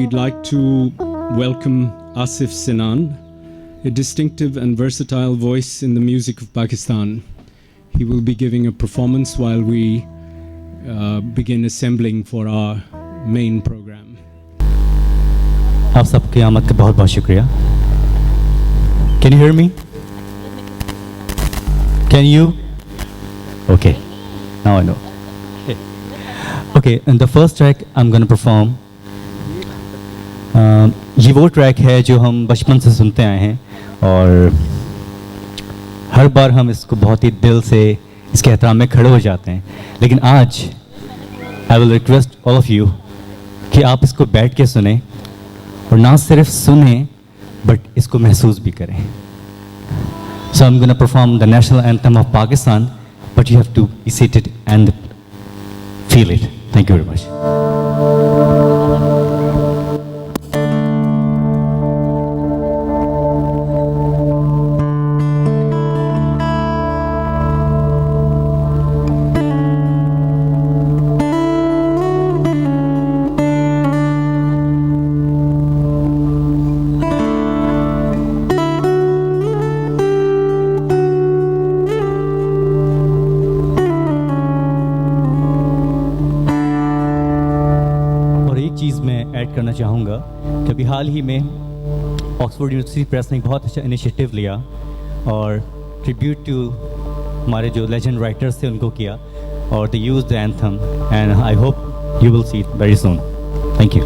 we'd like to welcome Asif Sinan, a distinctive and versatile voice in the music of Pakistan. He will be giving a performance while we begin assembling for our main program. आप सबकी आमद का बहुत बहुत शुक्रिया. Can you hear me? Can you? Okay, now I know. Okay, and the first track I'm going to perform, ये वो track है जो हम बचपन से सुनते आए हैं और हर बार हम इसको बहुत ही दिल से इसके एहतराम में खड़े हो जाते हैं. लेकिन आज I will request all of you कि आप इसको बैठ के सुने और ना सिर्फ सुने बट इसको महसूस भी करें. So I'm going to perform the national anthem of Pakistan, but you have to be seated and feel it. Thank you very much. Add करना चाहूँगा कि अभी हाल ही में ऑक्सफोर्ड यूनिवर्सिटी प्रेस ने एक बहुत अच्छा इनिशिएटिव लिया और ट्रिब्यूट टू हमारे जो लेजेंड राइटर्स थे उनको किया और they use the anthem and I hope you will see it very soon. Thank you.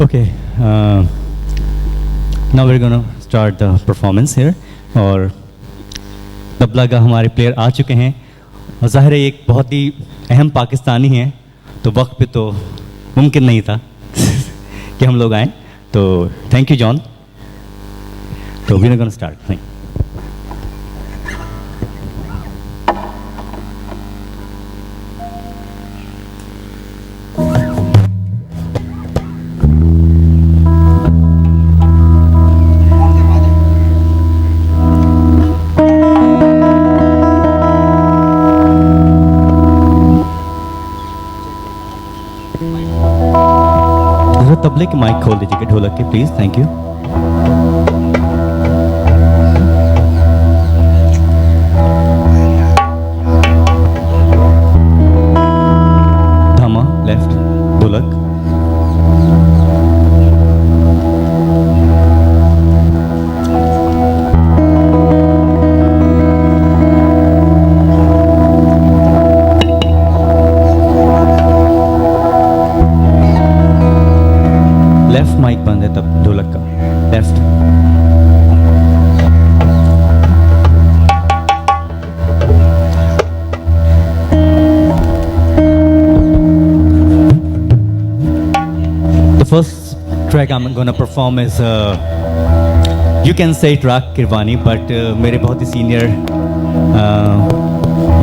Okay, now we're going to start the performance here. और तबला का हमारे प्लेयर आ चुके हैं और ज़ाहिर है एक बहुत ही अहम पाकिस्तानी है तो वक्त पे तो मुमकिन नहीं था कि हम लोग आएँ. तो थैंक यू जॉन. तो we're going to start. Thank you. तबले की माइक खोल दीजिए ढोलक के प्लीज. Thank you. धामा लेफ्ट ढोलक. track I'm gonna perform is you can say it Raag Kirwani, but मेरे बहुत ही सीनियर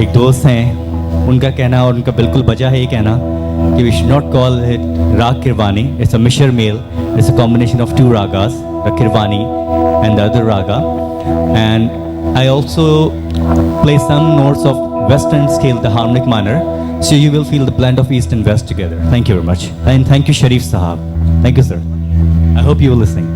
एक दोस्त हैं, उनका कहना और उनका बिल्कुल वजह है ये कहना कि we should not call it Raag Kirwani. It's a mishra meal. It's a combination of two ragas, the Kirwani and the other raga. And I also play some notes of Western scale, the harmonic manner. So you will feel the blend of East and West together. Thank you very much. And thank you, Sharif Sahab. Thank you, sir. I hope you were listening.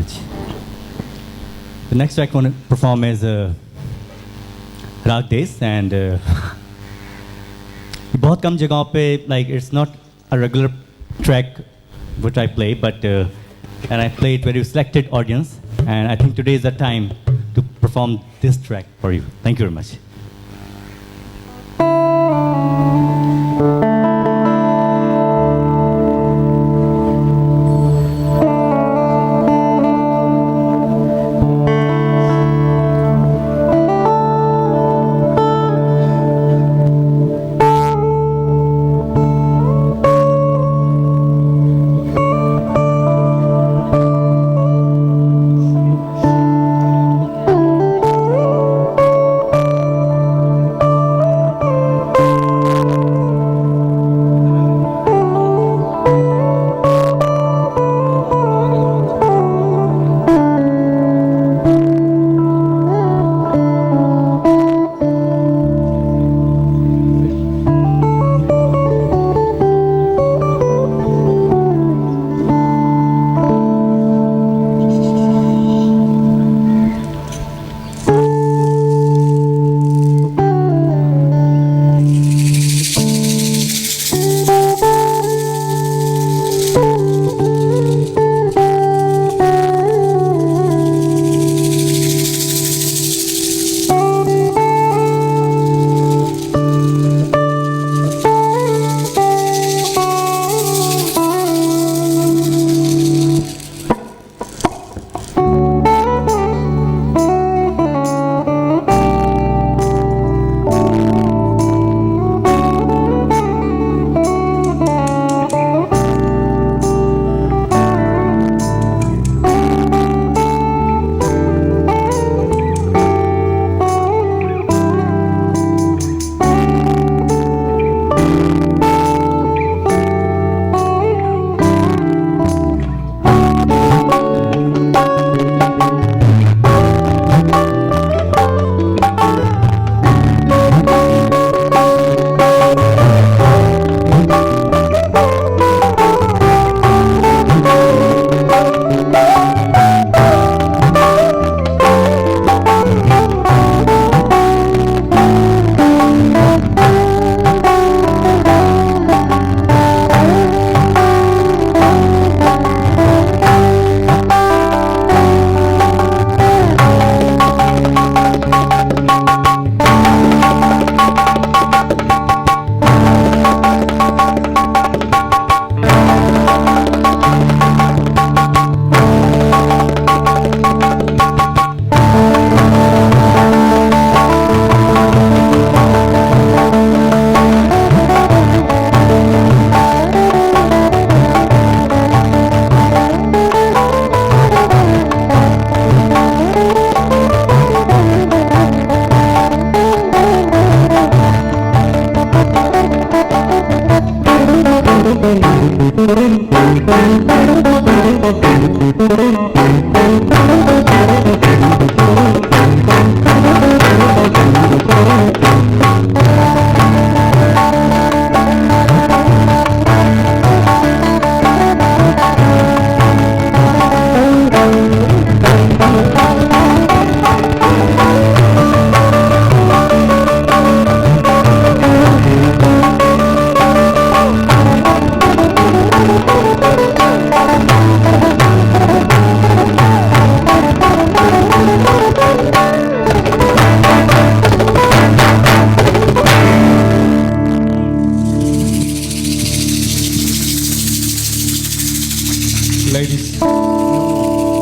much. The next track I want to perform is Rag Days, and बहुत कम जगहों पे, like it's not a regular track which I play, but and I play it very selected audience, and I think today is the time to perform this track for you. Thank you very much.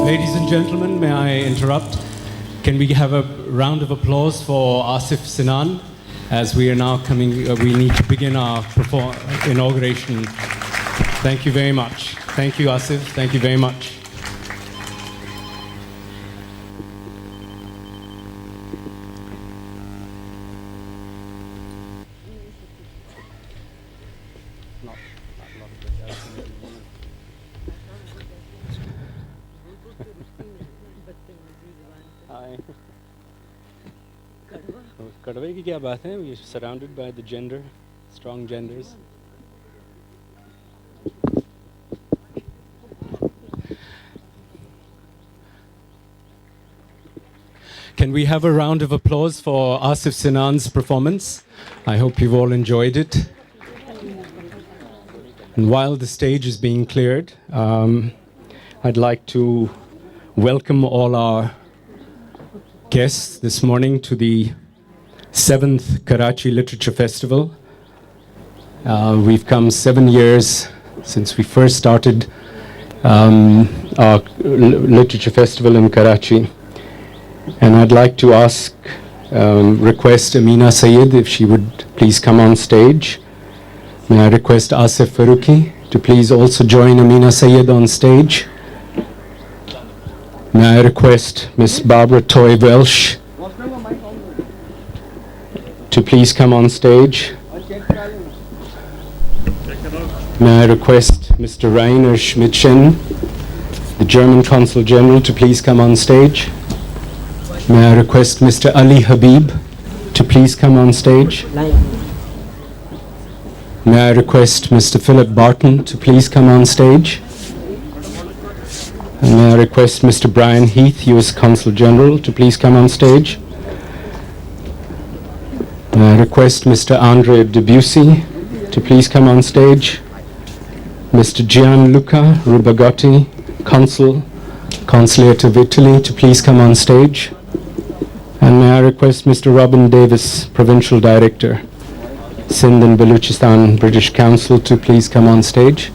Ladies and gentlemen, may I interrupt? Can we have a round of applause for Asif Sinan as we are now coming, we need to begin our inauguration. Thank you very much. Thank you, Asif. Thank you very much. कड़वे की क्या बात है? We are surrounded by the gender, strong genders. Can we have a round of applause for Asif Sinan's performance? I hope you've all enjoyed it. And while the stage is being cleared, I'd like to welcome all our guests this morning to the 7th Karachi Literature Festival. We've come 7 years since we first started our literature festival in Karachi. And I'd like to request Amina Sayed if she would please come on stage. May I request Asif Faruqi to please also join Amina Sayed on stage. May I request Miss Barbara Toy Welsh to please come on stage. May I request Mr. Rainer Schmidtchen, the German Consul General, to please come on stage. May I request Mr. Ali Habib to please come on stage. May I request Mr. Philip Barton to please come on stage. And may I request Mr. Brian Heath, US Consul General, to please come on stage. May I request Mr. Andre Debussy to please come on stage. Mr. Gianluca Rubagotti, Consulate of Italy, to please come on stage. And may I request Mr. Robin Davis, Provincial Director, Sindh and Baluchistan British Council, to please come on stage.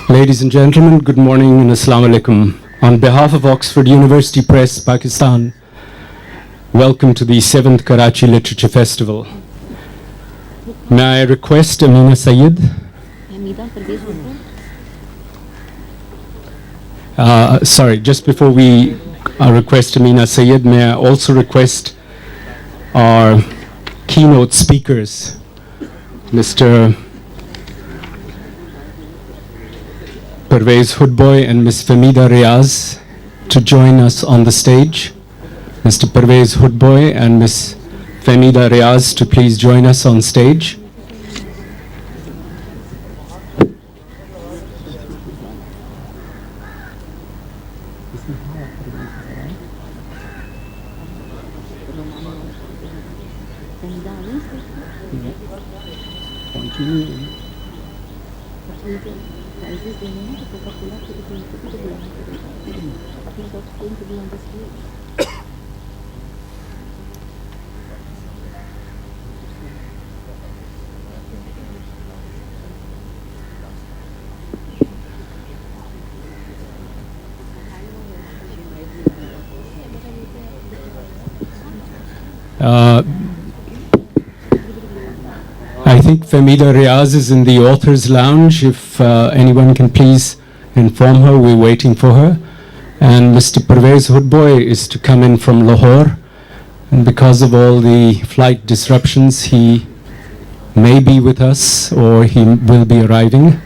Ladies and gentlemen, good morning and Assalamu alaikum. On behalf of Oxford University Press, Pakistan, welcome to the 7th Karachi Literature Festival. May I request Amina Sayed? Sorry, just before we request Amina Sayed, may I also request our keynote speakers, Mr. Parvez Hudboy and Ms. Famida Riaz, to join us on the stage. Mr. Parvez Hudboy and Ms. Famida Riaz to please join us on stage. I think Famida Riaz is in the author's lounge. If anyone can please inform her, we're waiting for her. And Mr. Parvez Hudboy is to come in from Lahore. And because of all the flight disruptions, he may be with us or he will be arriving.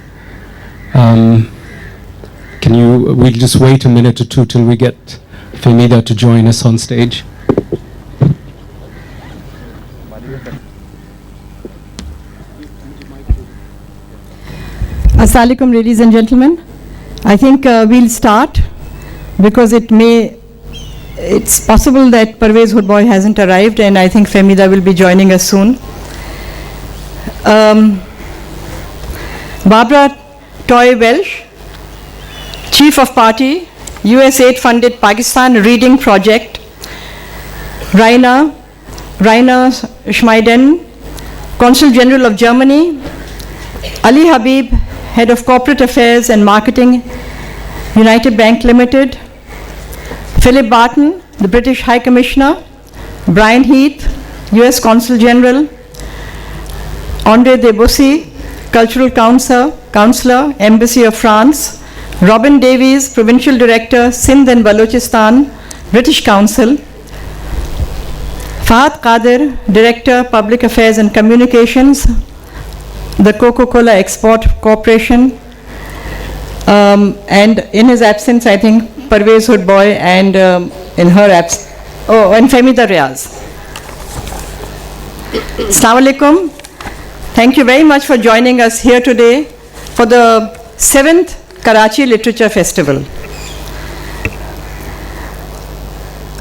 We'll just wait a minute or two till we get Famida to join us on stage. Assalamu alaikum, ladies and gentlemen. I think we'll start because it's possible that Parvez Hudboy hasn't arrived, and I think Famida will be joining us soon. Barbara Toy Welsh, Chief of Party, USAID funded Pakistan Reading Project, Rainer Schmeiden, Consul General of Germany, Ali Habib, Head of Corporate Affairs and Marketing, United Bank Limited, Philip Barton, the British High Commissioner, Brian Heath, US Consul General, André Debussy, Cultural Counselor, Embassy of France, Robin Davies, Provincial Director, Sindh and Balochistan, British Council, Fahad Qadir, Director, Public Affairs and Communications, the Coca-Cola Export Corporation, and in his absence, I think, Parvez Hoodboy, and in her absence, and Femida Riaz. Assalamu alaikum. Thank you very much for joining us here today for the 7th Karachi Literature Festival.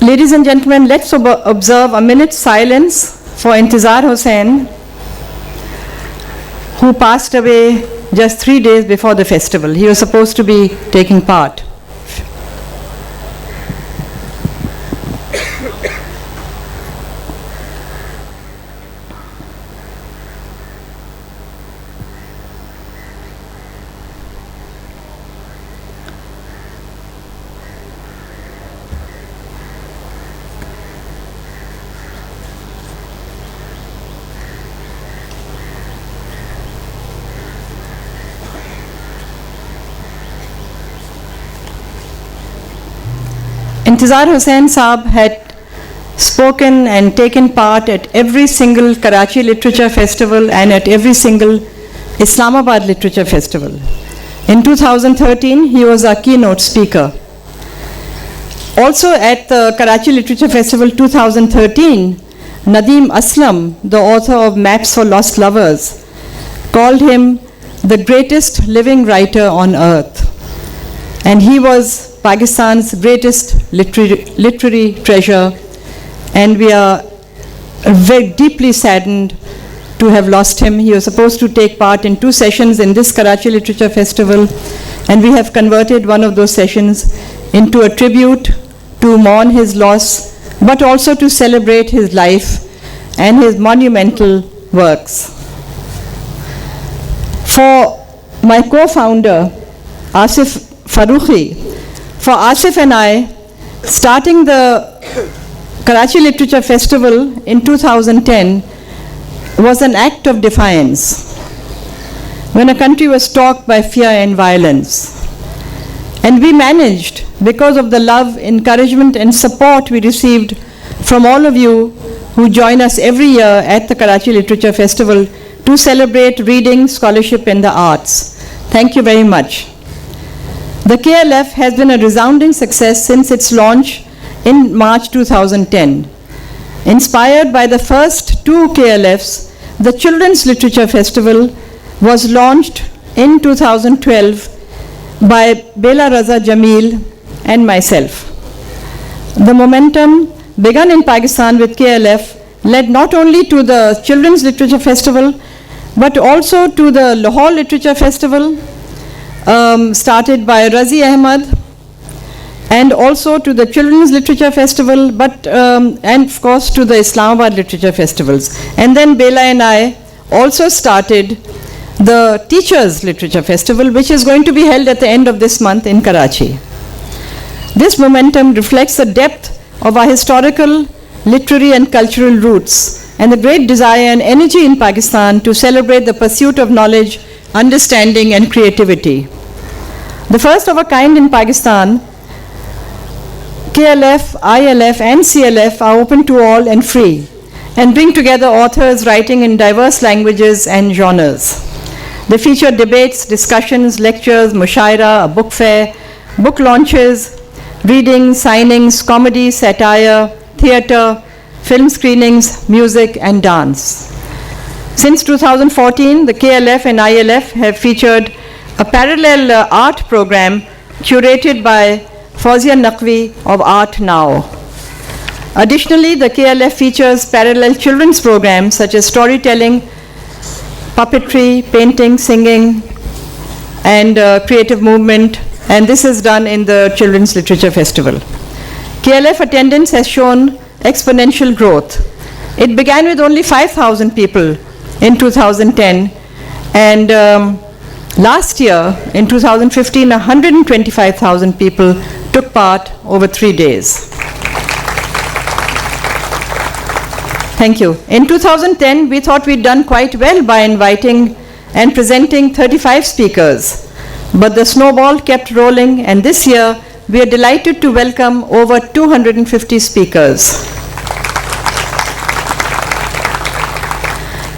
Ladies and gentlemen, let's observe a minute's silence for Intizar Hussain, who passed away just 3 days before the festival. He was supposed to be taking part. Intizar Hussain Saab had spoken and taken part at every single Karachi Literature Festival and at every single Islamabad Literature Festival. In 2013, he was our keynote speaker. Also at the Karachi Literature Festival 2013, Nadeem Aslam, the author of Maps for Lost Lovers, called him the greatest living writer on earth. And he was Pakistan's greatest literary treasure, and we are very deeply saddened to have lost him. He was supposed to take part in 2 sessions in this Karachi Literature Festival, and we have converted one of those sessions into a tribute to mourn his loss, but also to celebrate his life and his monumental works. For my co-founder, Asif Farooqi, for Asif and I, starting the Karachi Literature Festival in 2010 was an act of defiance when a country was stalked by fear and violence. And we managed, because of the love, encouragement and support we received from all of you who join us every year at the Karachi Literature Festival to celebrate reading, scholarship and the arts. Thank you very much. The KLF has been a resounding success since its launch in March 2010. Inspired by the first 2 KLFs, the Children's Literature Festival was launched in 2012 by Bela Raza Jamil and myself. The momentum begun in Pakistan with KLF led not only to the Children's Literature Festival, but also to the Lahore Literature Festival, started by Razi Ahmad, and also to the Children's Literature Festival, and of course to the Islamabad Literature Festivals. And then Bela and I also started the Teachers Literature Festival, which is going to be held at the end of this month in Karachi. This momentum reflects the depth of our historical, literary and cultural roots, and the great desire and energy in Pakistan to celebrate the pursuit of knowledge, understanding and creativity. The first of a kind in Pakistan, KLF, ILF and CLF are open to all and free, and bring together authors writing in diverse languages and genres. They feature debates, discussions, lectures, mushaira, a book fair, book launches, readings, signings, comedy, satire, theatre, film screenings, music and dance. Since 2014, the KLF and ILF have featured a parallel art program curated by Fawzia Naqvi of Art Now. Additionally, the KLF features parallel children's programs such as storytelling, puppetry, painting, singing, and creative movement, and this is done in the Children's Literature Festival. KLF attendance has shown exponential growth. It began with only 5,000 people in 2010, and last year, in 2015, 125,000 people took part over 3 days. Thank you. In 2010, we thought we'd done quite well by inviting and presenting 35 speakers, but the snowball kept rolling, and this year we are delighted to welcome over 250 speakers.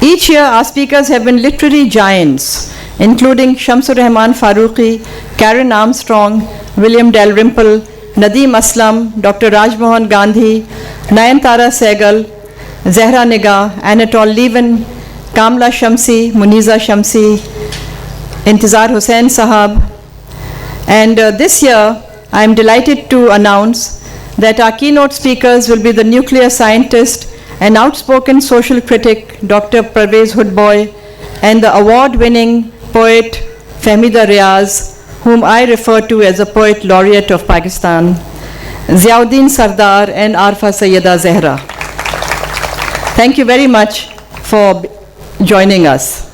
Each year, our speakers have been literary giants, including Shamsur Rahman Farooqi, Karen Armstrong, William Dalrymple, Nadeem Aslam, Dr. Rajmohan Gandhi, Nayantara Sehgal, Zehra Nigah, Anatole Levin, Kamla Shamsi, Muniza Shamsi, Intizar Hussain Sahab. And this year, I am delighted to announce that our keynote speakers will be the nuclear scientist and outspoken social critic, Dr. Parvez Hudboy, and the award-winning poet Fahmida Riaz, whom I refer to as a poet laureate of Pakistan, Ziauddin Sardar and Arfa Sayyida Zehra. Thank you very much for joining us.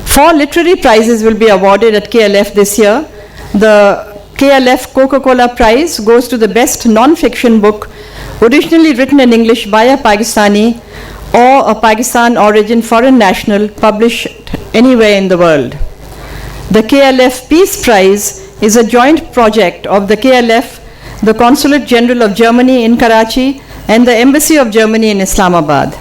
4 literary prizes will be awarded at KLF this year. The KLF Coca-Cola Prize goes to the best non-fiction book originally written in English by a Pakistani or a Pakistan origin foreign national published anywhere in the world. The KLF Peace Prize is a joint project of the KLF, the Consulate General of Germany in Karachi, and the Embassy of Germany in Islamabad.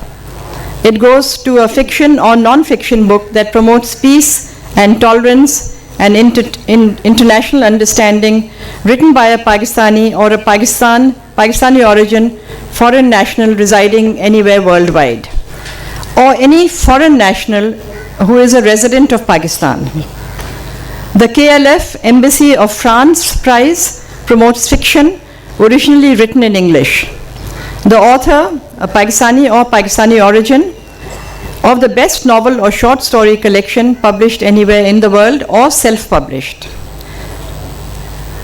It goes to a fiction or non-fiction book that promotes peace and tolerance and international understanding, written by a Pakistani or a Pakistani origin foreign national residing anywhere worldwide, or any foreign national who is a resident of Pakistan. The KLF Embassy of France Prize promotes fiction originally written in English. The author, a Pakistani or Pakistani origin, of the best novel or short story collection published anywhere in the world or self-published.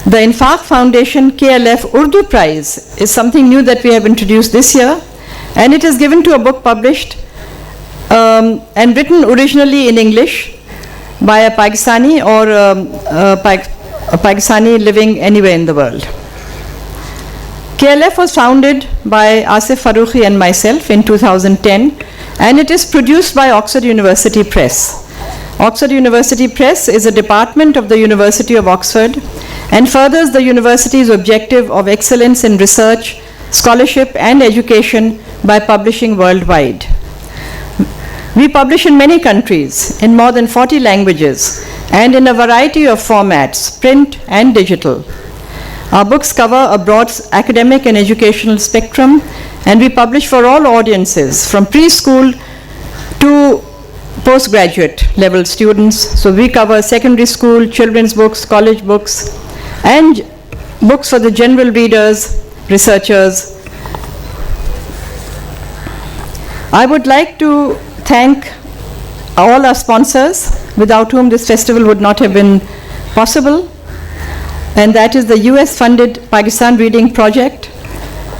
The Infaq Foundation KLF Urdu Prize is something new that we have introduced this year, and it is given to a book published and written originally in English by a Pakistani or a Pakistani living anywhere in the world. KLF was founded by Asif Farooqi and myself in 2010, and it is produced by Oxford University Press. Oxford University Press is a department of the University of Oxford and furthers the university's objective of excellence in research, scholarship, and education by publishing worldwide. We publish in many countries, in more than 40 languages, and in a variety of formats, print and digital. Our books cover a broad academic and educational spectrum, and we publish for all audiences, from preschool to postgraduate level students. So we cover secondary school, children's books, college books, and books for the general readers, researchers. I would like to thank all our sponsors, without whom this festival would not have been possible, and that is the US-funded Pakistan Reading Project,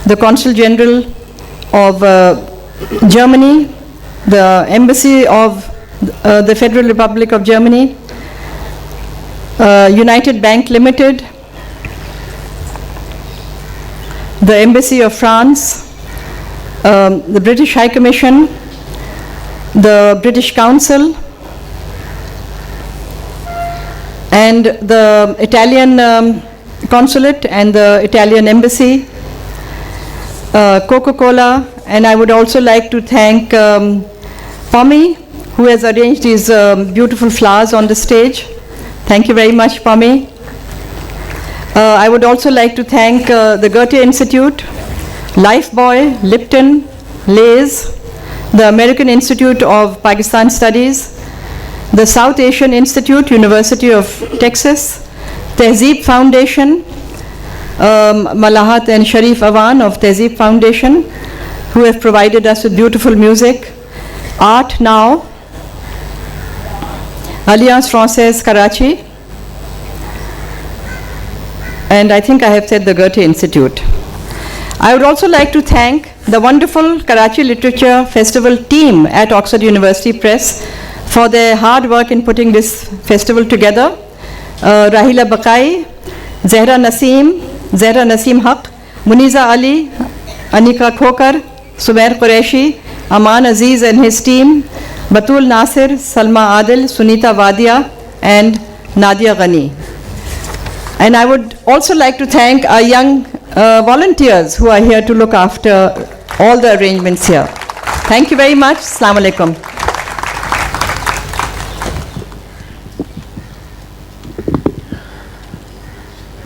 the Consul General of Germany, the Embassy of the Federal Republic of Germany, United Bank Limited, the Embassy of France, the British High Commission, the British Council, and the Italian Consulate and the Italian Embassy, Coca-Cola, and I would also like to thank Pommy, who has arranged these beautiful flowers on the stage. Thank you very much, Pommy. I would also like to thank the Goethe Institute, Lifebuoy, Lipton, Lay's, the American Institute of Pakistan Studies, the South Asian Institute, University of Texas, Tehzeeb Foundation, Malahat and Sharif Awan of Tehzeeb Foundation, who have provided us with beautiful music, Art Now, Alliance Française Karachi, and I think I have said the Goethe Institute. I would also like to thank the wonderful Karachi Literature Festival team at Oxford University Press for their hard work in putting this festival together. Rahila Bakai, Zehra Naseem Haq, Muniza Ali, Anika Khokar, Sumair Qureshi, Aman Aziz and his team, Batul Nasir, Salma Adil, Sunita Wadia, and Nadia Ghani. And I would also like to thank our young volunteers who are here to look after all the arrangements here. Thank you very much. Assalamu alaikum.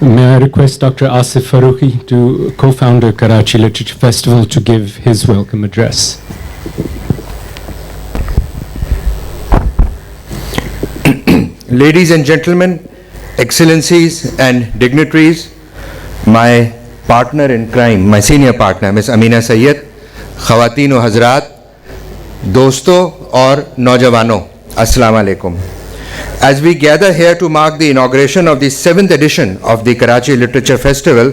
May I request Dr. Asif Farooqi, to co-founder Karachi Literature Festival, to give his welcome address. Ladies and gentlemen, excellencies and dignitaries, my partner in crime, my senior partner, Ms. Amina Sayyed, Khawateen o Hazrat, Dosto or Naujawano, Assalamu alaikum. As we gather here to mark the inauguration of the 7th edition of the Karachi Literature Festival,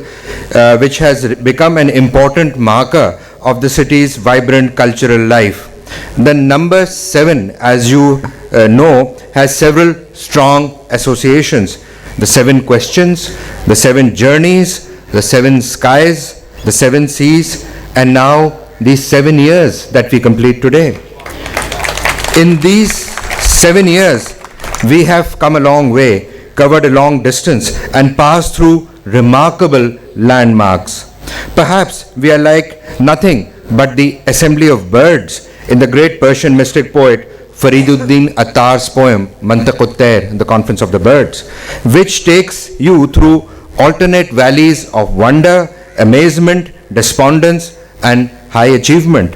which has become an important marker of the city's vibrant cultural life. The number 7, as you know, has several strong associations. The 7 questions, the 7 journeys, the 7 skies, the 7 seas, and now these 7 years that we complete today. In these 7 years, we have come a long way, covered a long distance, and passed through remarkable landmarks. Perhaps we are like nothing but the assembly of birds in the great Persian mystic poet Fariduddin Attar's poem Mantaq-ut-Tayr, the Conference of the Birds, which takes you through alternate valleys of wonder, amazement, despondence, and high achievement.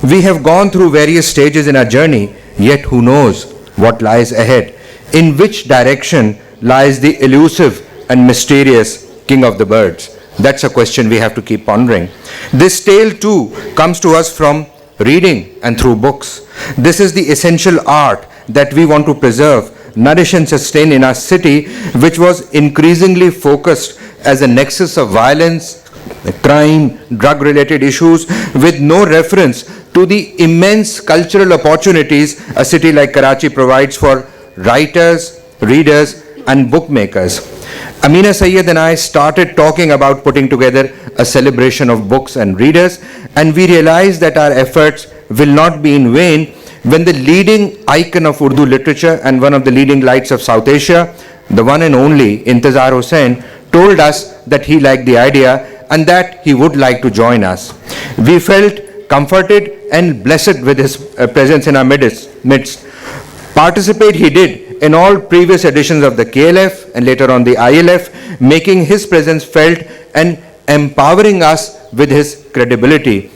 We have gone through various stages in our journey, yet who knows what lies ahead? In which direction lies the elusive and mysterious king of the birds? That's a question we have to keep pondering. This tale too comes to us from reading and through books. This is the essential art that we want to preserve, nourish and sustain in our city, which was increasingly focused as a nexus of violence, crime, drug-related issues, with no reference to the immense cultural opportunities a city like Karachi provides for writers, readers, and bookmakers. Amina Sayyed and I started talking about putting together a celebration of books and readers, and we realized that our efforts will not be in vain when the leading icon of Urdu literature and one of the leading lights of South Asia, the one and only Intizar Hussain, told us that he liked the idea and that he would like to join us. We felt comforted and blessed with his presence in our midst. Participate he did in all previous editions of the KLF and later on the ILF, making his presence felt and empowering us with his credibility.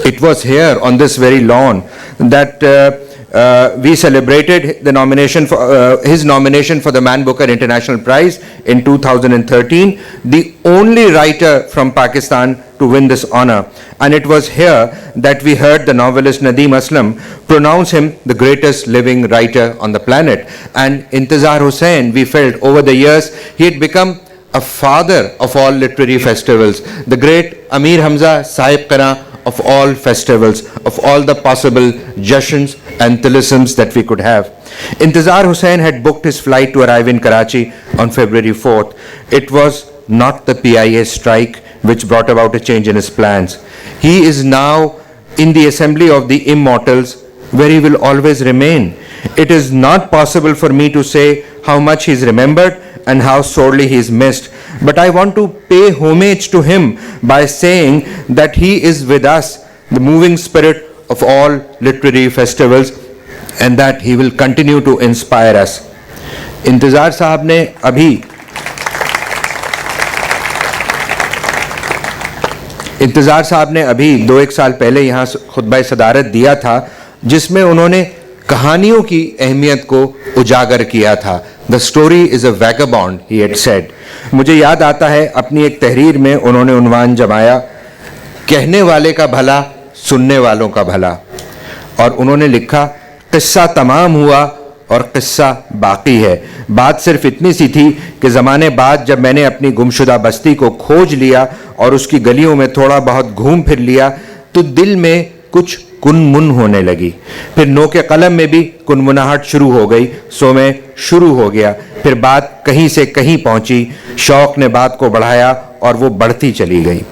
It was here on this very lawn that we celebrated the nomination for his nomination for the Man Booker International Prize in 2013, the only writer from Pakistan to win this honor. And it was here that we heard the novelist Nadeem Aslam pronounce him the greatest living writer on the planet. And Intizar Hussain, we felt over the years, he had become a father of all literary festivals, the great Amir Hamza Sahib Qara of all festivals, of all the possible jashns and tilisms that we could have. Intizar Hussain had booked his flight to arrive in Karachi on February 4th. It was not the PIA strike which brought about a change in his plans. He is now in the assembly of the immortals, where he will always remain. It is not possible for me to say how much he is remembered and how sorely he is missed. But I want to pay homage to him by saying that he is with us, the moving spirit of all literary festivals, and that he will continue to inspire us. इंतज़ार साहब ने अभी इंतज़ार साहब ने अभी 2-1 साल पहले यहाँ खुतबा सदारत दिया था, जिसमें उन्होंने कहानियों की अहमियत को उजागर किया था. The story is a vagabond, he had said. मुझे याद आता है अपनी एक तहरीर में उन्होंने उन्वान जमाया, कहने वाले का भला, सुनने वालों का भला. और उन्होंने लिखा, किस्सा तमाम हुआ और किस्सा बाकी है। बात सिर्फ इतनी सी थी कि ज़माने बाद जब मैंने अपनी गुमशुदा बस्ती को खोज लिया और उसकी गलियों में थोड़ा बहुत घूम फिर लिया तो दिल में कुछ कुनमुन होने लगी। फिर नोके कलम में भी कुनमुनाहट शुरू हो गई, सो मैं शुरू हो गया। फिर बात कहीं से कहीं पहुंची, शौक ने बात को बढ़ाया और वो बढ़ती चली गई।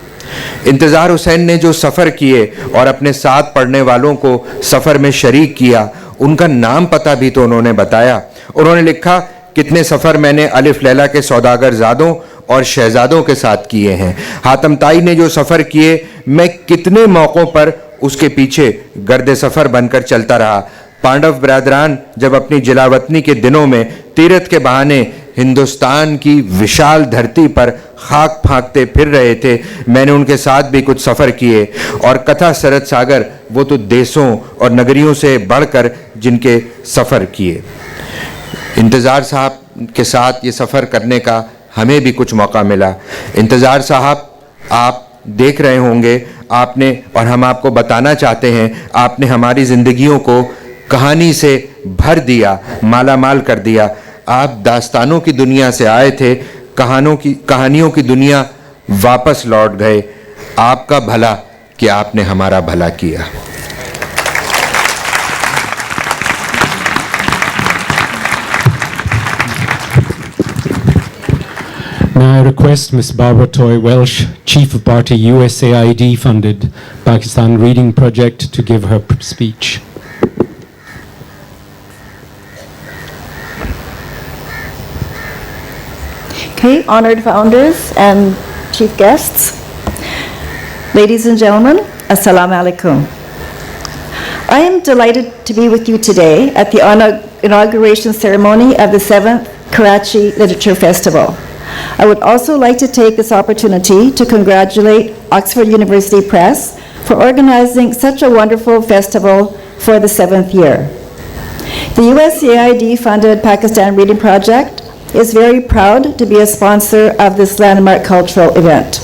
इंतज़ार हुसैन ने जो सफ़र किए और अपने साथ पढ़ने वालों को सफ़र में शरीक किया, उनका नाम पता भी तो उन्होंने बताया। उन्होंने लिखा, कितने सफ़र मैंने अलिफ लैला के सौदागर ज़ादों और शहजादों के साथ किए हैं। हातम ताई ने जो सफ़र किए, मैं कितने मौक़ों पर उसके पीछे गर्द सफ़र बनकर चलता रहा। पांडव बरादरान जब अपनी जिलावतनी के दिनों में तीरथ के बहाने हिंदुस्तान की विशाल धरती पर खाक फांकते फिर रहे थे, मैंने उनके साथ भी कुछ सफ़र किए। और कथा सरद सागर, वो तो देशों और नगरियों से बढ़कर जिनके सफ़र किए। इंतज़ार साहब के साथ ये सफ़र करने का हमें भी कुछ मौका मिला। इंतज़ार साहब, आप देख रहे होंगे, आपने और हम आपको बताना चाहते हैं, आपने हमारी ज़िंदगियों को कहानी से भर दिया, माला माल कर दिया। आप दास्तानों की दुनिया से आए थे, कहानियों की दुनिया वापस लौट गए। आपका भला कि आपने हमारा भला किया। Now I request Ms. Barbara Toy Welsh, Chief of Party USAID funded Pakistan Reading Project, to give her speech. Okay, honored founders and chief guests, ladies and gentlemen, Assalamu alaikum. I am delighted to be with you today at the inauguration ceremony of the 7th Karachi Literature Festival. I would also like to take this opportunity to congratulate Oxford University Press for organizing such a wonderful festival for the 7th year. The USAID-funded Pakistan Reading Project is very proud to be a sponsor of this landmark cultural event.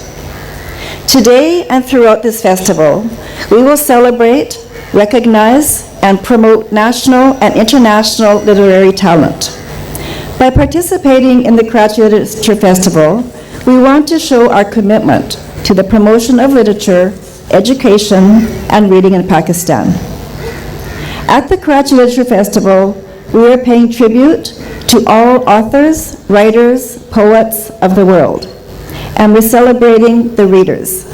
Today and throughout this festival, we will celebrate, recognize, and promote national and international literary talent. By participating in the Karachi Literature Festival, we want to show our commitment to the promotion of literature, education, and reading in Pakistan. At the Karachi Literature Festival, we are paying tribute to all authors, writers, poets of the world, and we're celebrating the readers.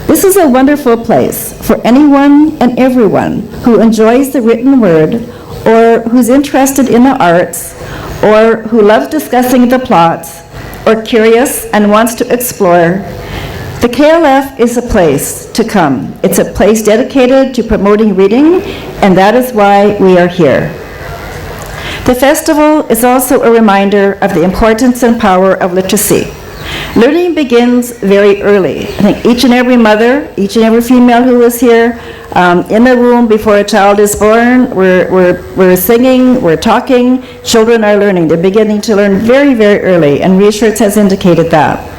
This is a wonderful place for anyone and everyone who enjoys the written word or who's interested in the arts or who loves discussing the plots or curious and wants to explore. The KLF is a place to come. It's a place dedicated to promoting reading, and that is why we are here. The festival is also a reminder of the importance and power of literacy. Learning begins very early. I think each and every mother, each and every female who is here, in the womb before a child is born, we're singing, we're talking, children are learning. They're beginning to learn very, very early, and research has indicated that.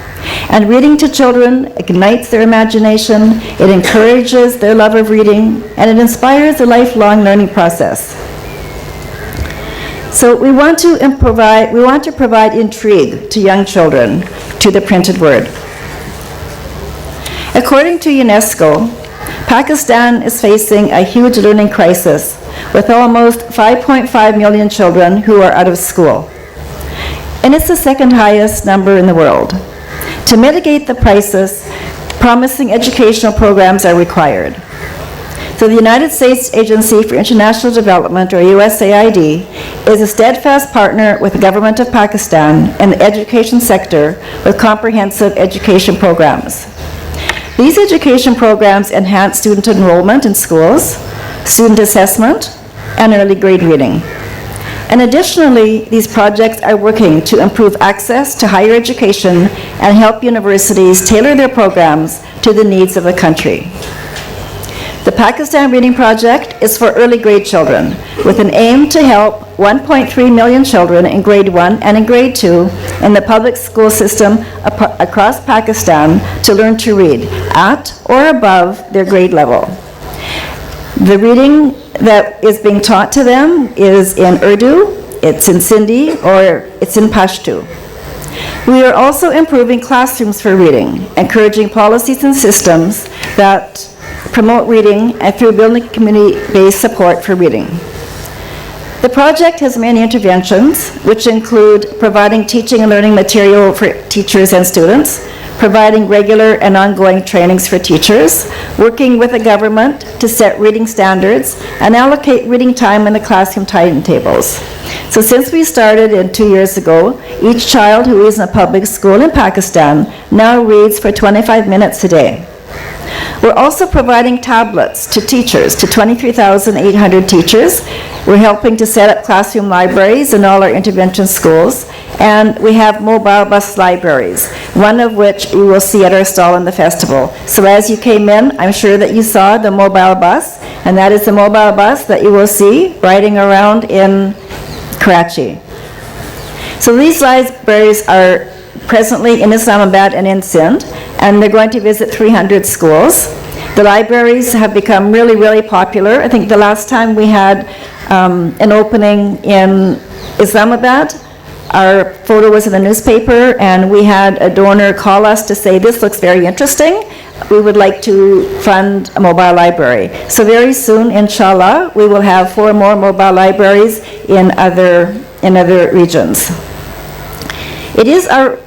And reading to children ignites their imagination, it encourages their love of reading, and it inspires a lifelong learning process. So we want to provide intrigue to young children to the printed word. According to UNESCO, Pakistan is facing a huge learning crisis with almost 5.5 million children who are out of school. And it's the second highest number in the world. To mitigate the crisis, promising educational programs are required. So the United States Agency for International Development, or USAID, is a steadfast partner with the government of Pakistan in the education sector with comprehensive education programs. These education programs enhance student enrollment in schools, student assessment, and early grade reading. And additionally, these projects are working to improve access to higher education and help universities tailor their programs to the needs of the country. The Pakistan Reading Project is for early grade children, with an aim to help 1.3 million children in grade 1 and in grade 2 in the public school system across Pakistan to learn to read at or above their grade level. The reading that is being taught to them is in Urdu, it's in Sindhi, or it's in Pashto. We are also improving classrooms for reading, encouraging policies and systems that promote reading and through building community-based support for reading. The project has many interventions, which include providing teaching and learning material for teachers and students, providing regular and ongoing trainings for teachers, working with the government to set reading standards, and allocate reading time in the classroom timetables. So since we started 2 years ago, each child who is in a public school in Pakistan now reads for 25 minutes a day. We're also providing tablets to teachers, to 23,800 teachers. We're helping to set up classroom libraries in all our intervention schools, and we have mobile bus libraries, one of which you will see at our stall in the festival. So as you came in, I'm sure that you saw the mobile bus, and that is the mobile bus that you will see riding around in Karachi. So these libraries are presently in Islamabad and in Sindh, and they're going to visit 300 schools. The libraries have become really, really popular. I think the last time we had an opening in Islamabad, our photo was in the newspaper, and we had a donor call us to say, this looks very interesting. We would like to fund a mobile library. So very soon, inshallah, we will have 4 more mobile libraries in other regions. It is our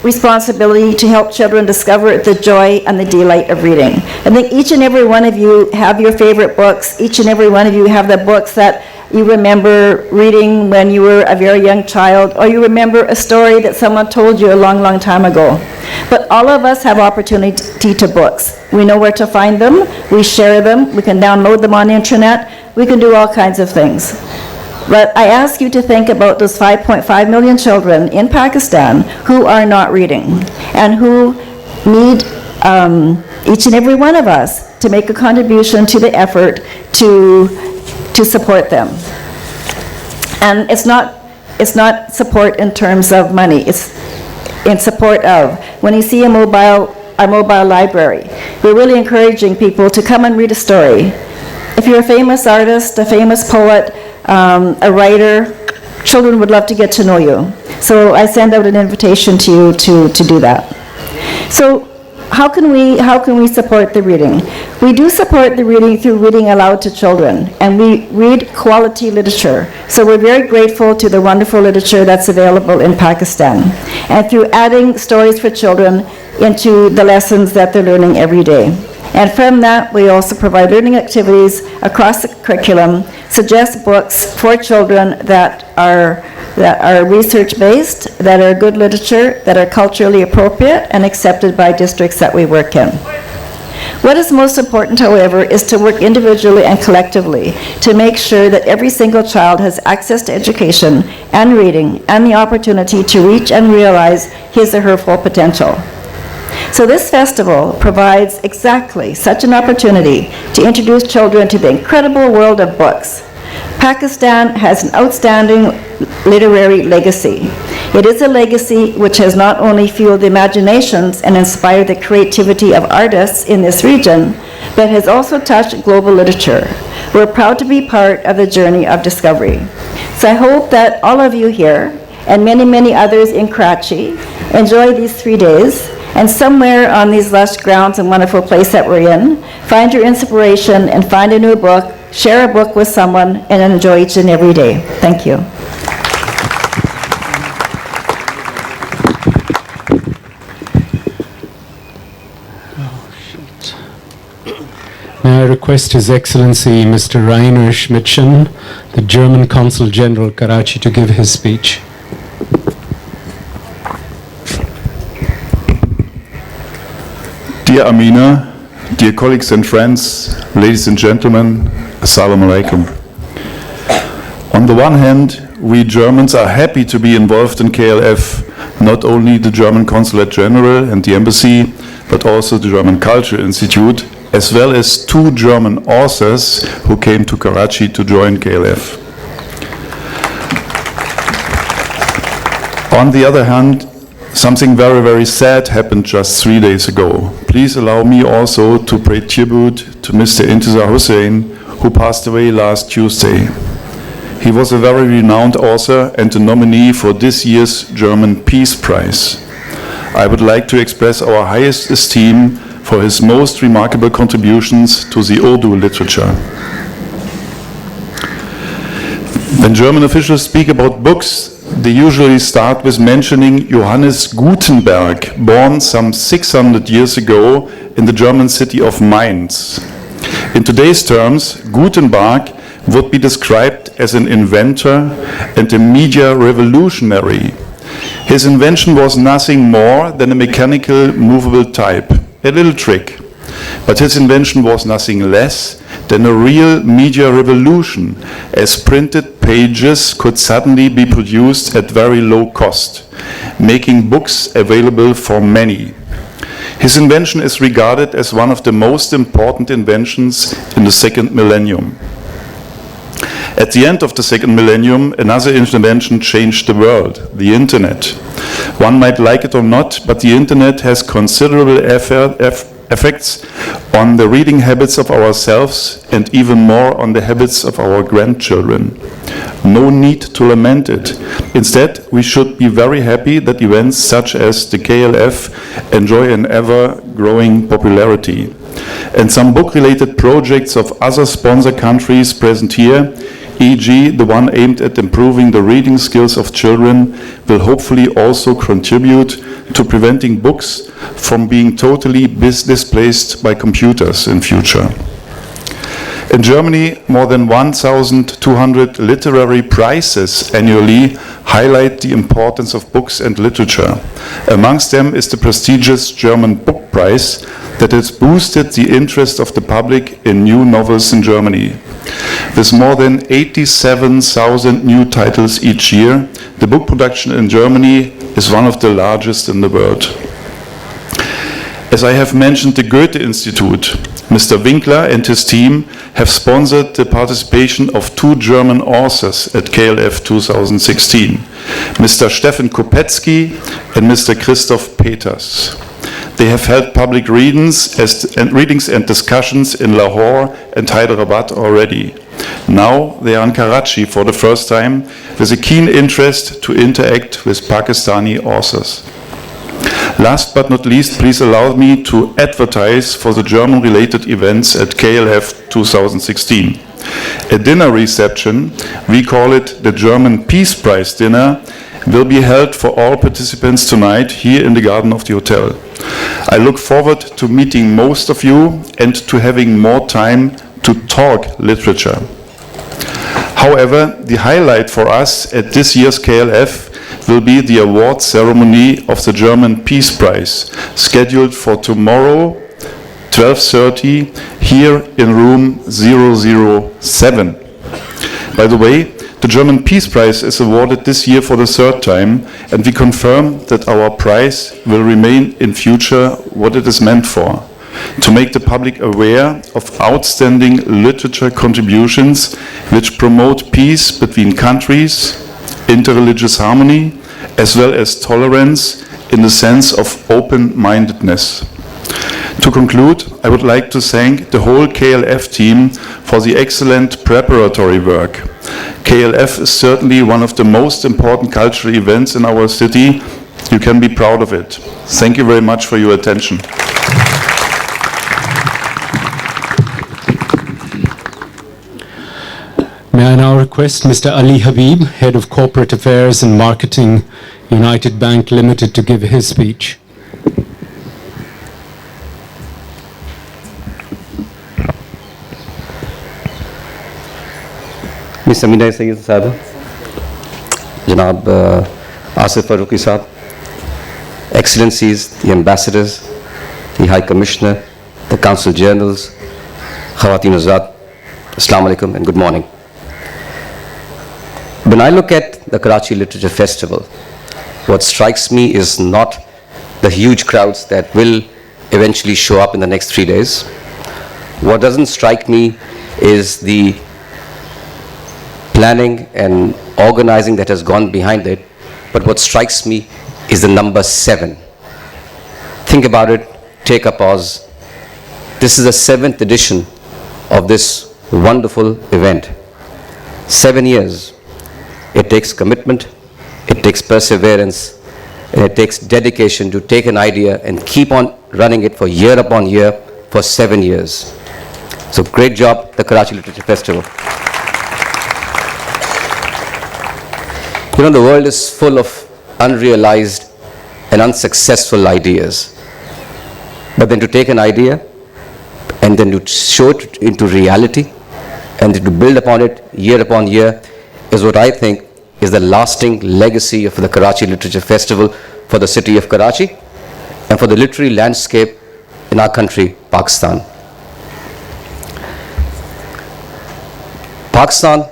responsibility to help children discover the joy and the delight of reading. I think each and every one of you have your favorite books. Each and every one of you have the books that you remember reading when you were a very young child, or you remember a story that someone told you a long, long time ago. But all of us have opportunity to books. We know where to find them, we share them, we can download them on the internet, we can do all kinds of things. But I ask you to think about those 5.5 million children in Pakistan who are not reading and who need each and every one of us to make a contribution to the effort to support them. And it's not support in terms of money, it's in support of. When you see a mobile library, we're really encouraging people to come and read a story. If you're a famous artist, a famous poet, a writer, children would love to get to know you. So I send out an invitation to you to do that. So how can we support the reading? We do support the reading through reading aloud to children, and we read quality literature. So we're very grateful to the wonderful literature that's available in Pakistan, and through adding stories for children into the lessons that they're learning every day. And from that, we also provide learning activities across the curriculum, suggest books for children that are research-based, that are good literature, that are culturally appropriate and accepted by districts that we work in. What is most important, however, is to work individually and collectively to make sure that every single child has access to education and reading and the opportunity to reach and realize his or her full potential. So this festival provides exactly such an opportunity to introduce children to the incredible world of books. Pakistan has an outstanding literary legacy. It is a legacy which has not only fueled the imaginations and inspired the creativity of artists in this region, but has also touched global literature. We're proud to be part of the journey of discovery. So I hope that all of you here, and many, many others in Karachi, enjoy these 3 days, and somewhere on these lush grounds and wonderful place that we're in, find your inspiration and find a new book, share a book with someone, and enjoy each and every day. Thank you. May I request His Excellency Mr. Rainer Schmidtchen, the German Consul General, Karachi, to give his speech. Dear Amina, dear colleagues and friends, ladies and gentlemen, Assalamu alaikum. On the one hand, we Germans are happy to be involved in KLF, not only the German Consulate General and the Embassy, but also the German Culture Institute, as well as 2 German authors who came to Karachi to join KLF. On the other hand, something very, very sad happened just 3 days ago. Please allow me also to pay tribute to Mr. Intizar Hussain, who passed away last Tuesday. He was a very renowned author and a nominee for this year's German Peace Prize. I would like to express our highest esteem for his most remarkable contributions to the Urdu literature. When German officials speak about books, they usually start with mentioning Johannes Gutenberg, born some 600 years ago in the German city of Mainz. In today's terms, Gutenberg would be described as an inventor and a media revolutionary. His invention was nothing more than a mechanical movable type, a little trick. But his invention was nothing less than a real media revolution, as printed pages could suddenly be produced at very low cost, making books available for many. His invention is regarded as one of the most important inventions in the second millennium. At the end of the second millennium, another invention changed the world, the internet. One might like it or not, but the internet has considerable effects on the reading habits of ourselves and even more on the habits of our grandchildren. No need to lament it. Instead, we should be very happy that events such as the KLF enjoy an ever-growing popularity. And some book-related projects of other sponsor countries present here, e.g. the one aimed at improving the reading skills of children, will hopefully also contribute to preventing books from being totally displaced by computers in future. In Germany, more than 1,200 literary prizes annually highlight the importance of books and literature. Amongst them is the prestigious German Book Prize that has boosted the interest of the public in new novels in Germany. With more than 87,000 new titles each year, the book production in Germany is one of the largest in the world. As I have mentioned, the Goethe Institute, Mr. Winkler and his team have sponsored the participation of 2 German authors at KLF 2016, Mr. Steffen Kopetzky and Mr. Christoph Peters. They have held public readings and discussions in Lahore and Hyderabad already. Now they are in Karachi for the first time with a keen interest to interact with Pakistani authors. Last but not least, please allow me to advertise for the German-related events at KLF 2016. A dinner reception, we call it the German Peace Prize dinner, will be held for all participants tonight here in the garden of the hotel. I look forward to meeting most of you and to having more time to talk literature. However, the highlight for us at this year's KLF will be the award ceremony of the German Peace Prize, scheduled for tomorrow, 12:30, here in room 007. By the way, the German Peace Prize is awarded this year for the 3rd time, and we confirm that our prize will remain in future what it is meant for: to make the public aware of outstanding literature contributions which promote peace between countries, interreligious harmony, as well as tolerance in the sense of open-mindedness. To conclude, I would like to thank the whole KLF team for the excellent preparatory work. KLF is certainly one of the most important cultural events in our city. You can be proud of it. Thank you very much for your attention. May I now request Mr. Ali Habib, Head of Corporate Affairs and Marketing, United Bank Limited, to give his speech. Miss Amina Syed साहब, जनाब आसिफ फारूकी साहब, Excellencies, the Ambassadors, the High Commissioner, the Council Generals, Khawateen Azad, Assalamu alaikum and good morning. When I look at the Karachi Literature Festival, what strikes me is not the huge crowds that will eventually show up in the next 3 days. What doesn't strike me is the planning and organizing that has gone behind it, but what strikes me is the number 7. Think about it, take a pause. This is the 7th edition of this wonderful event. 7 years. It takes commitment, it takes perseverance, and it takes dedication to take an idea and keep on running it for year upon year for 7 years. So great job, the Karachi Literature Festival. You know, the world is full of unrealized and unsuccessful ideas. But then to take an idea and then to show it into reality and to build upon it year upon year is what I think is the lasting legacy of the Karachi Literature Festival for the city of Karachi and for the literary landscape in our country, Pakistan. Pakistan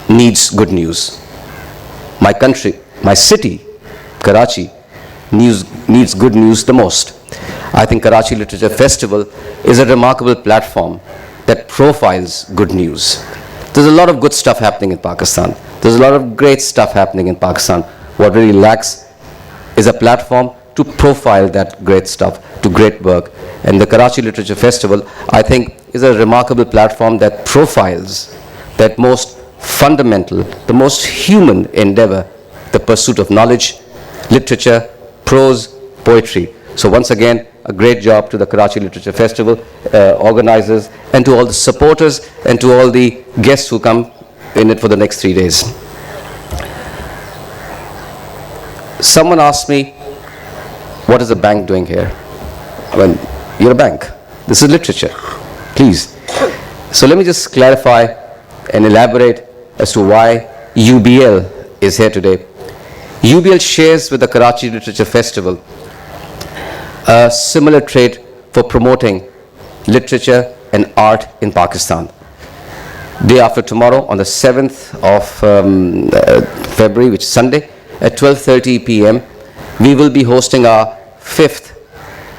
needs good news. My country, my city, Karachi, needs good news the most. I think Karachi Literature Festival is a remarkable platform that profiles good news. There's a lot of good stuff happening in Pakistan. There's a lot of great stuff happening in Pakistan. What really lacks is a platform to profile that great stuff, to great work. And the Karachi Literature Festival, I think, is a remarkable platform that profiles that most fundamental, the most human endeavor, the pursuit of knowledge, literature, prose, poetry. So once again, a great job to the Karachi Literature Festival organizers and to all the supporters and to all the guests who come in it for the next 3 days. Someone asked me, what is the bank doing here? I mean, you're a bank. This is literature. Please. So let me just clarify and elaborate as to why UBL is here today. UBL shares with the Karachi Literature Festival a similar trait for promoting literature and art in Pakistan. Day after tomorrow, on the 7th of February, which is Sunday, at 12:30 p.m., we will be hosting our 5th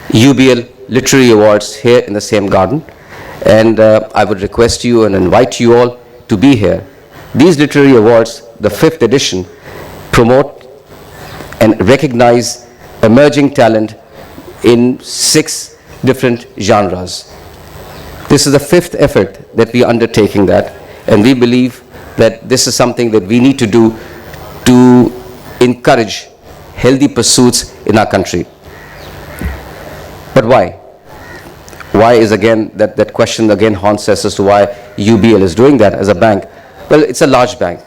UBL Literary Awards here in the same garden. And I would request you and invite you all to be here. These literary awards, the 5th edition, promote and recognize emerging talent in 6 different genres. This is the 5th effort that we are undertaking that, and we believe that this is something that we need to do to encourage healthy pursuits in our country. But why? Why is again, that question again haunts us as to why UBL is doing that as a bank. Well, it's a large bank.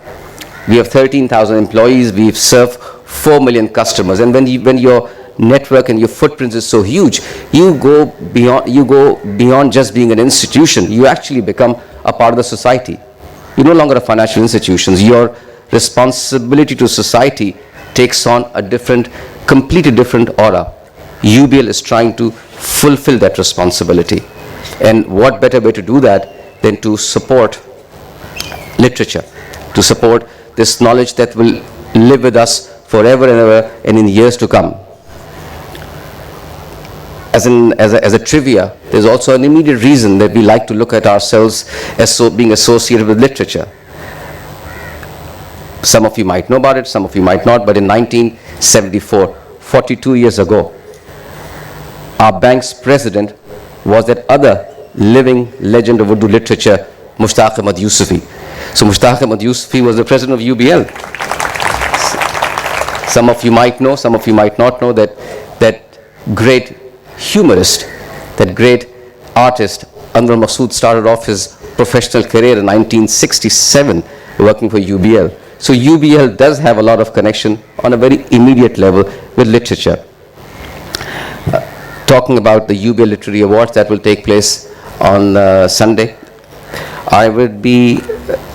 We have 13,000 employees, we serve 4 million customers, and when your network and your footprint is so huge, you go beyond just being an institution. You actually become a part of the society. You're no longer a financial institution. Your responsibility to society takes on a completely different aura. UBL is trying to fulfill that responsibility. And what better way to do that than to support literature, to support this knowledge that will live with us forever and ever and in years to come. As a trivia, there's also an immediate reason that we like to look at ourselves as being associated with literature. Some of you might know about it, some of you might not, but in 1974, 42 years ago, our bank's president was that other living legend of Urdu literature, Mushtaq Ahmad Yusufi. So Mushtaq Ahmad Yusufi was the president of UBL. Some of you might know, some of you might not know that great humorist, that great artist, Anwar Masood, started off his professional career in 1967 working for UBL. So UBL does have a lot of connection on a very immediate level with literature. Talking about the UBL Literary Awards that will take place on Sunday, I would be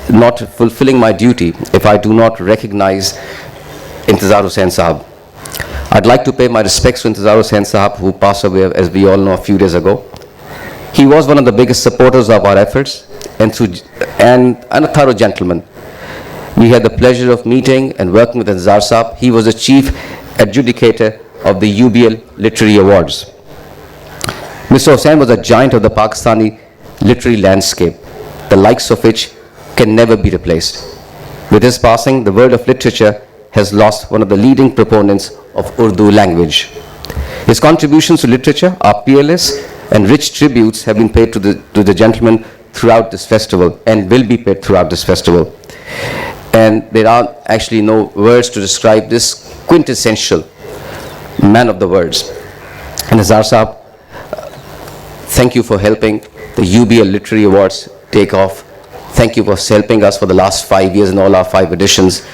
not fulfilling my duty if I do not recognize Intizar Hussain Sahab. I'd like to pay my respects to Intizar Hussain Sahab, who passed away, as we all know, a few days ago. He was one of the biggest supporters of our efforts and a thorough gentleman. We had the pleasure of meeting and working with Intizar Sahab. He was the chief adjudicator of the UBL Literary Awards. Mr. Hussain was a giant of the Pakistani literary landscape, the likes of which can never be replaced. With his passing, the world of literature has lost one of the leading proponents of Urdu language. His contributions to literature are peerless, and rich tributes have been paid to the gentleman throughout this festival and will be played throughout this festival. And there are actually no words to describe this quintessential man of the words. And Azhar Saab, thank you for helping the UBL Literary Awards take off. Thank you for helping us for the last 5 years in all our 5 editions.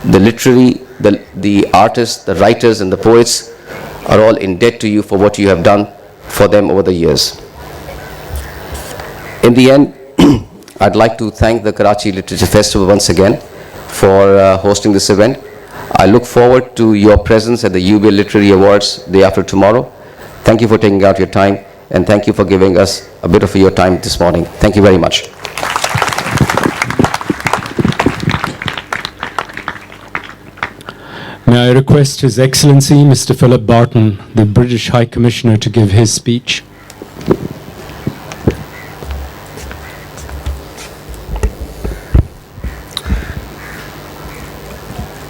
The artists, the writers and the poets are all in debt to you for what you have done for them over the years. In the end, I'd like to thank the Karachi Literature Festival once again for hosting this event. I look forward to your presence at the UBL Literary Awards day after tomorrow. Thank you for taking out your time, and thank you for giving us a bit of your time this morning. Thank you very much. May I request His Excellency Mr. Philip Barton, the British High Commissioner, to give his speech.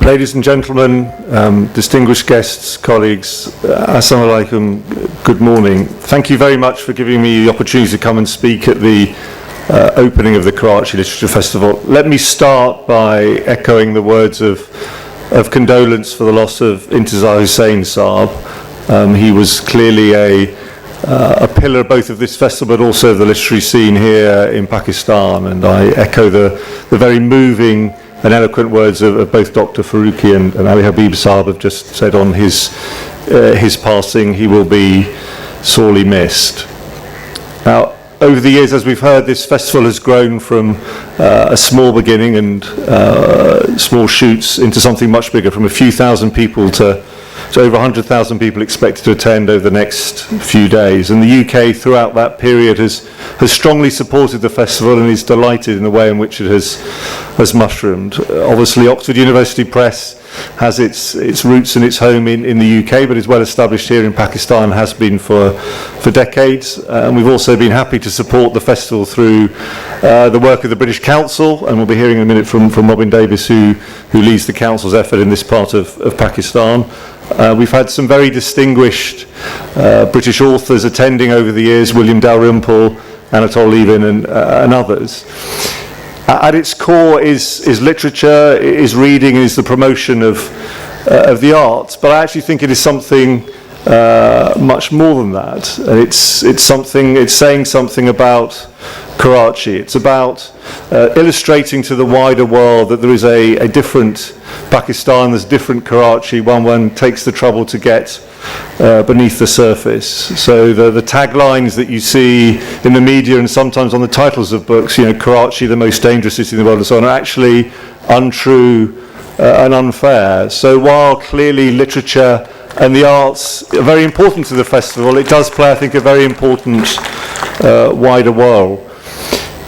Ladies and gentlemen, distinguished guests, colleagues, assalamu alaikum, good morning. Thank you very much for giving me the opportunity to come and speak at the opening of the Karachi Literature Festival. Let me start by echoing the words of condolence for the loss of Intizar Hussain Saab. He was clearly a pillar both of this festival but also of the literary scene here in Pakistan, and I echo the very moving and eloquent words of both Dr. Farooqi and Ali Habib Saab have just said on his passing. He will be sorely missed. Now, over the years, as we've heard, this festival has grown from a small beginning and small shoots into something much bigger, from a few thousand people to over 100,000 people expected to attend over the next few days. And the UK, throughout that period, has strongly supported the festival and is delighted in the way in which it has mushroomed. Obviously, Oxford University Press has its roots and its home in the UK, but is well established here in Pakistan, has been for decades. And we've also been happy to support the festival through the work of the British Council, and we'll be hearing in a minute from Robin Davis, who leads the Council's effort in this part of Pakistan. We've had some very distinguished British authors attending over the years, William Dalrymple, Anatole Levin and others. At its core is literature, is reading, is the promotion of the arts, but I actually think it is something much more than that. It's saying something about Karachi. It's about illustrating to the wider world that there is a different Pakistan, there's a different Karachi, one takes the trouble to get beneath the surface. So the taglines that you see in the media and sometimes on the titles of books, Karachi, the most dangerous city in the world and so on, are actually untrue and unfair. So while clearly literature and the arts are very important to the festival, it does play, I think, a very important wider role.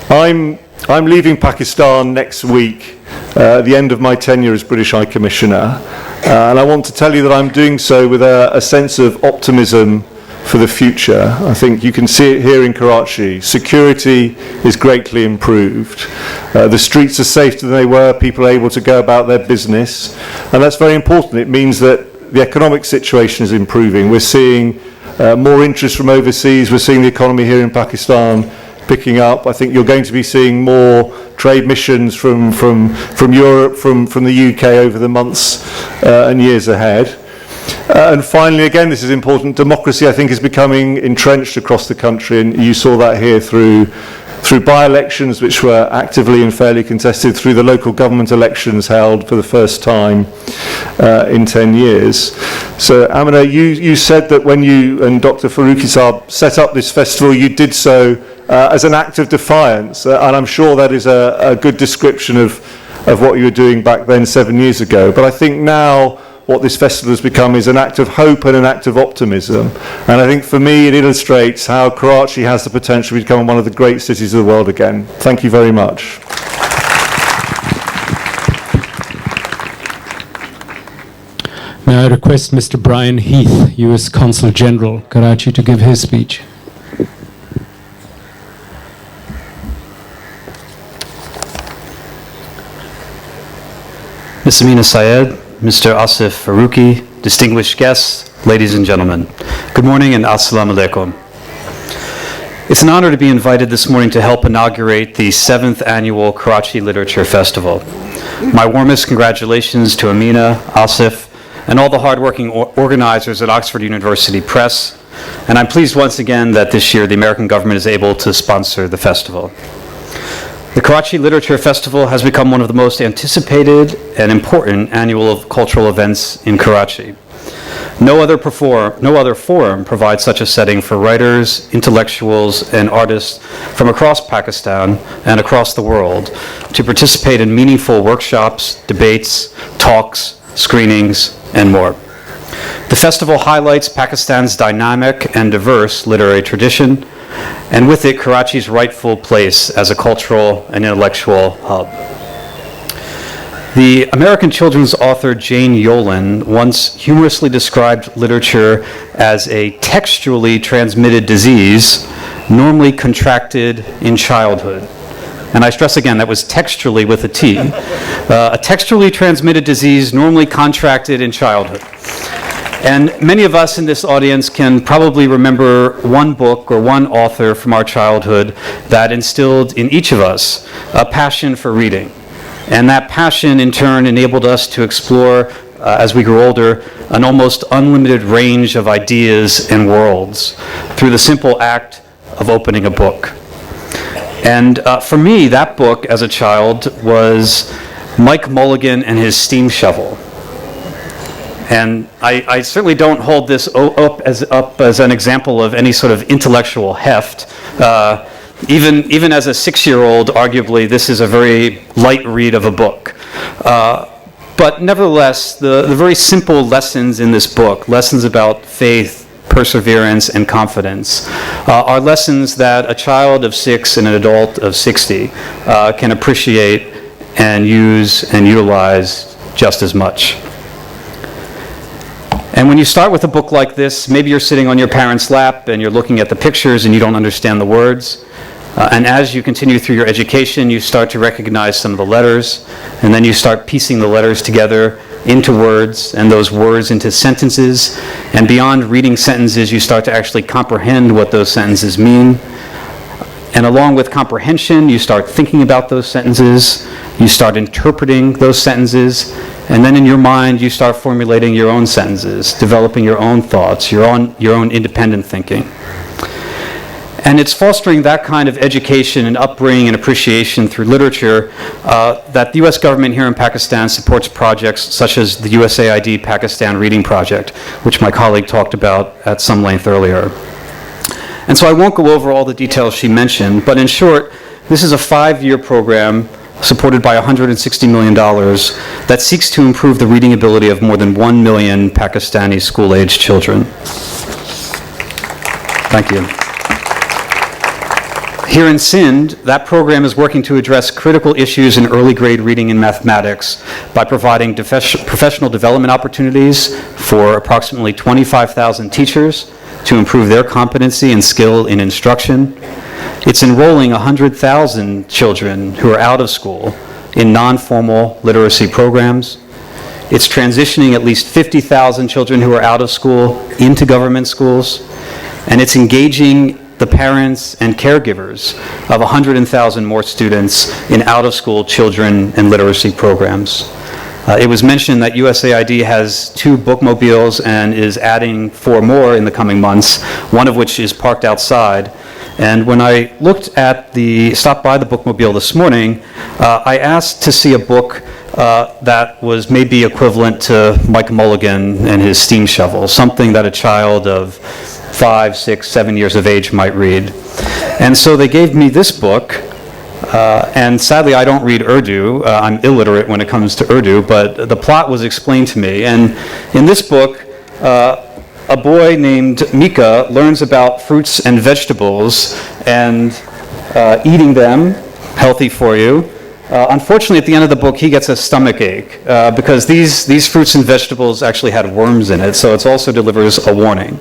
I'm leaving Pakistan next week, at the end of my tenure as British High Commissioner, and I want to tell you that I'm doing so with a sense of optimism for the future. I think you can see it here in Karachi. Security is greatly improved. The streets are safer than they were. People are able to go about their business, and that's very important. It means that the economic situation is improving. We're seeing more interest from overseas. We're seeing the economy here in Pakistan picking up. I think you're going to be seeing more trade missions from Europe, from the UK over the months and years ahead. And finally, again, this is important, democracy, I think, is becoming entrenched across the country, and you saw that here through by-elections which were actively and fairly contested, through the local government elections held for the first time in 10 years. So, Amina, you said that when you and Dr. Farooqi Saab set up this festival, you did so as an act of defiance, and I'm sure that is a good description of what you were doing back then 7 years ago. But I think now what this festival has become is an act of hope and an act of optimism. And I think for me it illustrates how Karachi has the potential to become one of the great cities of the world again. Thank you very much. May I request Mr. Brian Heath, US Consul General, Karachi, to give his speech. Ms. Amina Syed, Mr. Asif Farooqi, distinguished guests, ladies and gentlemen, good morning and assalamu alaikum. It's an honor to be invited this morning to help inaugurate the 7th Annual Karachi Literature Festival. My warmest congratulations to Amina, Asif, and all the hardworking organizers at Oxford University Press, and I'm pleased once again that this year the American government is able to sponsor the festival. The Karachi Literature Festival has become one of the most anticipated and important annual cultural events in Karachi. No other forum provides such a setting for writers, intellectuals, and artists from across Pakistan and across the world to participate in meaningful workshops, debates, talks, screenings, and more. The festival highlights Pakistan's dynamic and diverse literary tradition, and with it, Karachi's rightful place as a cultural and intellectual hub. The American children's author Jane Yolen once humorously described literature as a textually transmitted disease normally contracted in childhood. And I stress again, that was textually with a T. A textually transmitted disease normally contracted in childhood. And many of us in this audience can probably remember one book or one author from our childhood that instilled in each of us a passion for reading. And that passion, in turn, enabled us to explore, as we grew older, an almost unlimited range of ideas and worlds through the simple act of opening a book. And for me, that book as a child was Mike Mulligan and his Steam Shovel. And I certainly don't hold this up as an example of any sort of intellectual heft. Even as a 6-year-old, arguably, this is a very light read of a book. But nevertheless, the very simple lessons in this book, lessons about faith, perseverance, and confidence, are lessons that a child of 6 and an adult of 60 can appreciate and use and utilize just as much. And when you start with a book like this, maybe you're sitting on your parents' lap and you're looking at the pictures and you don't understand the words. And as you continue through your education, you start to recognize some of the letters, and then you start piecing the letters together into words, and those words into sentences. And beyond reading sentences, you start to actually comprehend what those sentences mean. And along with comprehension, you start thinking about those sentences, you start interpreting those sentences, and then in your mind, you start formulating your own sentences, developing your own thoughts, your own independent thinking. And it's fostering that kind of education and upbringing and appreciation through literature that the U.S. government here in Pakistan supports projects such as the USAID Pakistan Reading Project, which my colleague talked about at some length earlier. And so I won't go over all the details she mentioned, but in short, this is a 5-year program supported by $160 million that seeks to improve the reading ability of more than 1 million Pakistani school-aged children. Thank you. Here in Sindh, that program is working to address critical issues in early grade reading and mathematics by providing professional development opportunities for approximately 25,000 teachers to improve their competency and skill in instruction. It's enrolling 100,000 children who are out of school in non-formal literacy programs. It's transitioning at least 50,000 children who are out of school into government schools. And it's engaging the parents and caregivers of 100,000 more students in out-of-school children and literacy programs. It was mentioned that USAID has 2 bookmobiles and is adding 4 more in the coming months, one of which is parked outside. And when I stopped by the bookmobile this morning, I asked to see a book that was maybe equivalent to Mike Mulligan and his Steam Shovel, something that a child of 5, 6, 7 years of age might read. And so they gave me this book, and sadly I don't read Urdu. I'm illiterate when it comes to Urdu, but the plot was explained to me. And in this book, a boy named Mika learns about fruits and vegetables and eating them, healthy for you. Unfortunately, at the end of the book, he gets a stomach ache because these fruits and vegetables actually had worms in it, so it also delivers a warning.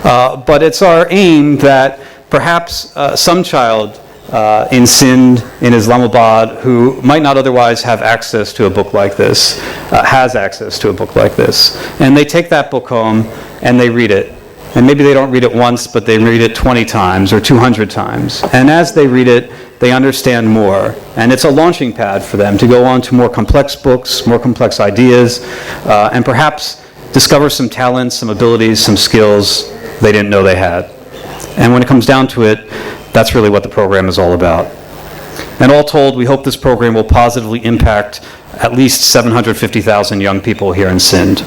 But it's our aim that perhaps some child in Sindh, in Islamabad, who might not otherwise have access to a book like this, has access to a book like this. And they take that book home and they read it. And maybe they don't read it once, but they read it 20 times or 200 times. And as they read it, they understand more. And it's a launching pad for them to go on to more complex books, more complex ideas, and perhaps discover some talents, some abilities, some skills they didn't know they had. And when it comes down to it, that's really what the program is all about. And all told, we hope this program will positively impact at least 750,000 young people here in Sindh.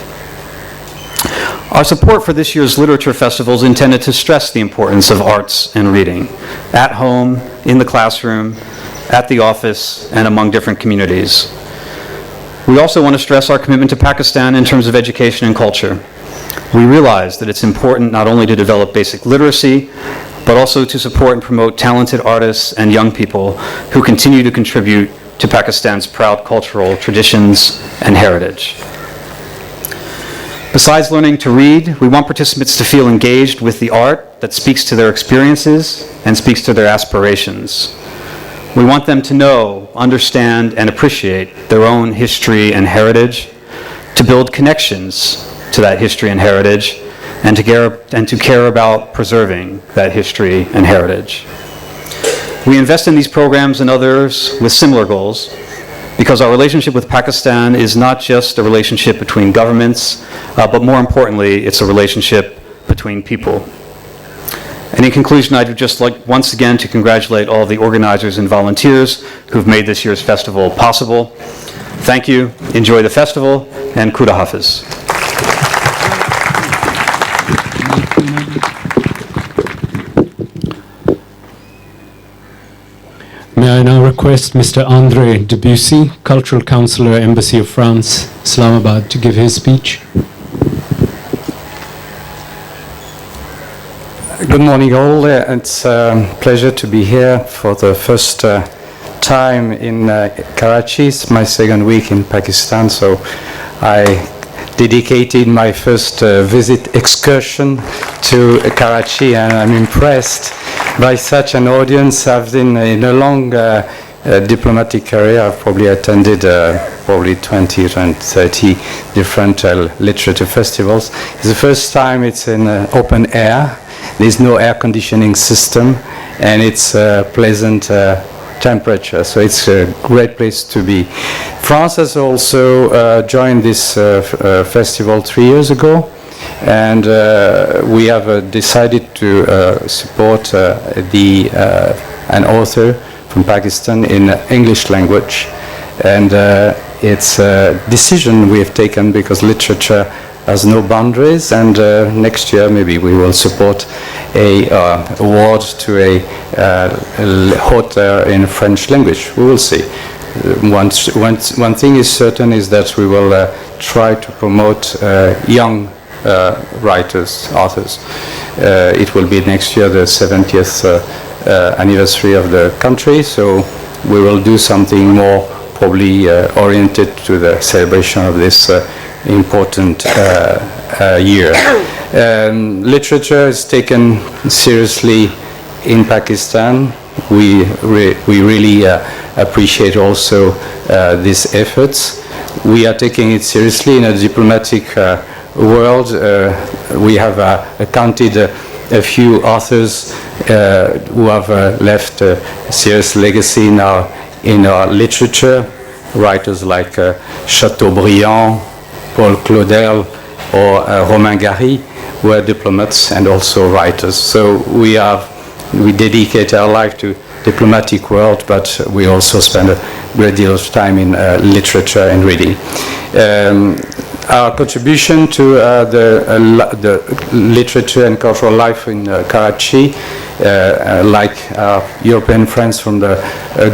Our support for this year's Literature Festival is intended to stress the importance of arts and reading, at home, in the classroom, at the office, and among different communities. We also want to stress our commitment to Pakistan in terms of education and culture. We realize that it's important not only to develop basic literacy, but also to support and promote talented artists and young people who continue to contribute to Pakistan's proud cultural traditions and heritage. Besides learning to read, we want participants to feel engaged with the art that speaks to their experiences and speaks to their aspirations. We want them to know, understand, and appreciate their own history and heritage, to build connections to that history and heritage, and to care about preserving that history and heritage. We invest in these programs and others with similar goals, because our relationship with Pakistan is not just a relationship between governments, but more importantly, it's a relationship between people. And in conclusion, I'd just like once again to congratulate all the organizers and volunteers who've made this year's festival possible. Thank you, enjoy the festival, and Khuda Hafiz. May I now request Mr. André Debussy, Cultural Counselor, Embassy of France, Islamabad, to give his speech. Good morning all. It's a pleasure to be here for the first time in Karachi. It's my second week in Pakistan, so I dedicated my first visit excursion to Karachi, and I'm impressed by such an audience. I've been in a long diplomatic career. I've probably attended probably 20 and 30 different literature festivals. It's the first time it's in open air. There's no air conditioning system, and it's pleasant temperature, so it's a great place to be. France has also joined this festival 3 years ago, and we have decided to support an author from Pakistan in English language, and it's a decision we have taken because literature has no boundaries, and next year maybe we will support a award to a author in French language. We will see. One thing is certain is that we will try to promote young writers, authors. It will be next year the 70th anniversary of the country, so we will do something more probably oriented to the celebration of this important year. Literature is taken seriously in Pakistan. We really appreciate also these efforts. We are taking it seriously in a diplomatic world. We have counted a few authors who have left a serious legacy in our literature. Writers like Chateaubriand, Paul Claudel, or Romain Gary were diplomats and also writers. So we dedicate our life to diplomatic world, but we also spend a great deal of time in literature and reading. Our contribution to the literature and cultural life in Karachi, like our European friends from the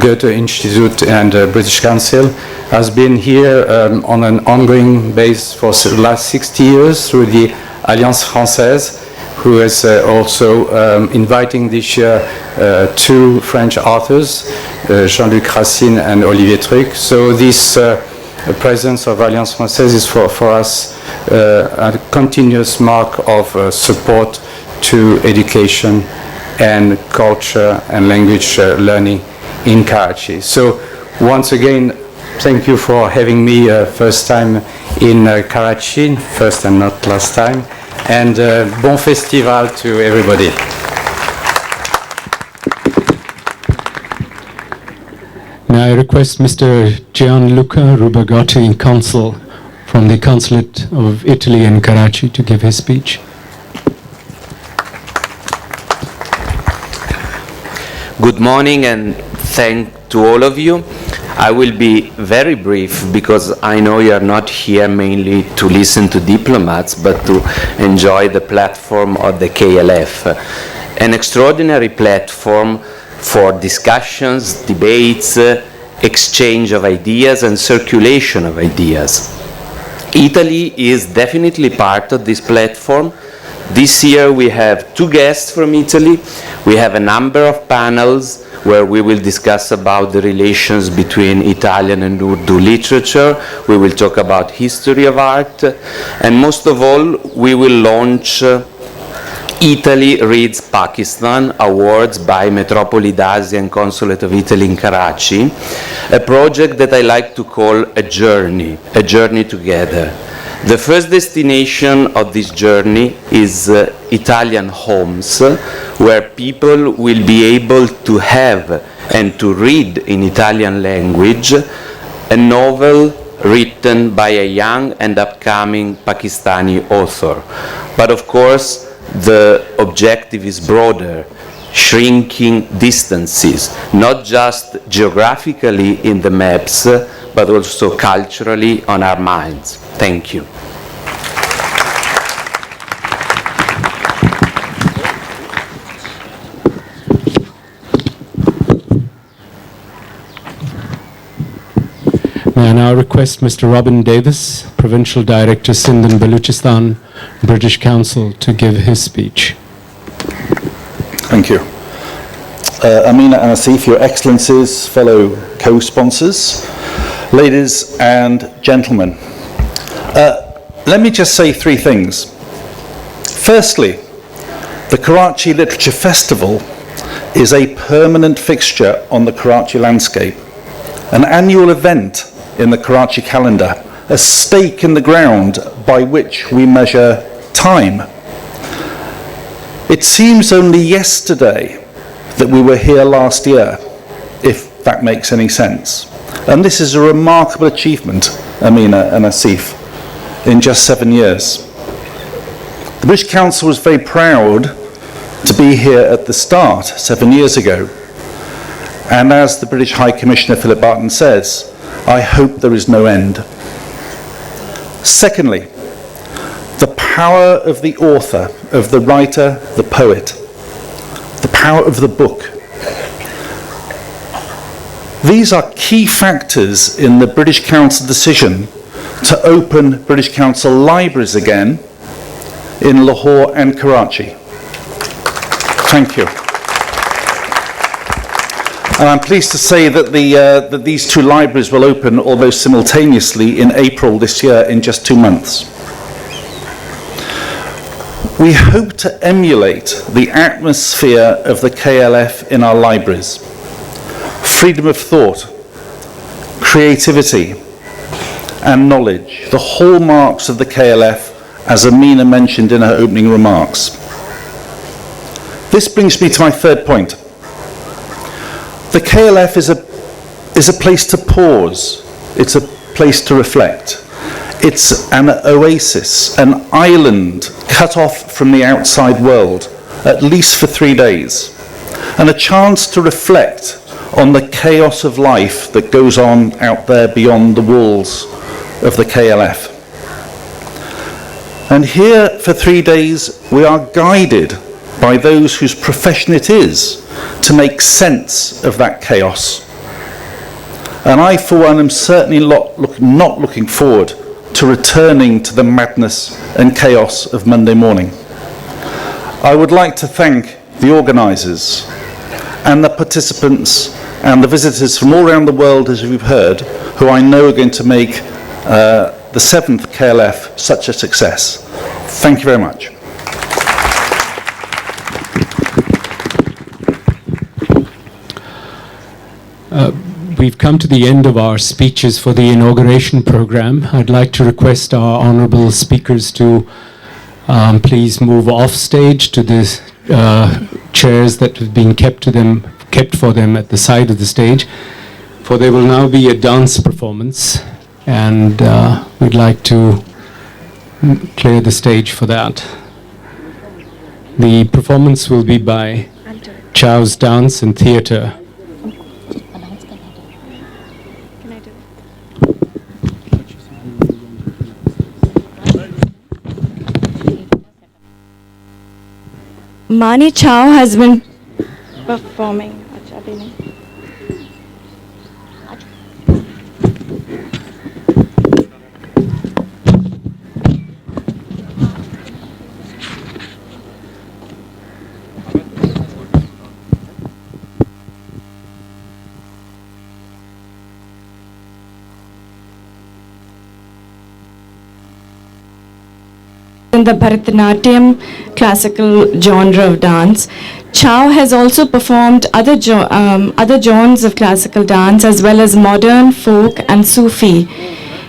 Goethe Institute and British Council, has been here on an ongoing basis for the last 60 years through the Alliance Française, who is also inviting this year two French authors, Jean-Luc Racine and Olivier Truc. So this presence of Alliance Française is for us a continuous mark of support to education and culture and language learning in Karachi. So once again, thank you for having me first time in Karachi, first and not last time. and bon festival to everybody. Now I request Mr. Gianluca Rubagotti, Consul from the Consulate of Italy in Karachi, to give his speech. Good morning and thank to all of you. I will be very brief because I know you are not here mainly to listen to diplomats but to enjoy the platform of the KLF. An extraordinary platform for discussions, debates, exchange of ideas and circulation of ideas. Italy is definitely part of this platform. This year we have 2 guests from Italy. We have a number of panels where we will discuss about the relations between Italian and Urdu literature. We will talk about history of art. And most of all, we will launch Italy Reads Pakistan Awards by Metropoli d'Asia and Consulate of Italy in Karachi, a project that I like to call a journey together. The first destination of this journey is Italian homes, where people will be able to have and to read in Italian language a novel written by a young and upcoming Pakistani author. But of course, the objective is broader, shrinking distances, not just geographically in the maps, but also culturally on our minds. Thank you. May I now request Mr. Robin Davis, Provincial Director, Sindh and Baluchistan, British Council, to give his speech. Thank you. Amina and Asif, Your Excellencies, fellow co-sponsors, ladies and gentlemen. Let me just say 3 things. Firstly, the Karachi Literature Festival is a permanent fixture on the Karachi landscape, an annual event in the Karachi calendar, a stake in the ground by which we measure time. It seems only yesterday that we were here last year, if that makes any sense. And this is a remarkable achievement, Amina and Asif, in just 7 years. The British Council was very proud to be here at the start 7 years ago. And as the British High Commissioner Philip Barton says, I hope there is no end. Secondly, the power of the author, of the writer, the poet, the power of the book. These are key factors in the British Council decision to open British Council libraries again in Lahore and Karachi. Thank you. And I'm pleased to say that that these 2 libraries will open almost simultaneously in April this year, in just 2 months. We hope to emulate the atmosphere of the KLF in our libraries. Freedom of thought, creativity, and knowledge, the hallmarks of the KLF, as Amina mentioned in her opening remarks. This brings me to my 3rd point. The KLF is a place to pause. It's a place to reflect. It's an oasis, an island cut off from the outside world, at least for 3 days, and a chance to reflect on the chaos of life that goes on out there beyond the walls of the KLF. And here for 3 days we are guided by those whose profession it is to make sense of that chaos. And I, for one, am certainly not looking forward to returning to the madness and chaos of Monday morning. I would like to thank the organisers and the participants and the visitors from all around the world, as we've heard, who I know are going to make the 7th KLF such a success. Thank you very much. We've come to the end of our speeches for the inauguration program. I'd like to request our honourable speakers to please move off stage to the chairs that have been kept for them at the side of the stage, for there will now be a dance performance, and we'd like to clear the stage for that. The performance will be by Chow's Dance and Theatre. Mani Chow has been performing. In the Bharatanatyam classical genre of dance, Chow has also performed other genres of classical dance as well as modern, folk and Sufi.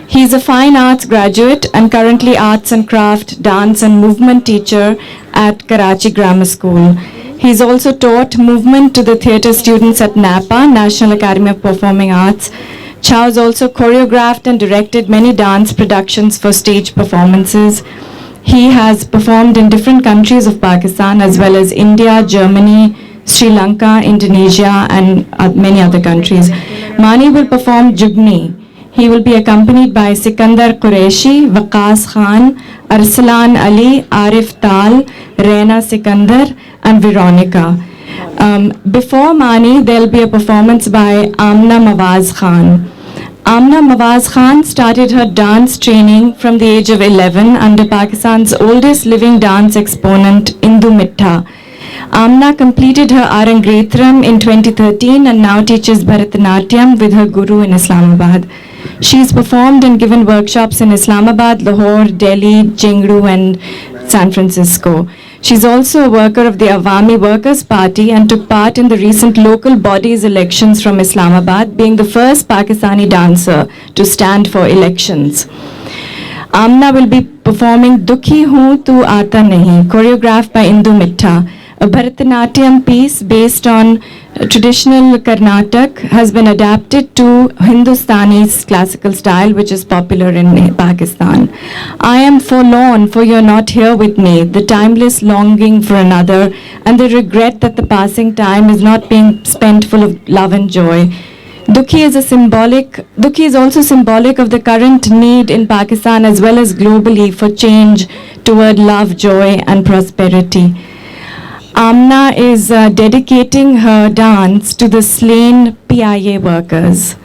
He is a fine arts graduate and currently arts and craft, dance and movement teacher at Karachi Grammar School. He has also taught movement to the theatre students at NAPA, National Academy of Performing Arts. Chow has also choreographed and directed many dance productions for stage performances. He has performed in different countries of Pakistan as well as India, Germany, Sri Lanka, Indonesia and many other countries. Mani will perform Jugni. He will be accompanied by Sikandar Qureshi, Waqas Khan, Arsalan Ali, Arif Tal, Reena Sikandar and Veronica. Before Mani, there will be a performance by Amna Mawaz Khan. Amna Mawaz Khan started her dance training from the age of 11 under Pakistan's oldest living dance exponent, Indu Mittha. Amna completed her Arangetram in 2013 and now teaches Bharatanatyam with her guru in Islamabad. She has performed and given workshops in Islamabad, Lahore, Delhi, Jingru and San Francisco. She's also a worker of the Awami Workers' Party and took part in the recent local bodies elections from Islamabad, being the first Pakistani dancer to stand for elections. Amna will be performing Dukhi Hoon Tu Aata Nahi, choreographed by Indu Mittha. A Bharatanatyam piece based on traditional Karnataka has been adapted to Hindustani's classical style, which is popular in Pakistan. I am forlorn for you're not here with me, the timeless longing for another, and the regret that the passing time is not being spent full of love and joy. Dukhi is also symbolic of the current need in Pakistan as well as globally for change toward love, joy, and prosperity. Amna is dedicating her dance to the slain PIA workers.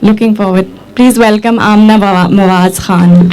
Looking forward. Please welcome Amna Mawaz Khan.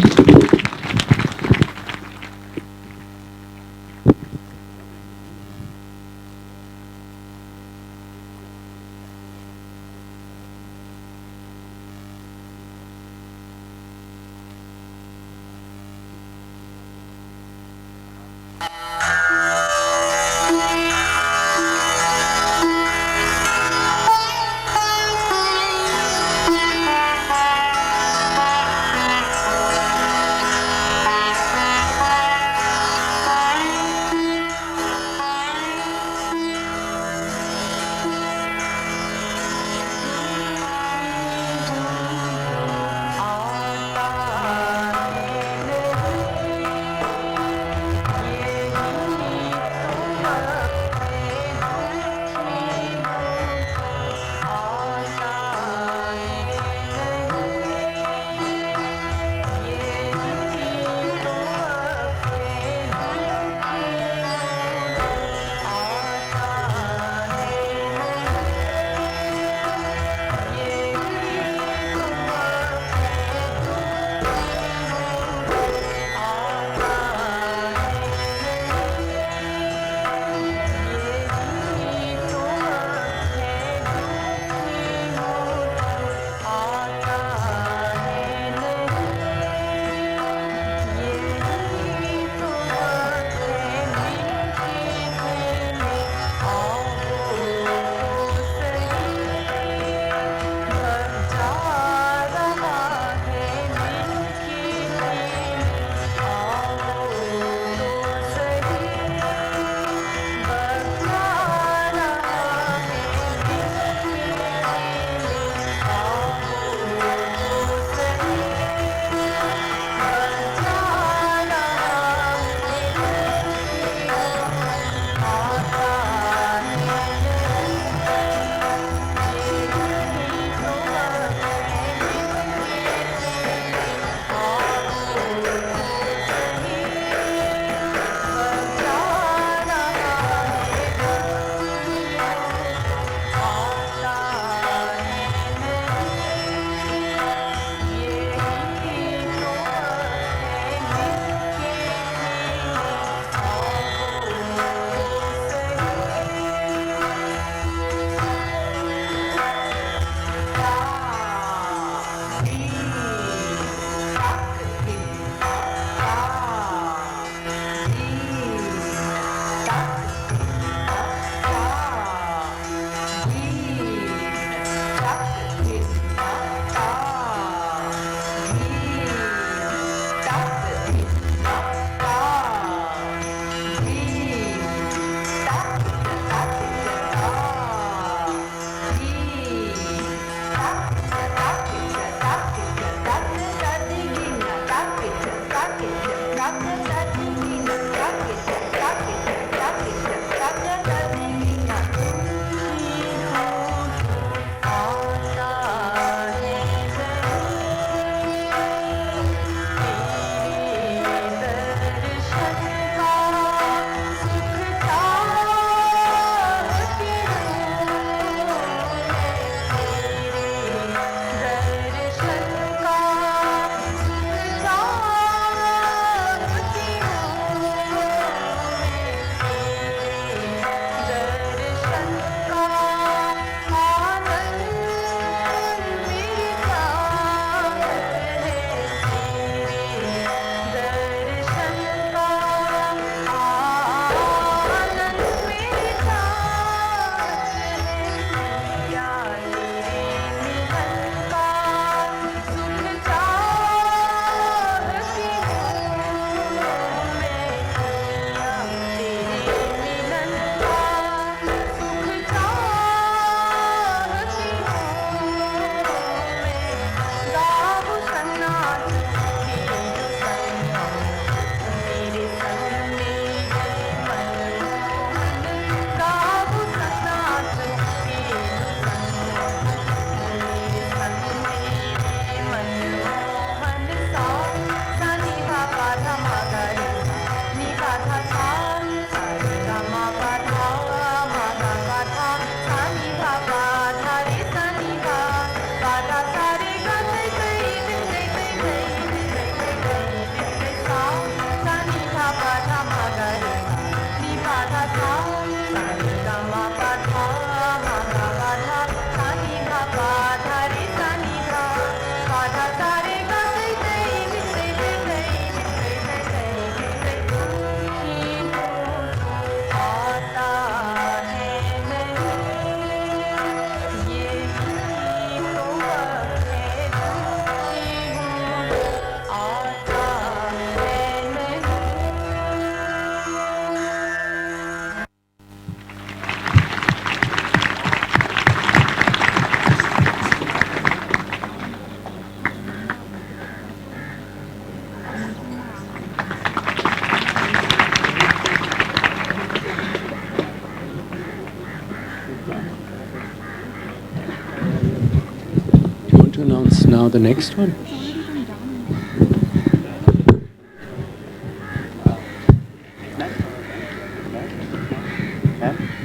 now the next one.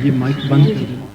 ये mic बंद कर दो।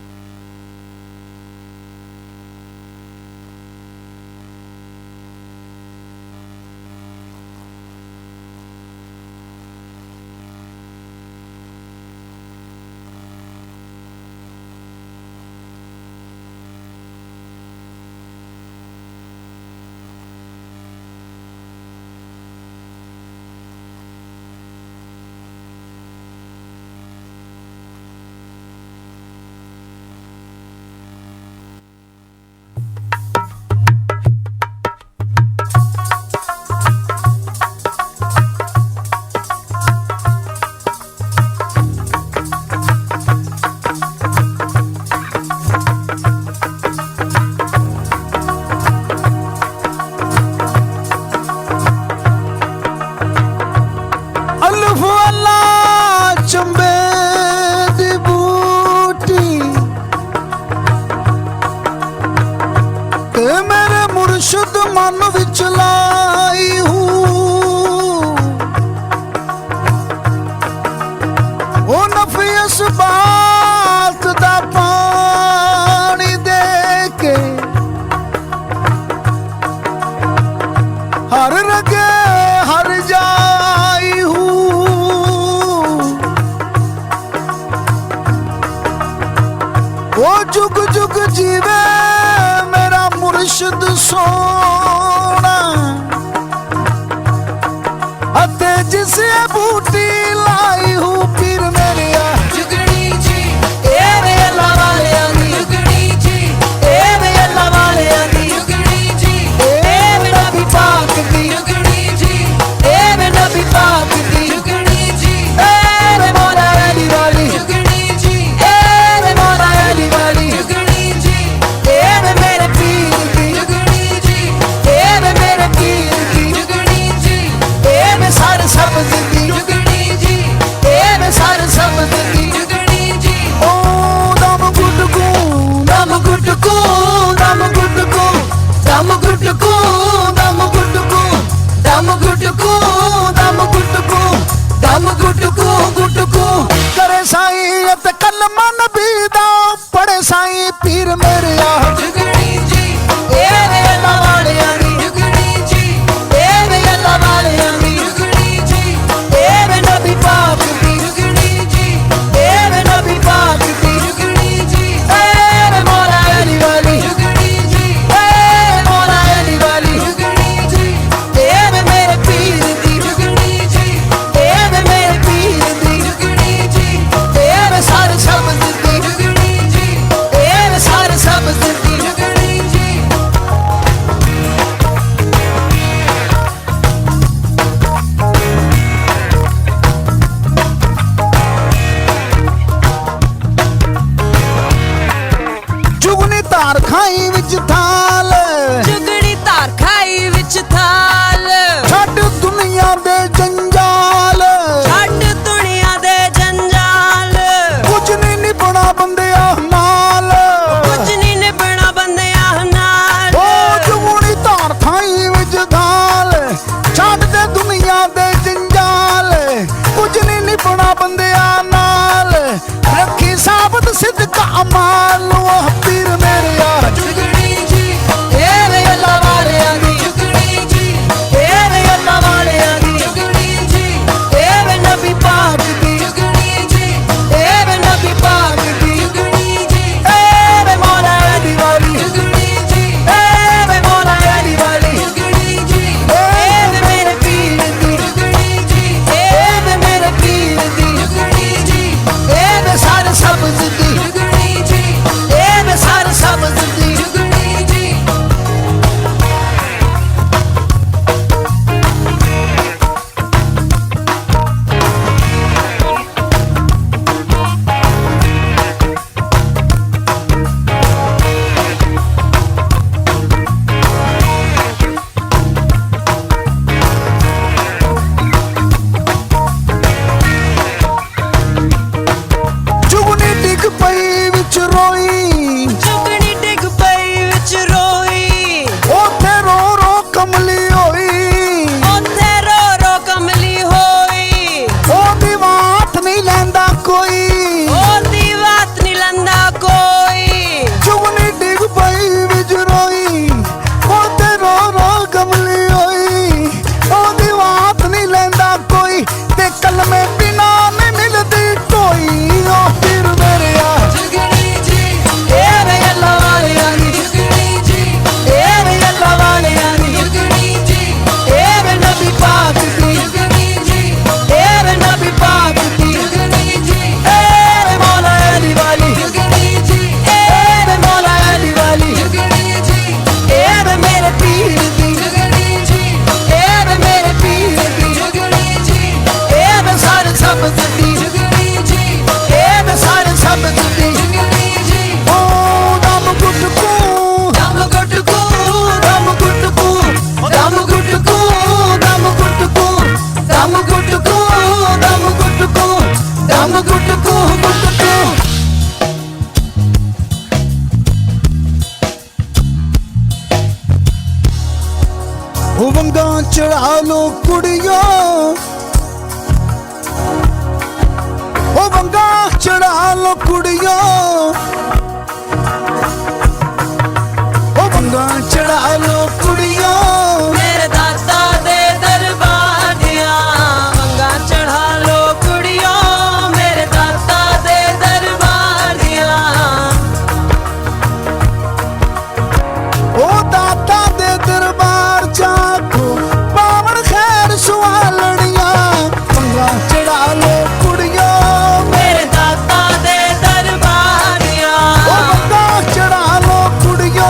Juggling G. लो कुड़ियो ओ वंगा चढ़ा लो कुड़ियो ओ वंगा चढ़ा लो कुड़ियो मेरे दादा दे दरबार दिया वंगा चढ़ा लो कुड़ियो मेरे दादा दे दरबार दिया ओ दाता दे दरबार जाको पावन खैर सुवालड़िया वंगा चढ़ा लो कुड़ियो मेरे दादा दे दरबार दिया ओ वंगा चढ़ा लो कुड़ियो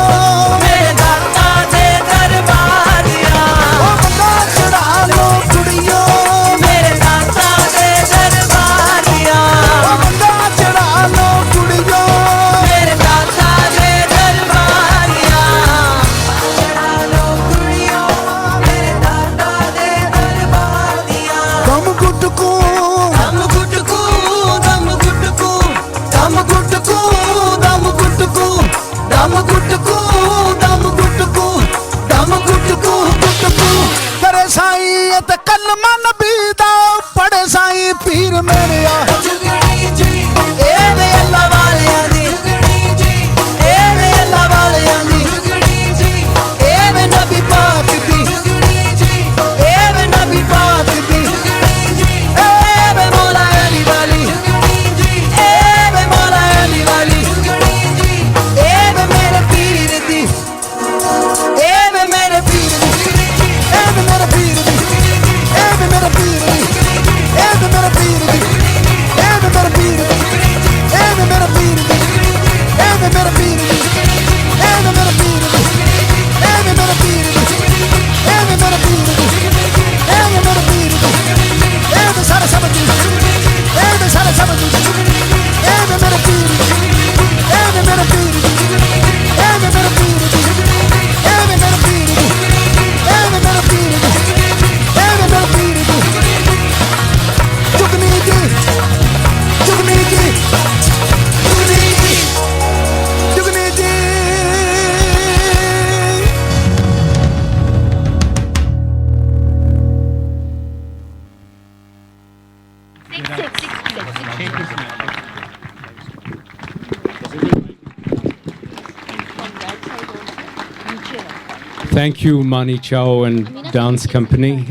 मेरे दादा दे दरबार दिया ओ वंगा चढ़ा लो कुड़ियो मेरे दादा दे दरबार दिया ओ वंगा चढ़ा लो कुड़ियो मेरे दादा दे दरबार दिया चढ़ा लो कुड़ियो मेरे दादा दे दरबार दिया दम गुटकू दम गुटकू दम गुटकू दम गुटकू दम गुटकू दम गुटकू दम गुटकू दम गुटकू गुटकू करे साई ते कलमा नबी दा पड़े साई पीर मेरे आ जुगड़ी जी ए वे अल्लाह वालियां दी जुगड़ी जी ए वे अल्लाह वालियां दी जुगड़ी जी ए वे नबी पाक दी जुगड़ी जी ए वे नबी पाक दी जुगड़ी जी ए वे मौला अली वाली जुगड़ी जी ए वे मौला अली वाली जुगड़ी जी ए वे मेरे पीर दी ए वे मेरे पीर दी ए वे मेरे पीर दी ए वे मेरे पीर दी ए वे मेरे पीर दी ए वे मेरे पीर दी ए वे मेरे पीर दी ए वे मेरे पीर दी ए वे मेरे पीर दी ए वे मेरे पीर दी ए वे मेरे पीर दी ए वे मेरे पीर दी ए वे सारे समझ दी ए वे सारे समझ दी ए वे मेरे पीर दी ए वे मेरे पीर दी ए वे मेरे पीर दी ए वे मेरे पीर दी ए वे मेरे पीर दी ए वे मेरे पीर दी चुगनी जी चुगनी जी चुगनी जी चुगनी जी Thank you, Mani Chao and Dance Company.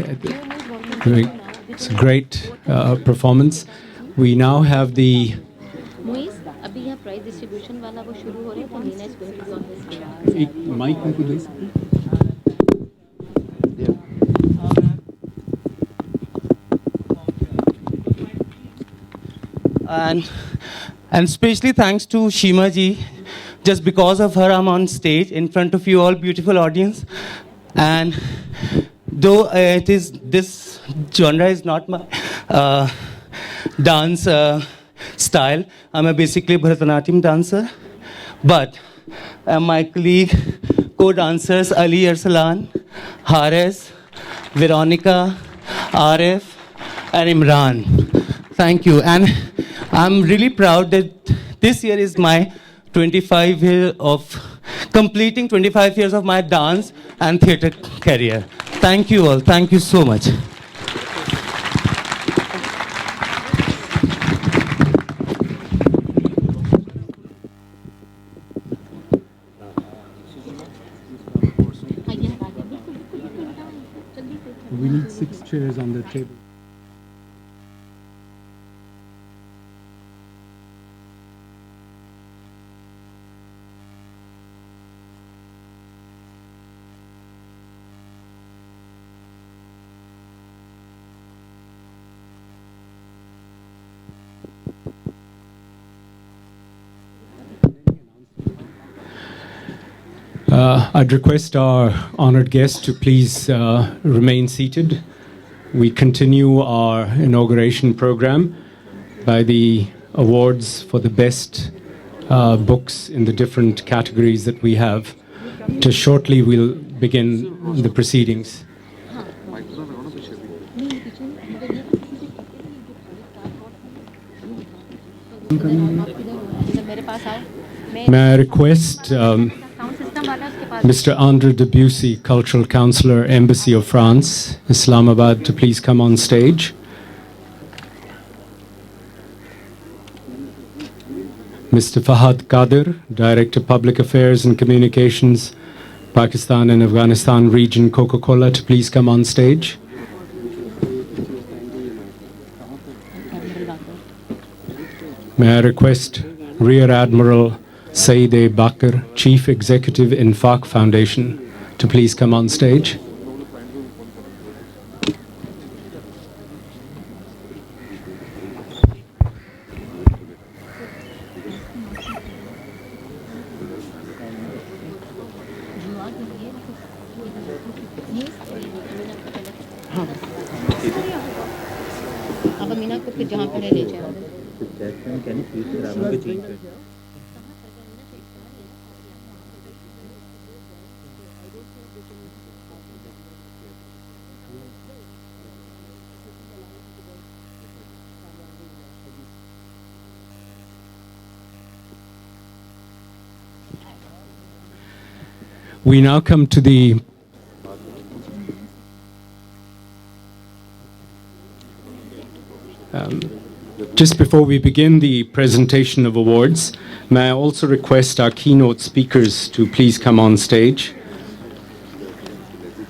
It's a great performance. We now have the Moise, अभी यहाँ प्राइज डिस्ट्रीब्यूशन वाला वो शुरू हो रहा है तो Neena is going to be on this stage. एक माइक उनको दे सकते हैं? And especially thanks to Shima ji. Just because of her, I'm on stage in front of you all, beautiful audience. And though this genre is not my dance style, I'm a basically Bharatanatyam dancer. But my colleague, co-dancers Ali Arsalan, Hares, Veronica, Arif, and Imran. Thank you. And I'm really proud that this year is my 25 years of completing 25 years of my dance and theatre career. Thank you all. Thank you so much. We need 6 chairs on the table. I'd request our honored guests to please remain seated. We continue our inauguration program by the awards for the best books in the different categories that we have. Just shortly we'll begin the proceedings. May I request Mr. Andre Debussy, Cultural Councillor, Embassy of France, Islamabad, to please come on stage. Mr. Fahad Qadir, Director Public Affairs and Communications, Pakistan and Afghanistan Region, Coca-Cola, to please come on stage. May I request Rear Admiral Saeed A. Bakr, Chief Executive, Infaq Foundation, to please come on stage. अब अमीना को फिर जहाँ पहले ले जाओ We now come to the just before we begin the presentation of awards, may I also request our keynote speakers to please come on stage.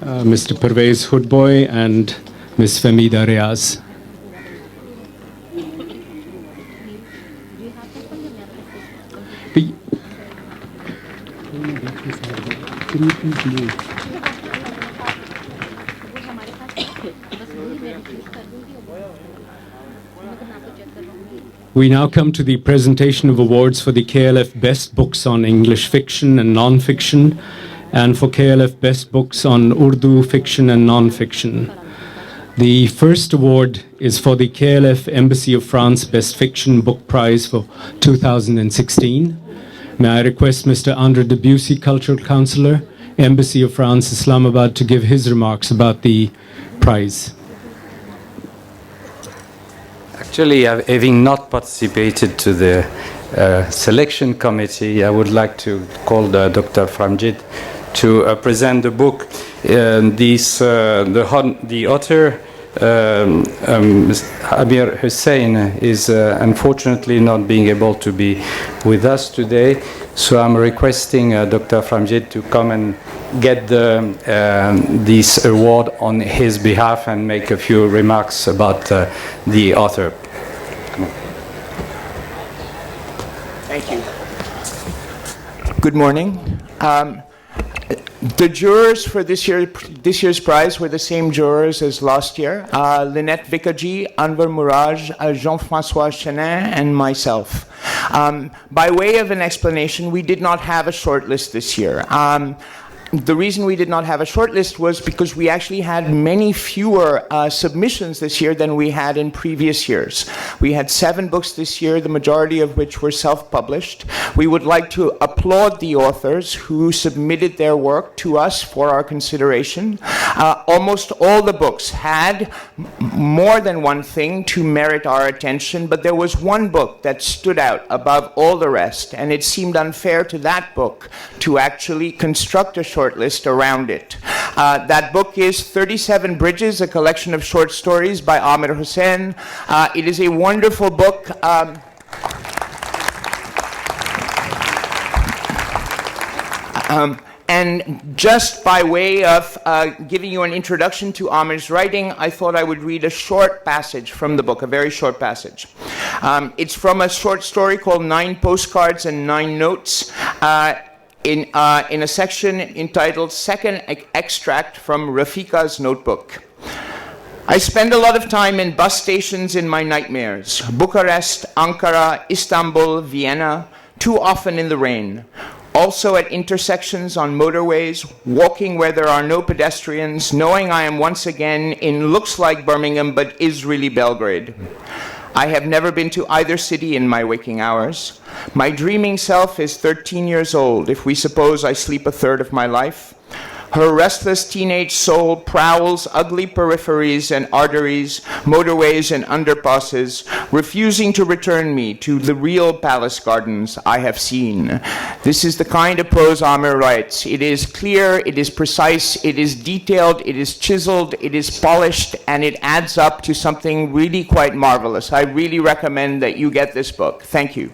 Mr. Pervez Hoodboy and Ms. Femida Riaz. We now come to the presentation of awards for the KLF Best Books on English Fiction and Non-Fiction, and for KLF Best Books on Urdu Fiction and Non-Fiction. The first award is for the KLF Embassy of France Best Fiction Book Prize for 2016. May I request Mr. Andre Debussy, Cultural Councillor, Embassy of France, Islamabad, to give his remarks about the prize. Actually, having not participated to the selection committee, I would like to call Dr. Framjit to present the book. The author, Amir Hussein, is unfortunately not being able to be with us today. So I'm requesting Dr. Framjit to come and get this award on his behalf and make a few remarks about the author. Thank you. Good morning. The jurors for this year's prize were the same jurors as last year: Lynette Vikaji, Anwar Mouraj, Jean-François Chenin, and myself. By way of an explanation, we did not have a shortlist this year. The reason we did not have a shortlist was because we actually had many fewer submissions this year than we had in previous years. We had 7 books this year, the majority of which were self-published. We would like to applaud the authors who submitted their work to us for our consideration. Almost all the books had more than one thing to merit our attention, but there was one book that stood out above all the rest, and it seemed unfair to that book to actually construct a shortlist around it. That book is 37 Bridges, a collection of short stories by Amir Hussein. It is a wonderful book. And just by way of giving you an introduction to Amir's writing, I thought I would read a short passage from the book, a very short passage. It's from a short story called 9 Postcards and 9 Notes, in a section entitled Second Extract from Rafika's Notebook. I spend a lot of time in bus stations in my nightmares: Bucharest, Ankara, Istanbul, Vienna, too often in the rain. Also at intersections on motorways, walking where there are no pedestrians, knowing I am once again in looks like Birmingham but is really Belgrade. I have never been to either city in my waking hours. My dreaming self is 13 years old, if we suppose I sleep a third of my life. Her restless teenage soul prowls ugly peripheries and arteries, motorways and underpasses, refusing to return me to the real palace gardens I have seen. This is the kind of prose Amir writes. It is clear, it is precise, it is detailed, it is chiseled, it is polished, and it adds up to something really quite marvelous. I really recommend that you get this book. Thank you.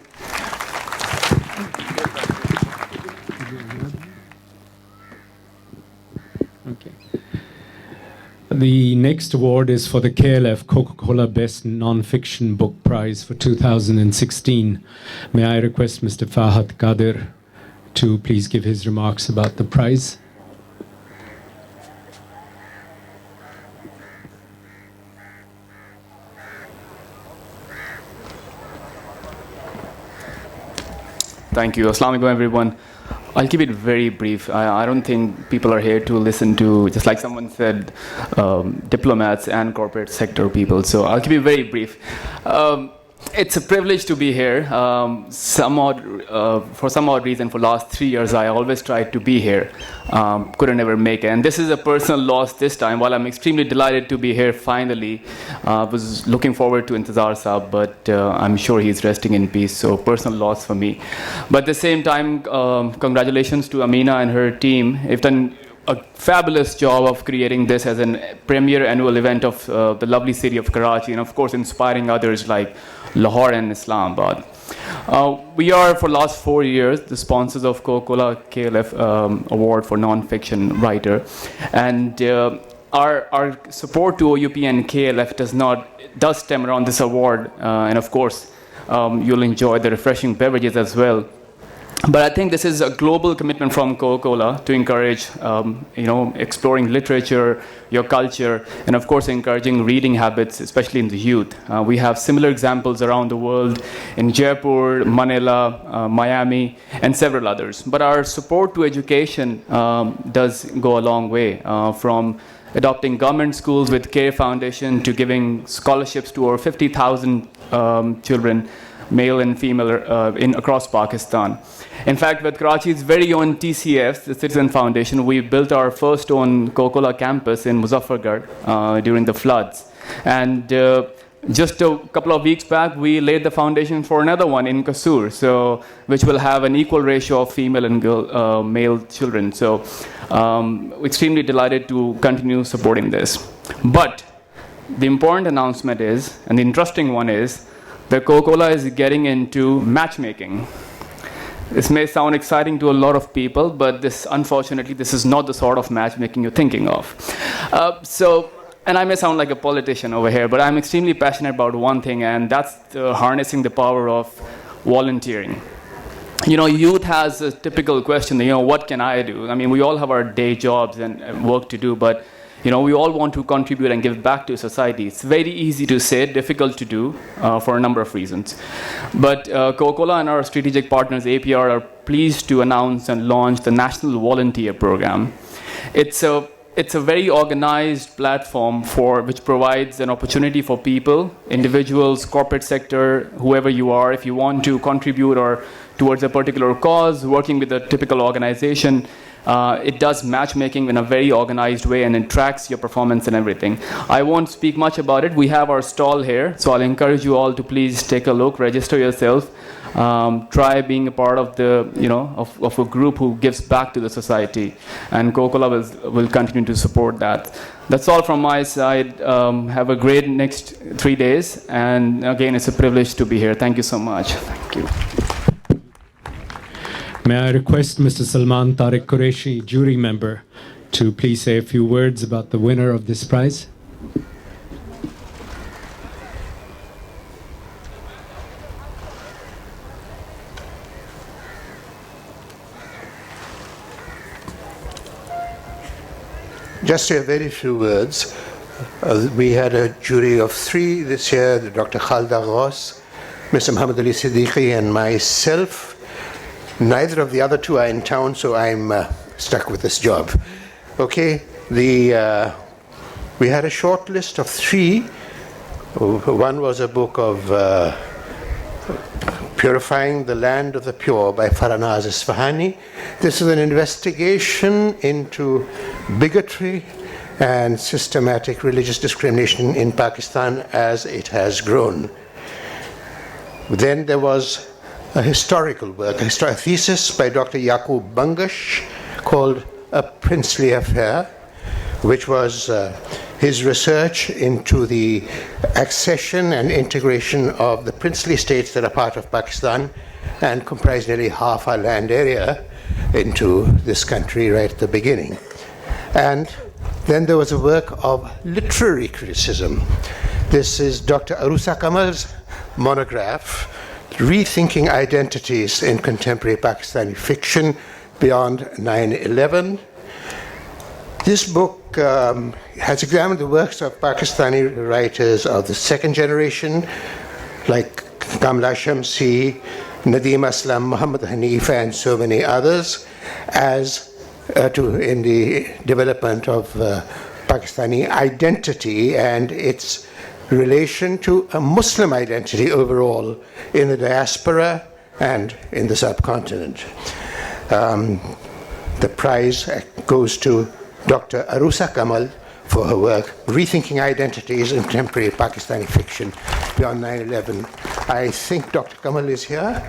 The next award is for the KLF Coca-Cola Best Non-Fiction Book Prize for 2016. May I request Mr. Fahad Qadir to please give his remarks about the prize? Thank you. Assalamu alaikum, everyone. I'll keep it very brief. I don't think people are here to listen to, just like someone said, diplomats and corporate sector people. So I'll keep it very brief. It's a privilege to be here. For some odd reason, for last 3 years, I always tried to be here. Couldn't ever make it. And this is a personal loss this time. While I'm extremely delighted to be here finally, was looking forward to Intezar Saab, but I'm sure he's resting in peace. So personal loss for me. But at the same time, congratulations to Amina and her team. They've done a fabulous job of creating this as a premier annual event of the lovely city of Karachi, and of course inspiring others like Lahore and Islamabad. We are, for last 4 years, the sponsors of Coca-Cola KLF Award for Non-Fiction Writer. And our support to OUP and KLF does stem around this award. And of course, you'll enjoy the refreshing beverages as well. But I think this is a global commitment from Coca-Cola to encourage, exploring literature, your culture, and of course encouraging reading habits, especially in the youth. We have similar examples around the world in Jaipur, Manila, Miami, and several others. But our support to education does go a long way, from adopting government schools with CARE Foundation to giving scholarships to over 50,000 children, male and female, across Pakistan. In fact, with Karachi's very own TCF, the Citizen Foundation, we built our first own Coca-Cola campus in Muzaffargarh during the floods. And just a couple of weeks back, we laid the foundation for another one in Kasur, which will have an equal ratio of female and male children. So extremely delighted to continue supporting this. But the important announcement is, and the interesting one is, that Coca-Cola is getting into matchmaking. This may sound exciting to a lot of people, but unfortunately, this is not the sort of matchmaking you're thinking of. And I may sound like a politician over here, but I'm extremely passionate about one thing, and that's harnessing the power of volunteering. Youth has a typical question, what can I do? I mean, we all have our day jobs and work to do, but we all want to contribute and give back to society. It's very easy to say, difficult to do for a number of reasons. But Coca-Cola and our strategic partners, APR, are pleased to announce and launch the National Volunteer Program. It's a very organized platform which provides an opportunity for people, individuals, corporate sector, whoever you are, if you want to contribute or towards a particular cause, working with a typical organization. It does matchmaking in a very organized way, and it tracks your performance and everything. I won't speak much about it. We have our stall here, so I'll encourage you all to please take a look, register yourself, try being a part of of a group who gives back to the society, and Coca-Cola will continue to support that. That's all from my side. Have a great next 3 days, and again, it's a privilege to be here. Thank you so much. Thank you. May I request Mr. Salman Tariq Qureshi, jury member, to please say a few words about the winner of this prize? Just a very few words. We had a jury of 3 this year, Dr. Khalda Ghaus, Mr. Muhammad Ali Siddiqui, and myself. Neither of the other 2 are in town, so I'm stuck with this job. Okay, we had a short list of 3. One was a book of Purifying the Land of the Pure by Faranaz Isfahani. This is an investigation into bigotry and systematic religious discrimination in Pakistan as it has grown. Then there was a historical work, a thesis by Dr. Yaqub Bangash called A Princely Affair, which was his research into the accession and integration of the princely states that are part of Pakistan and comprise nearly half our land area into this country right at the beginning. And then there was a work of literary criticism. This is Dr. Arusa Kamal's monograph, Rethinking Identities in Contemporary Pakistani Fiction Beyond 9/11. This book has examined the works of Pakistani writers of the second generation, like Kamla Shamsi, Nadeem Aslam, Muhammad Hanifa, and so many others, as in the development of Pakistani identity and its relation to a Muslim identity overall in the diaspora and in the subcontinent. The prize goes to Dr. Arusa Kamal for her work, Rethinking Identities in Contemporary Pakistani Fiction Beyond 9/11. I think Dr. Kamal is here.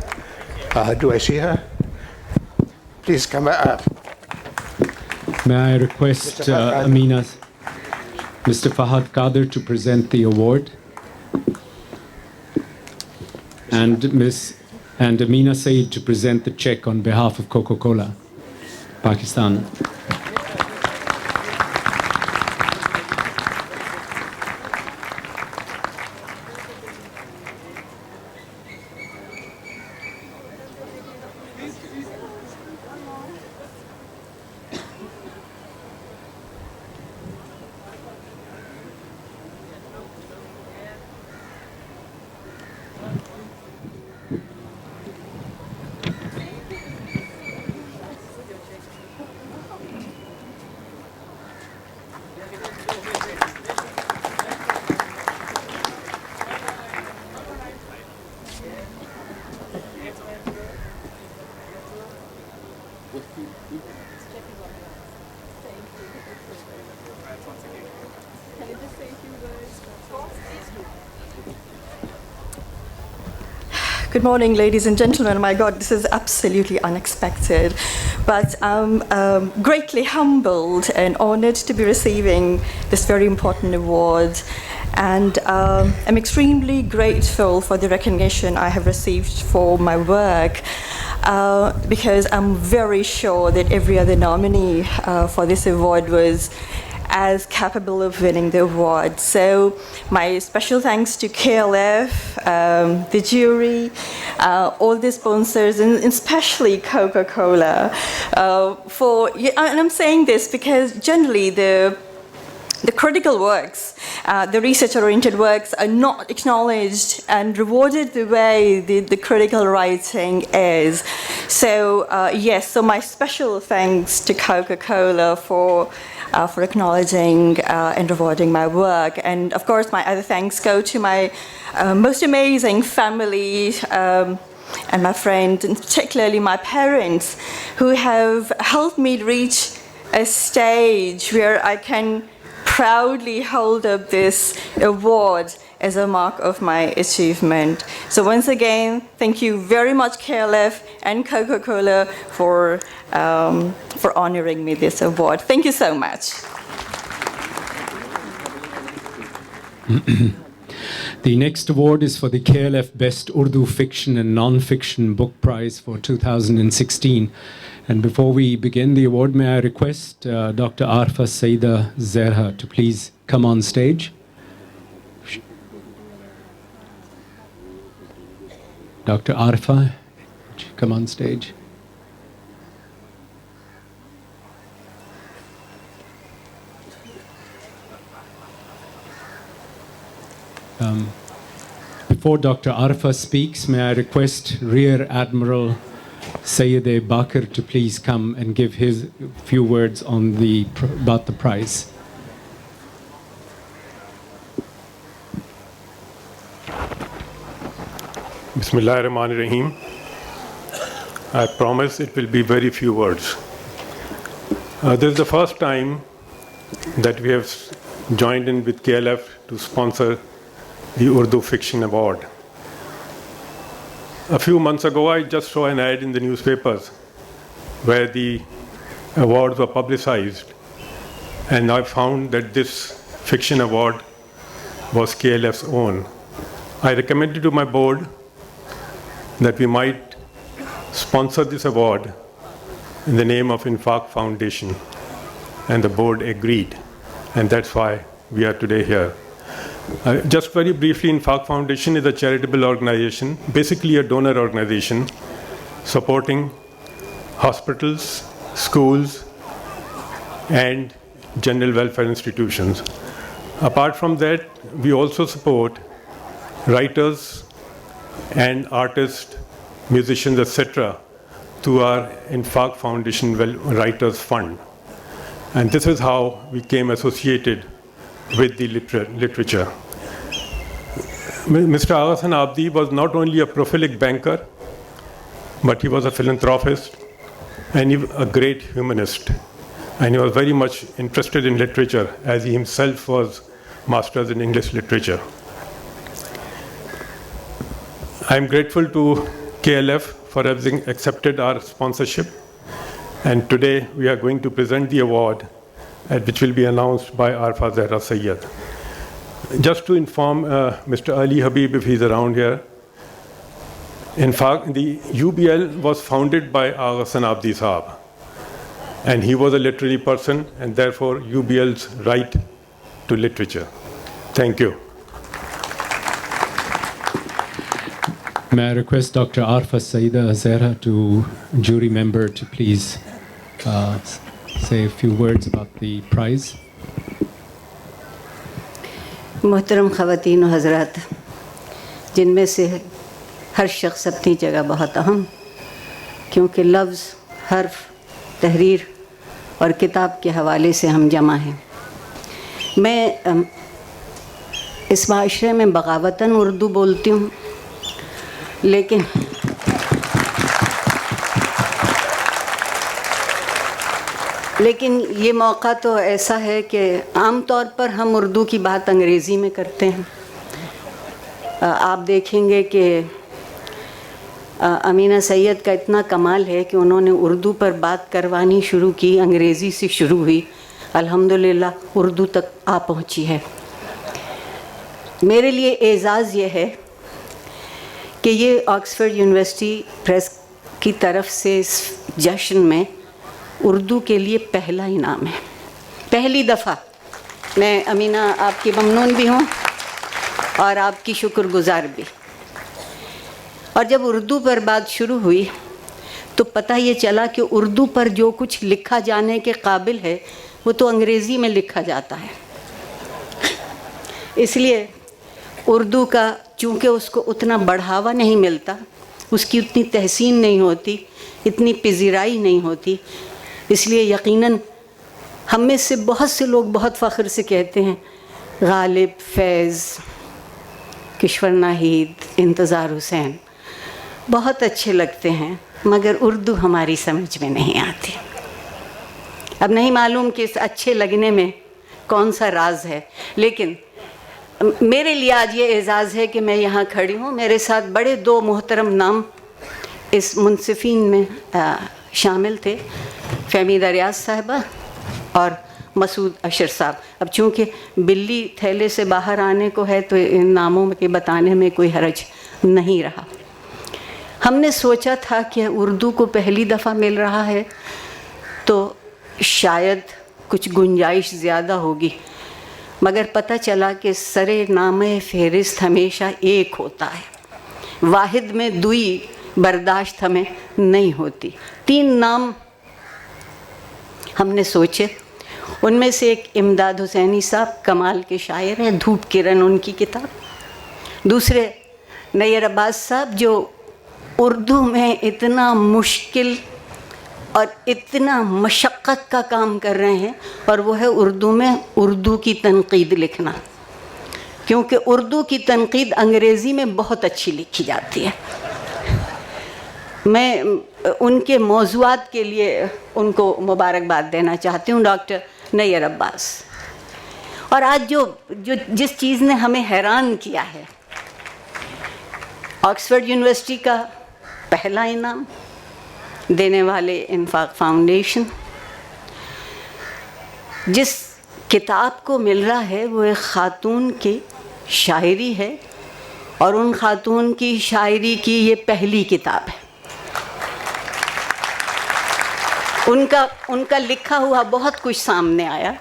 Do I see her? Please come up. May I request Mr. Fahad Kader to present the award, and Amina Saeed to present the check on behalf of Coca-Cola, Pakistan. Good morning, ladies and gentlemen. My God, this is absolutely unexpected. But I'm greatly humbled and honored to be receiving this very important award. And I'm extremely grateful for the recognition I have received for my work, because I'm very sure that every other nominee for this award was as capable of winning the award. So my special thanks to KLF, the jury, all the sponsors, and especially Coca-Cola and I'm saying this because generally the critical works, the research-oriented works are not acknowledged and rewarded the way the critical writing is. So yes, so my special thanks to Coca-Cola for acknowledging and rewarding my work. And of course, my other thanks go to my most amazing family and my friends, and particularly my parents, who have helped me reach a stage where I can proudly hold up this award as a mark of my achievement. So once again, thank you very much, KLF and Coca-Cola, for honoring me this award. Thank you so much. The next award is for the KLF Best Urdu Fiction and Non-Fiction Book Prize for 2016. And before we begin the award, may I request Dr. Arfa Saida Zerha to please come on stage. Dr. Arfa, would you come on stage? Before Dr. Arfa speaks, may I request Rear Admiral Sayyid Bakr to please come and give his few words on about the prize. Bismillah ar-Rahman ar-Rahim. I promise it will be very few words. This is the first time that we have joined in with KLF to sponsor the Urdu Fiction Award. A few months ago, I just saw an ad in the newspapers where the awards were publicized, and I found that this fiction award was KLF's own. I recommended to my board that we might sponsor this award in the name of Infaq Foundation, and the board agreed, and that's why we are today here. Just very briefly, Infaq Foundation is a charitable organization, basically a donor organization, supporting hospitals, schools, and general welfare institutions. Apart from that, we also support writers and artists, musicians, etc., through our Infaq Foundation Writers Fund. And this is how we came associated with the literature. Mr. Aghasan Abdi was not only a prolific banker, but he was a philanthropist and a great humanist. And he was very much interested in literature, as he himself was master's in English literature. I am grateful to KLF for having accepted our sponsorship, and today we are going to present the award, which will be announced by Arfa Zahra Sayyed. Just to inform Mr. Ali Habib, if he's around here, in fact, the UBL was founded by Aghasan Abdi Saab, and he was a literary person, and therefore UBL's right to literature. Thank you. May I request Dr. Arfa Saida Zahra, to jury member, to please say a few words about the prize. محترم خواتین و حضرات، جن میں سے ہر شخص اپنی جگہ بہت اہم، کیونکہ لفظ، حرف، تحریر اور کتاب کے حوالے سے ہم جمع ہیں. میں اس معاشرے میں بغاوتاً اردو بولتی ہوں، لیکن یہ موقع تو ایسا ہے کہ عام طور پر ہم اردو کی بات انگریزی میں کرتے ہیں. آپ دیکھیں گے کہ امینہ سید کا اتنا کمال ہے کہ انہوں نے اردو پر بات کروانی شروع کی، انگریزی سے شروع ہوئی، الحمدللہ اردو تک آ پہنچی ہے. میرے لیے اعزاز یہ ہے کہ یہ آکسفورڈ یونیورسٹی پریس کی طرف سے اس جشن میں اردو کے لیے پہلا انعام ہے. پہلی دفعہ میں امینہ آپ کی ممنون بھی ہوں اور آپ کی شکر گزار بھی. اور جب اردو پر بات شروع ہوئی تو پتہ یہ چلا کہ اردو پر جو کچھ لکھا جانے کے قابل ہے وہ تو انگریزی میں لکھا جاتا ہے. اس لیے اردو کا چونکہ اس کو اتنا بڑھاوا نہیں ملتا، اس کی اتنی تحسین نہیں ہوتی، اتنی پذیرائی نہیں ہوتی، اس لیے یقیناً ہم میں سے بہت سے لوگ بہت فخر سے کہتے ہیں غالب، فیض، کشور ناہید، انتظار حسین بہت اچھے لگتے ہیں، مگر اردو ہماری سمجھ میں نہیں آتی. اب نہیں معلوم کہ اس اچھے لگنے میں کون سا راز ہے، لیکن میرے لیے آج یہ اعزاز ہے کہ میں یہاں کھڑی ہوں. میرے ساتھ بڑے دو محترم نام اس منصفین میں شامل تھے، فہمیدہ ریاض صاحبہ اور مسعود اشر صاحب. اب چونکہ بلی تھیلے سے باہر آنے کو ہے تو ان ناموں کے بتانے میں کوئی حرج نہیں رہا. ہم نے سوچا تھا کہ اردو کو پہلی دفعہ مل رہا ہے تو شاید کچھ گنجائش زیادہ ہوگی، مگر پتہ چلا کہ سر نامہ فہرست ہمیشہ ایک ہوتا ہے، واحد میں دوئی برداشت ہمیں نہیں ہوتی. 3 نام ہم نے سوچے، ان میں سے ایک امداد حسینی صاحب کمال کے شاعر ہیں، دھوپ کرن ان کی کتاب. دوسرے نیر عباس صاحب جو اردو میں اتنا مشکل اور اتنا مشقت کا کام کر رہے ہیں، اور وہ ہے اردو میں اردو کی تنقید لکھنا. کیونکہ اردو کی تنقید انگریزی میں بہت اچھی لکھی جاتی ہے. میں ان کے موضوعات کے لیے ان کو مبارکباد دینا چاہتی ہوں, ڈاکٹر نیّر عباس. اور آج جس چیز نے ہمیں حیران کیا ہے, آکسفورڈ یونیورسٹی کا پہلا انعام دینے والے انفاق فاؤنڈیشن, جس کتاب کو مل رہا ہے وہ ایک خاتون کی شاعری ہے, اور ان خاتون کی شاعری کی یہ پہلی کتاب ہے. ان کا لکھا ہوا بہت کچھ سامنے آیا,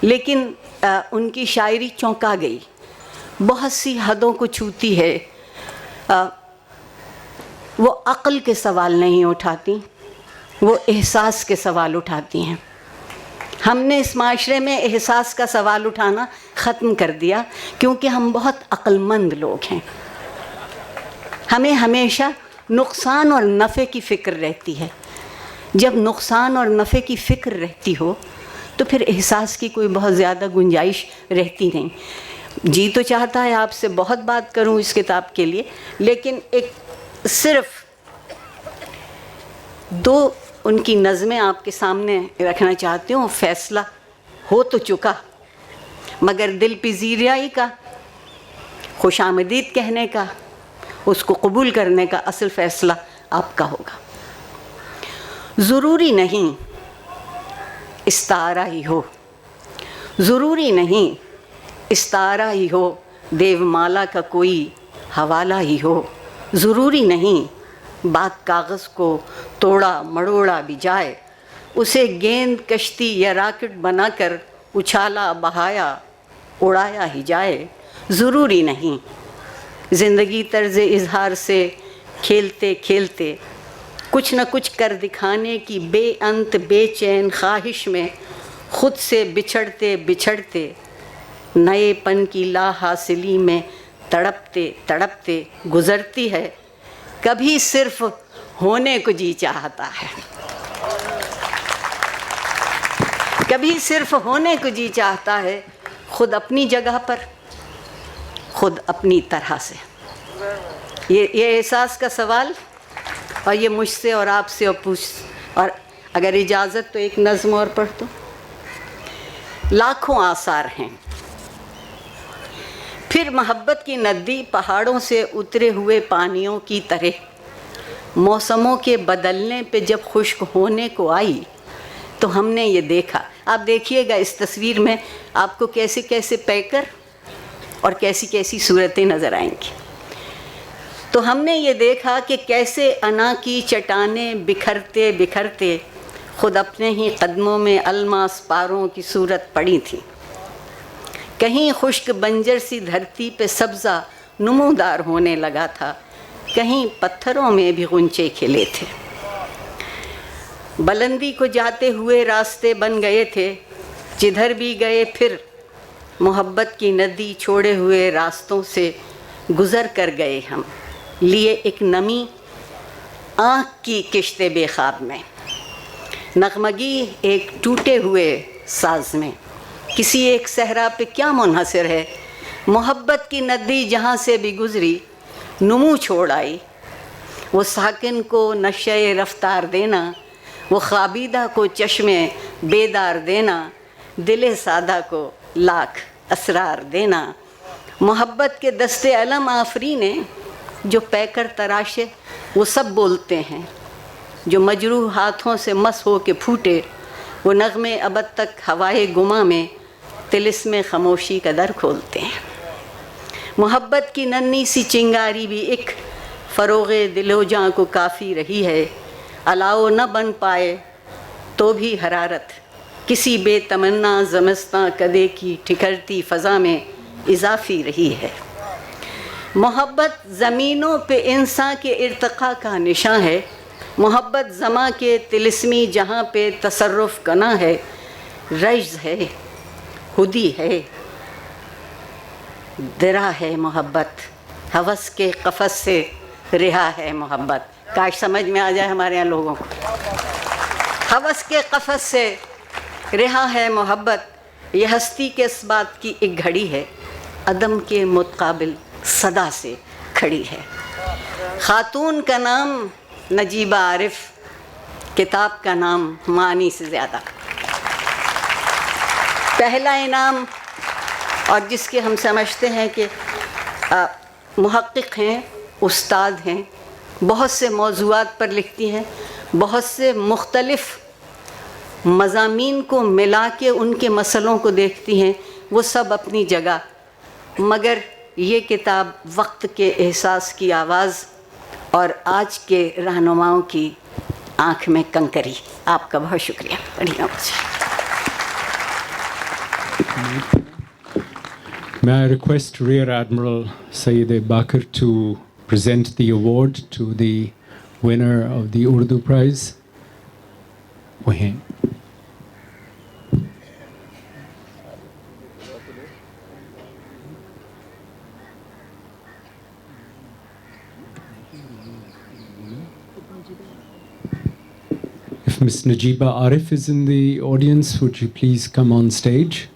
لیکن ان کی شاعری چونکا گئی, بہت سی حدوں کو چھوتی ہے. وہ عقل کے سوال نہیں اٹھاتی, وہ احساس کے سوال اٹھاتی ہیں. ہم نے اس معاشرے میں احساس کا سوال اٹھانا ختم کر دیا, کیونکہ ہم بہت عقل مند لوگ ہیں. ہمیں ہمیشہ نقصان اور نفع کی فکر رہتی ہے. جب نقصان اور نفع کی فکر رہتی ہو تو پھر احساس کی کوئی بہت زیادہ گنجائش رہتی نہیں. جی تو چاہتا ہے آپ سے بہت بات کروں اس کتاب کے لیے, لیکن ایک صرف 2 ان کی نظمیں آپ کے سامنے رکھنا چاہتی ہوں. فیصلہ ہو تو چکا, مگر دل پذیرائی کا, خوش آمدید کہنے کا, اس کو قبول کرنے کا اصل فیصلہ آپ کا ہوگا. ضروری نہیں استعارہ ہی ہو, ضروری نہیں استعارہ ہی ہو, دیو مالا کا کوئی حوالہ ہی ہو. ضروری نہیں بات کاغذ کو توڑا مڑوڑا بھی جائے, اسے گیند کشتی یا راکٹ بنا کر اچھالا بہایا اڑایا ہی جائے. ضروری نہیں زندگی طرز اظہار سے کھیلتے کھیلتے کچھ نہ کچھ کر دکھانے کی بے انت بے چین خواہش میں خود سے بچھڑتے بچھڑتے نئے پن کی لا حاصلی میں تڑپتے تڑپتے گزرتی ہے. کبھی صرف ہونے کو جی چاہتا ہے, کبھی صرف ہونے کو جی چاہتا ہے, خود اپنی جگہ پر خود اپنی طرح سے. یہ احساس کا سوال, اور یہ مجھ سے اور آپ سے اور اگر اجازت تو ایک نظم اور پڑھ دو. لاکھوں آثار ہیں پھر محبت کی ندی پہاڑوں سے اترے ہوئے پانیوں کی طرح, موسموں کے بدلنے پہ جب خشک ہونے کو آئی تو ہم نے یہ دیکھا. آپ دیکھیے گا اس تصویر میں آپ کو کیسے کیسے پیکر اور کیسی کیسی صورتیں نظر آئیں گی. تو ہم نے یہ دیکھا کہ کیسے انا کی چٹانیں بکھرتے بکھرتے خود اپنے ہی قدموں میں الماس پاروں کی صورت پڑی تھی. کہیں خشک بنجر سی دھرتی پہ سبزہ نمودار ہونے لگا تھا, کہیں پتھروں میں بھی غنچے کھلے تھے. بلندی کو جاتے ہوئے راستے بن گئے تھے, جدھر بھی گئے پھر محبت کی ندی چھوڑے ہوئے راستوں سے گزر کر گئے. ہم لیے ایک نمی آنکھ کی کشت بے خواب میں, نغمگی ایک ٹوٹے ہوئے ساز میں. کسی ایک صحرا پہ کیا منحصر ہے محبت کی ندی, جہاں سے بھی گزری نمو چھوڑ آئی. وہ ساکن کو نشے رفتار دینا, وہ خوابیدہ کو چشمے بیدار دینا, دل سادہ کو لاکھ اسرار دینا. محبت کے دستے علم آفرینے جو پیکر تراشے وہ سب بولتے ہیں, جو مجروح ہاتھوں سے مس ہو کے پھوٹے وہ نغمے ابد تک ہوائے گما میں طلسم خاموشی کا در کھولتے ہیں. محبت کی ننھی سی چنگاری بھی ایک فروغ دل و جاں کو کافی رہی ہے. الاؤ نہ بن پائے تو بھی حرارت کسی بے تمنا زمستاں کدے کی ٹھکرتی فضا میں اضافی رہی ہے. محبت زمینوں پہ انسان کے ارتقاء کا نشاں ہے. محبت زماں کے طلسمی جہاں پہ تصرف کنا ہے. رجز ہے, ہدی ہے, درا ہے محبت, ہوس کے قفس سے رہا ہے محبت. کاش سمجھ میں آ جائے ہمارے یہاں لوگوں کو. ہوس کے قفس سے رہا ہے محبت, یہ ہستی کے اس بات کی ایک گھڑی ہے عدم کے متقابل صدا سے کھڑی ہے. خاتون کا نام نجیبہ عارف, کتاب کا نام معنی سے زیادہ. پہلا انعام, اور جس کے ہم سمجھتے ہیں کہ محقق ہیں, استاد ہیں, بہت سے موضوعات پر لکھتی ہیں, بہت سے مختلف مضامین کو ملا کے ان کے مسئلوں کو دیکھتی ہیں, وہ سب اپنی جگہ, مگر یہ کتاب وقت کے احساس کی آواز اور آج کے رہنماؤں کی آنکھ میں کنکری. آپ کا بہت شکریہ. بڑھیا. May I request Rear Admiral Sayyid Bakr to present the award to the winner of the Urdu Prize? Wahin. If Ms. Najeeba Arif is in the audience, would you please come on stage?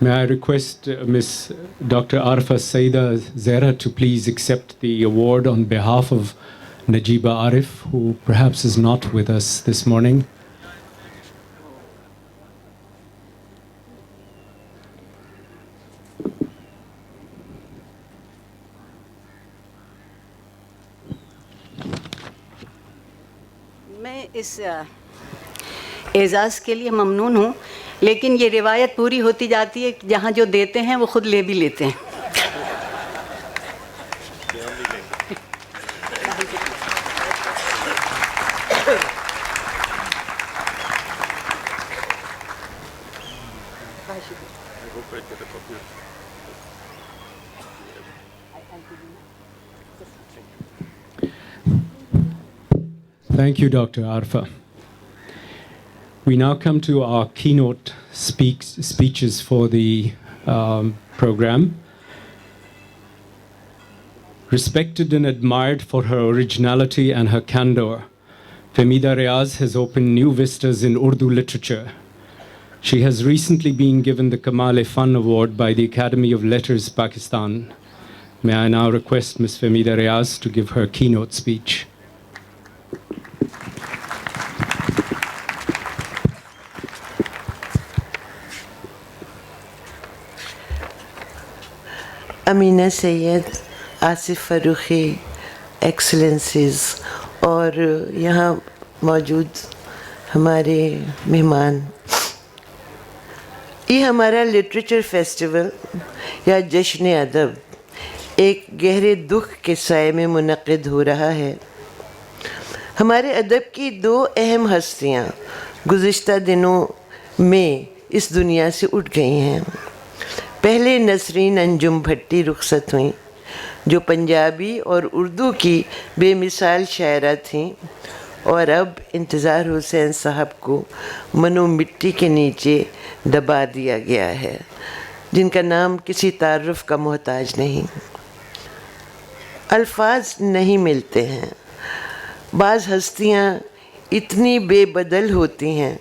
May I request Ms. Dr. Arfa Saida Zehra to please accept the award on behalf of Najeeba Arif, who perhaps is not with us this morning. میں اس اعزاز کے لیے ممنون ہوں, لیکن یہ روایت پوری ہوتی جاتی ہے کہ جہاں جو دیتے ہیں وہ خود لے بھی لیتے ہیں. Thank you, Dr. Arfa. We now come to our keynote speeches for the program. Respected and admired for her originality and her candor, Femida Riaz has opened new vistas in Urdu literature. She has recently been given the Kamal-e-Fan Award by the Academy of Letters, Pakistan. May I now request Ms. Femida Riaz to give her keynote speech. Amina سید, آصف فروخی, ایکسلنسیز, اور یہاں موجود ہمارے مہمان, یہ ہمارا literature festival یا جشن ادب ایک گہرے دکھ کے سائے میں منعقد ہو رہا ہے. ہمارے ادب کی دو اہم ہستیاں گزشتہ دنوں میں اس دنیا سے اٹھ گئی ہیں. پہلے نسرین انجم بھٹی رخصت ہوئیں, جو پنجابی اور اردو کی بے مثال شاعرہ تھیں, اور اب انتظار حسین صاحب کو منو مٹی کے نیچے دبا دیا گیا ہے, جن کا نام کسی تعارف کا محتاج نہیں. الفاظ نہیں ملتے ہیں. بعض ہستیاں اتنی بے بدل ہوتی ہیں,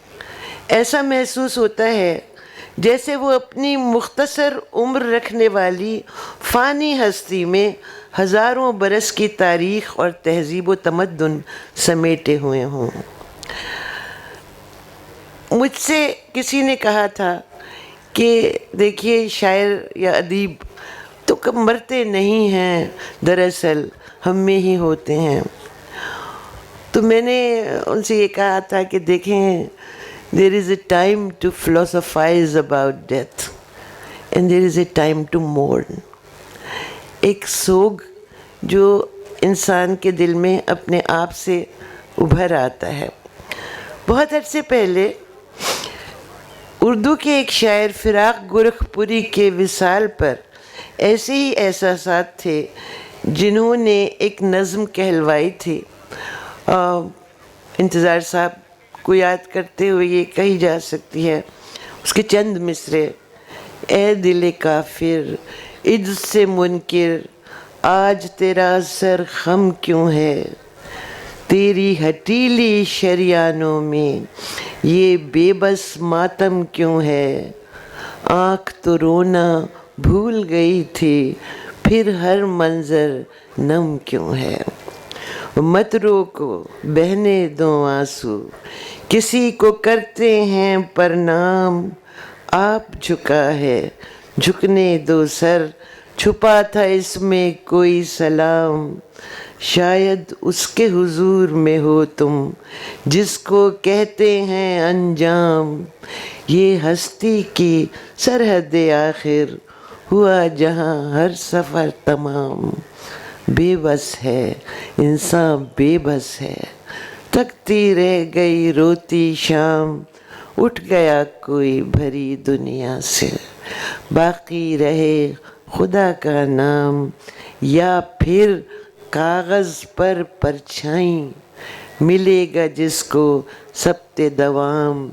ایسا محسوس ہوتا ہے جیسے وہ اپنی مختصر عمر رکھنے والی فانی ہستی میں ہزاروں برس کی تاریخ اور تہذیب و تمدن سمیٹے ہوئے ہوں. مجھ سے کسی نے کہا تھا کہ دیکھیے شاعر یا ادیب تو کب مرتے نہیں ہیں, دراصل ہم میں ہی ہوتے ہیں. تو میں نے ان سے یہ کہا تھا کہ دیکھیں, there is a time to philosophize about death and there is a time to mourn. ایک سوگ جو انسان کے دل میں اپنے آپ سے ابھر آتا ہے. بہت عرصے پہلے اردو کے ایک شاعر فراق گورکھپوری کے وصال پر ایسے ہی احساسات تھے جنہوں نے ایک نظم کہلوائی تھی. انتظار صاحب کو یاد کرتے ہوئے یہ کہی جا سکتی ہے, اس کے چند مصرے. اے دل کافر عجز سے منکر, آج تیرا سر خم کیوں ہے, तेरी हटीली शरियानों में ये बेबस मातम क्यों है, आँख तो रोना भूल गई थी, फिर हर मंजर नम क्यों है। मत रोको बहने दो आंसू, किसी को करते हैं प्रणाम, आप झुका है झुकने दो सर, छुपा था इसमें कोई सलाम, शायद उसके हुजूर में हो तुम जिसको कहते हैं अंजाम, ये हस्ती की सरहद आखिर हुआ जहाँ हर सफ़र तमाम, बेबस है इंसान बेबस है, थकती रह गई रोती शाम, उठ गया कोई भरी दुनिया से, बाकी रहे खुदा का नाम, या फिर कागज़ पर परछाई मिलेगा जिसको सबते दवाम,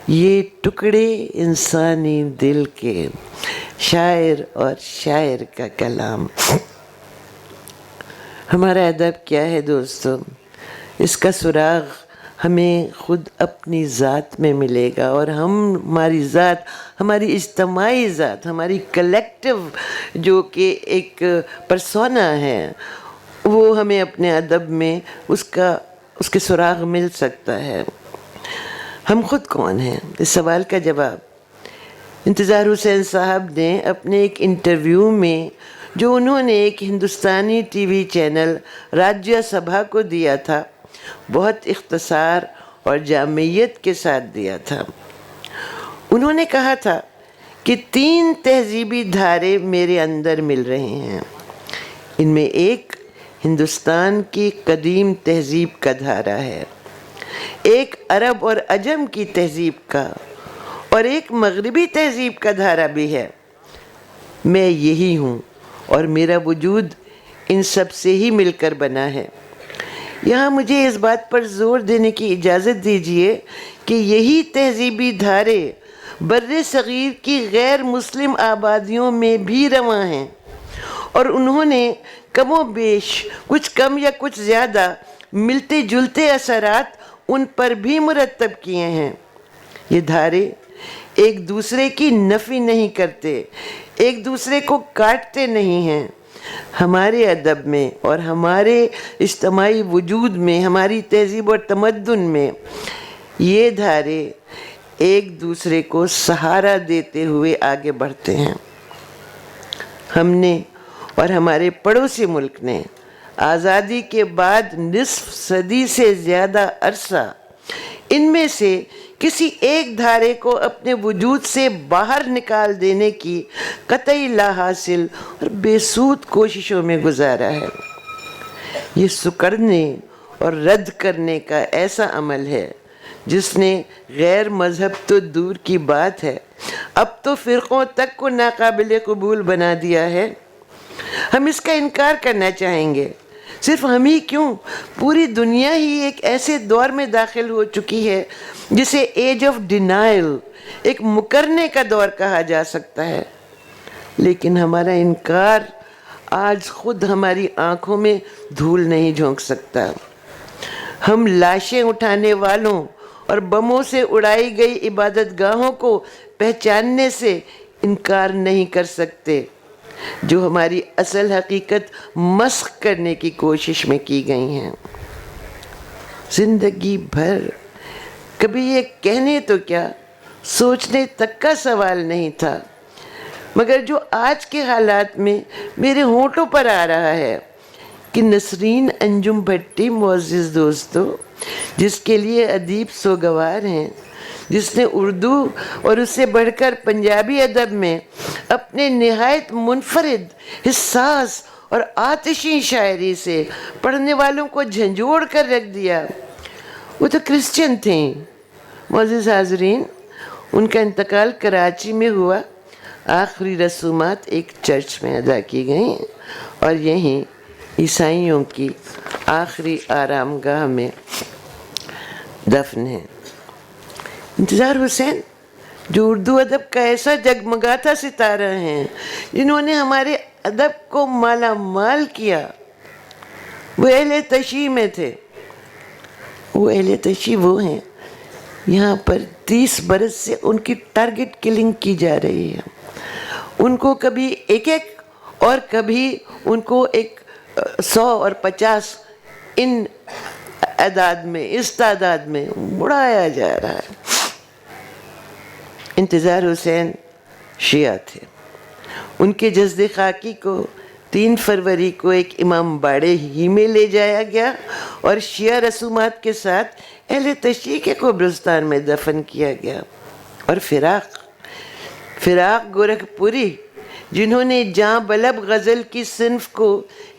ये टुकड़े इंसानी दिल के, शायर और शायर का कलाम। हमारा अदब क्या है दोस्तों, इसका सुराग हमें खुद अपनी ज़ात में मिलेगा, और हमारी ज़ात, हमारी इज्तमाई ज़ात, हमारी कलेक्टिव जो कि एक परसोना है, वो हमें अपने अदब में उसके सुराग मिल सकता है। हम खुद कौन हैं, इस सवाल का जवाब इंतज़ार हुसैन साहब ने अपने एक इंटरव्यू में, जो उन्होंने एक हिंदुस्तानी टीवी चैनल राज्य सभा को दिया था, बहुत इख्तिसार और जामियत के साथ दिया था। उन्होंने कहा था कि 3 तहजीबी धारे मेरे अंदर मिल रहे हैं, इनमें एक हिंदुस्तान की कदीम तहजीब का धारा है, एक अरब और अजम की तहजीब का, और एक मगरिबी तहजीब का धारा भी है। मैं यही हूँ और मेरा वजूद इन सब से ही मिलकर बना है। यहाँ मुझे इस बात पर जोर देने की इजाज़त दीजिए कि यही तहजीबी धारे बर्रे सग़ीर की गैर मुस्लिम आबादियों में भी रवां हैं, और उन्होंने कमो बेश कुछ कम या कुछ ज़्यादा मिलते जुलते असरात उन पर भी मुरतब किए हैं। ये धारे एक दूसरे की नफ़ी नहीं करते, एक दूसरे को काटते नहीं हैं। हमारे अदब में और हमारे इज्तमाई वजूद में, हमारी तहजीब और तमद्दुन में ये धारे एक दूसरे को सहारा देते हुए आगे बढ़ते हैं। हमने और हमारे पड़ोसी मुल्क ने आज़ादी के बाद निस्फ सदी से ज़्यादा अरसा इनमें से किसी एक धारे को अपने वजूद से बाहर निकाल देने की कतई लाहासिल और बेसूद कोशिशों में गुजारा है। ये सुकड़ने और रद्द करने का ऐसा अमल है जिसने गैर मज़हब तो दूर की बात है, अब तो फ़िरक़ों तक को नाकाबिल कबूल बना दिया है। हम इसका इनकार करना चाहेंगे। सिर्फ हम ही क्यों, पूरी दुनिया ही एक ऐसे दौर में दाखिल हो चुकी है जिसे एज ऑफ डिनाइल, एक मुकरने का दौर कहा जा सकता है। लेकिन हमारा इनकार आज खुद हमारी आंखों में धूल नहीं झोंक सकता। हम लाशें उठाने वालों और बमों से उड़ाई गई इबादत गाहों को पहचानने से इनकार नहीं कर सकते, जो हमारी असल हकीकत मस्ख करने की कोशिश में की गई हैं। जिंदगी भर कभी ये कहने तो क्या, सोचने तक का सवाल नहीं था, मगर जो आज के हालात में मेरे होंठों पर आ रहा है कि नसरीन अंजुम भट्टी मुअज़्ज़िज़ दोस्तों, जिसके लिए अदीब सोगवार हैं, जिसने उर्दू और उससे बढ़कर पंजाबी अदब में अपने निहायत मुनफरिद, हिस्सास और आतिशी शायरी से पढ़ने वालों को झंझोड़ कर रख दिया। वो तो क्रिश्चियन थे। मुअज़्ज़िज़ हाज़रीन, उनका इंतकाल कराची में हुआ। आखिरी रसूमात एक चर्च में अदा की गई और यहीं ईसाइयों की आखिरी आरामगाह में दफन है। इंतज़ार हुसैन जो उर्दू अदब का ऐसा जगमगाता सितारा हैं, जिन्होंने हमारे अदब को माला माल किया, वो अहले तशी में थे। وہ اہل تشیع وہ ہیں یہاں پر 30 برس سے ان کی ٹارگٹ کلنگ کی جا رہی ہے. ان کو کبھی ایک اور کبھی ان کو 100 اور 50 ان اعداد میں اس تعداد میں اڑایا جا رہا ہے. انتظار حسین شیعہ تھے. ان کے جسد خاکی کو 3 فروری کو ایک امام باڑے ہی میں لے جایا گیا اور شیعہ رسومات کے ساتھ اہل تشیع کے قبرستان میں دفن کیا گیا. اور فراق گورکھپوری جنہوں نے جاں بلب غزل کی صنف کو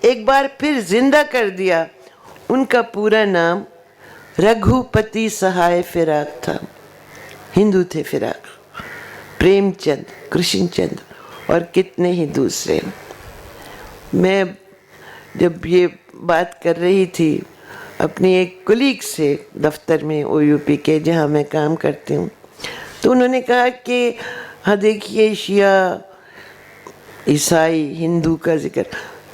ایک بار پھر زندہ کر دیا، ان کا پورا نام رگھوپتی سہائے فراق تھا. ہندو تھے فراق، پریم چند، کرشن چند اور کتنے ہی دوسرے. میں جب یہ بات کر رہی تھی اپنی ایک کولیگ سے دفتر میں او یو پی کے جہاں میں کام کرتی ہوں، تو انہوں نے کہا کہ ہاں دیکھیے شیعہ، عیسائی، ہندو کا ذکر،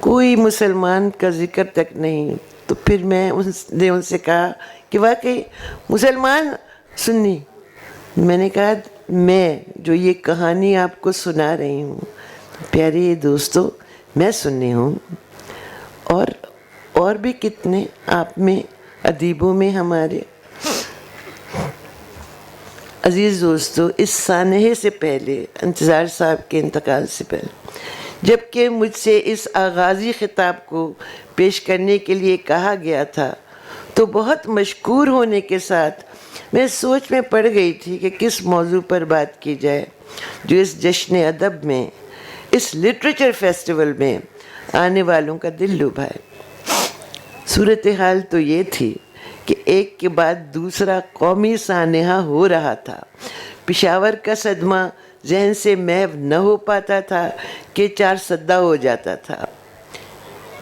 کوئی مسلمان کا ذکر تک نہیں. تو پھر میں ان سے کہا کہ واقعی مسلمان سنی. میں نے کہا میں جو یہ کہانی آپ کو سنا رہی ہوں پیارے دوستو، میں سنی ہوں، اور بھی کتنے آپ میں ادیبوں میں ہمارے. عزیز دوستو، اس سانحے سے پہلے، انتظار صاحب کے انتقال سے پہلے، جبکہ مجھ سے اس آغازی خطاب کو پیش کرنے کے لیے کہا گیا تھا، تو بہت مشکور ہونے کے ساتھ میں سوچ میں پڑ گئی تھی کہ کس موضوع پر بات کی جائے جو اس جشن ادب میں، اس لٹریچر فیسٹیول میں آنے والوں کا دل لبھائے. صورتحال تو یہ تھی کہ ایک کے بعد دوسرا قومی سانحہ ہو رہا تھا. پشاور کا صدمہ ذہن سے محو نہ ہو پاتا تھا کہ 4 صدہ ہو جاتا تھا.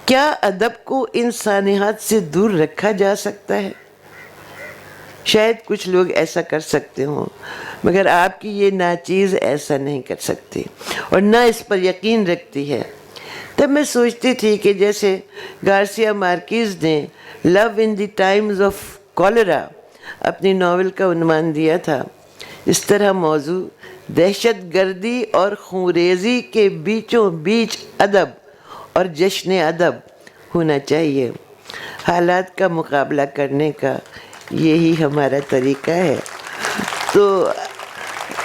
کیا ادب کو ان سانحات سے دور رکھا جا سکتا ہے؟ شاید کچھ لوگ ایسا کر سکتے ہوں، مگر آپ کی یہ ناچیز ایسا نہیں کر سکتی اور نہ اس پر یقین رکھتی ہے. تب میں سوچتی تھی کہ جیسے گارسیا مارکیز نے لو ان دی ٹائمز آف کالرا اپنی ناول کا عنوان دیا تھا، اس طرح موضوع دہشت گردی اور خونریزی کے بیچوں بیچ ادب اور جشن ادب ہونا چاہیے. حالات کا مقابلہ کرنے کا یہی ہمارا طریقہ ہے. تو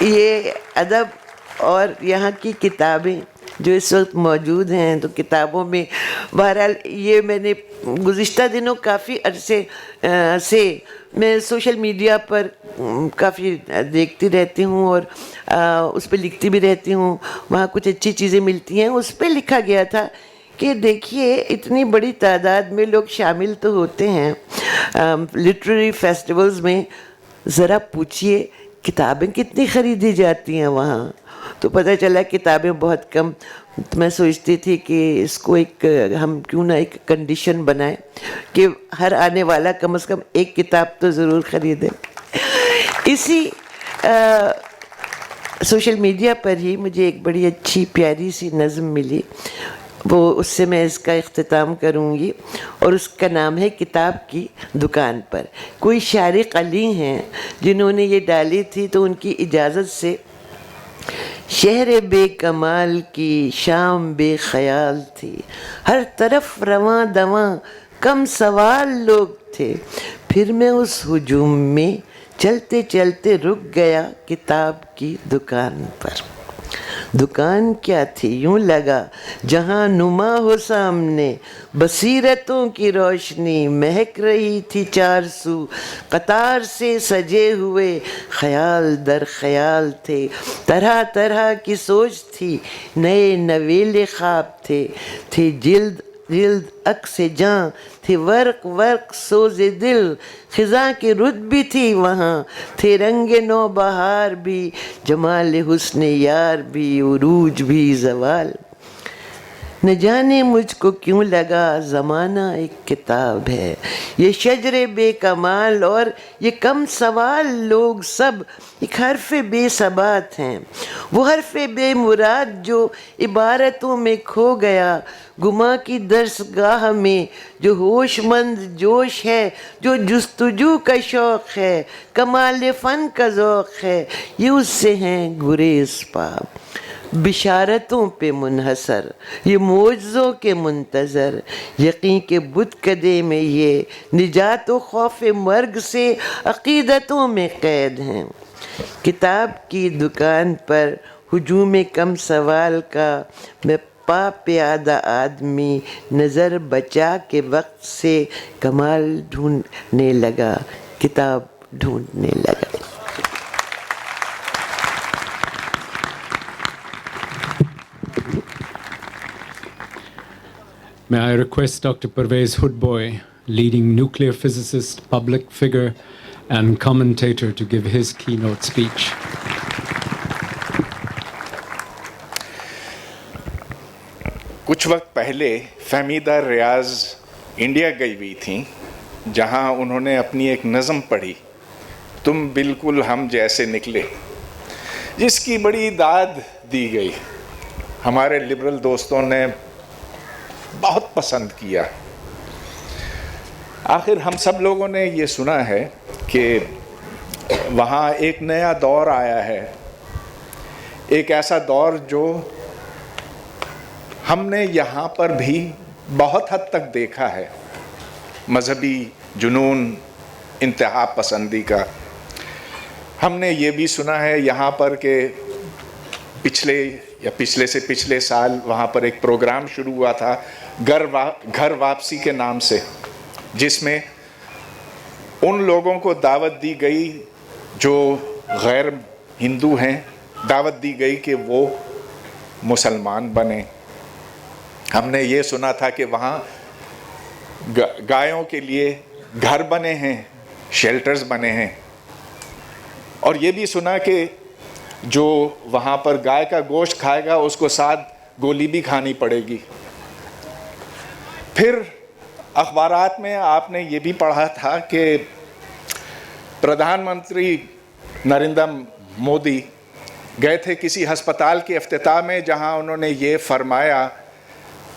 یہ ادب اور یہاں کی کتابیں جو اس وقت موجود ہیں، تو کتابوں میں بہرحال یہ میں نے گزشتہ دنوں کافی عرصے سے میں سوشل میڈیا پر کافی دیکھتی رہتی ہوں اور اس پہ لکھتی بھی رہتی ہوں. وہاں کچھ اچھی چیزیں ملتی ہیں. اس پہ لکھا گیا تھا کہ دیکھیے اتنی بڑی تعداد میں لوگ شامل تو ہوتے ہیں لٹریری فیسٹیولز میں، ذرا پوچھئے کتابیں کتنی خریدی جاتی ہیں وہاں. تو پتہ چلا کتابیں بہت کم. میں سوچتی تھی کہ اس کو ہم کیوں نہ ایک کنڈیشن بنائیں کہ ہر آنے والا کم از کم ایک کتاب تو ضرور خریدے. اسی سوشل میڈیا پر ہی مجھے ایک بڑی اچھی پیاری سی نظم ملی، اس سے میں اس کا اختتام کروں گی، اور اس کا نام ہے کتاب کی دکان پر. کوئی شارق علی ہیں جنہوں نے یہ ڈالی تھی، تو ان کی اجازت سے شہر بے کمال کی شام بے خیال تھی، ہر طرف رواں دواں کم سوال لوگ تھے، پھر میں اس ہجوم میں چلتے چلتے رک گیا کتاب کی دکان پر. دکان کیا تھی یوں لگا جہاں نما ہو سامنے، بصیرتوں کی روشنی مہک رہی تھی 4 سو، قطار سے سجے ہوئے خیال در خیال تھے، طرح طرح کی سوچ تھی، نئے نویلے خواب تھے جلد جلد عکس جاں، تھے ورق ورق سوز دل، خزاں کی رت بھی تھی وہاں، تھے رنگ نو بہار بھی، جمال حسن یار بھی، عروج بھی زوال. न जाने मुझको क्यों लगा ज़माना एक किताब है, ये शजरे बेकमाल और ये कम सवाल लोग सब एक हरफ़े बेसबात हैं, वो हरफ़े बेमुराद जो इबारतों में खो गया, गुमा की दरसगाह में जो होशमंद जोश है, जो जुस्तजू का शौक़ है, कमाल फ़न का ज़ौक़ है, ये उससे हैं गुरेज़ पाब। बिशारतों पे मुनहसर ये मोजज़ों के मुंतज़र, यकीन के बुतकदे में ये निजात व खौफ मर्ग से अक़ीदतों में क़ैद हैं। किताब की दुकान पर हुजूम कम सवाल का मैं पा प्यादा आदमी नज़र बचा के वक्त से कमाल ढूंढने लगा, किताब ढूंढने लगा। May I request Dr. Parvez Hoodboy, leading nuclear physicist, public figure, and commentator, to give his keynote speech. कुछ वक्त पहले फहमीदा रियाज इंडिया गई हुई थी, जहां उन्होंने अपनी एक नज़म पढ़ी, तुम बिल्कुल हम जैसे निकले, जिसकी बड़ी दाद दी गई। हमारे लिबरल दोस्तों ने बहुत पसंद किया। आखिर हम सब लोगों ने ये सुना है कि वहाँ एक नया दौर आया है, एक ऐसा दौर जो हमने यहाँ पर भी बहुत हद तक देखा है, मजहबी जुनून, इंतहा पसंदी का। हमने ये भी सुना है यहाँ पर कि पिछले से पिछले साल वहाँ पर एक प्रोग्राम शुरू हुआ था घर वापसी के नाम से, जिसमें उन लोगों को दावत दी गई जो गैर हिंदू हैं, दावत दी गई कि वो मुसलमान बने। हमने ये सुना था कि वहाँ गायों के लिए घर बने हैं, शेल्टर्स बने हैं, और ये भी सुना कि जो वहाँ पर गाय का गोश्त खाएगा उसको साथ गोली भी खानी पड़ेगी। फिर अखबारात में आपने ये भी पढ़ा था कि प्रधानमंत्री नरेंद्र मोदी गए थे किसी अस्पताल के इफ्तिताह में, जहां उन्होंने ये फरमाया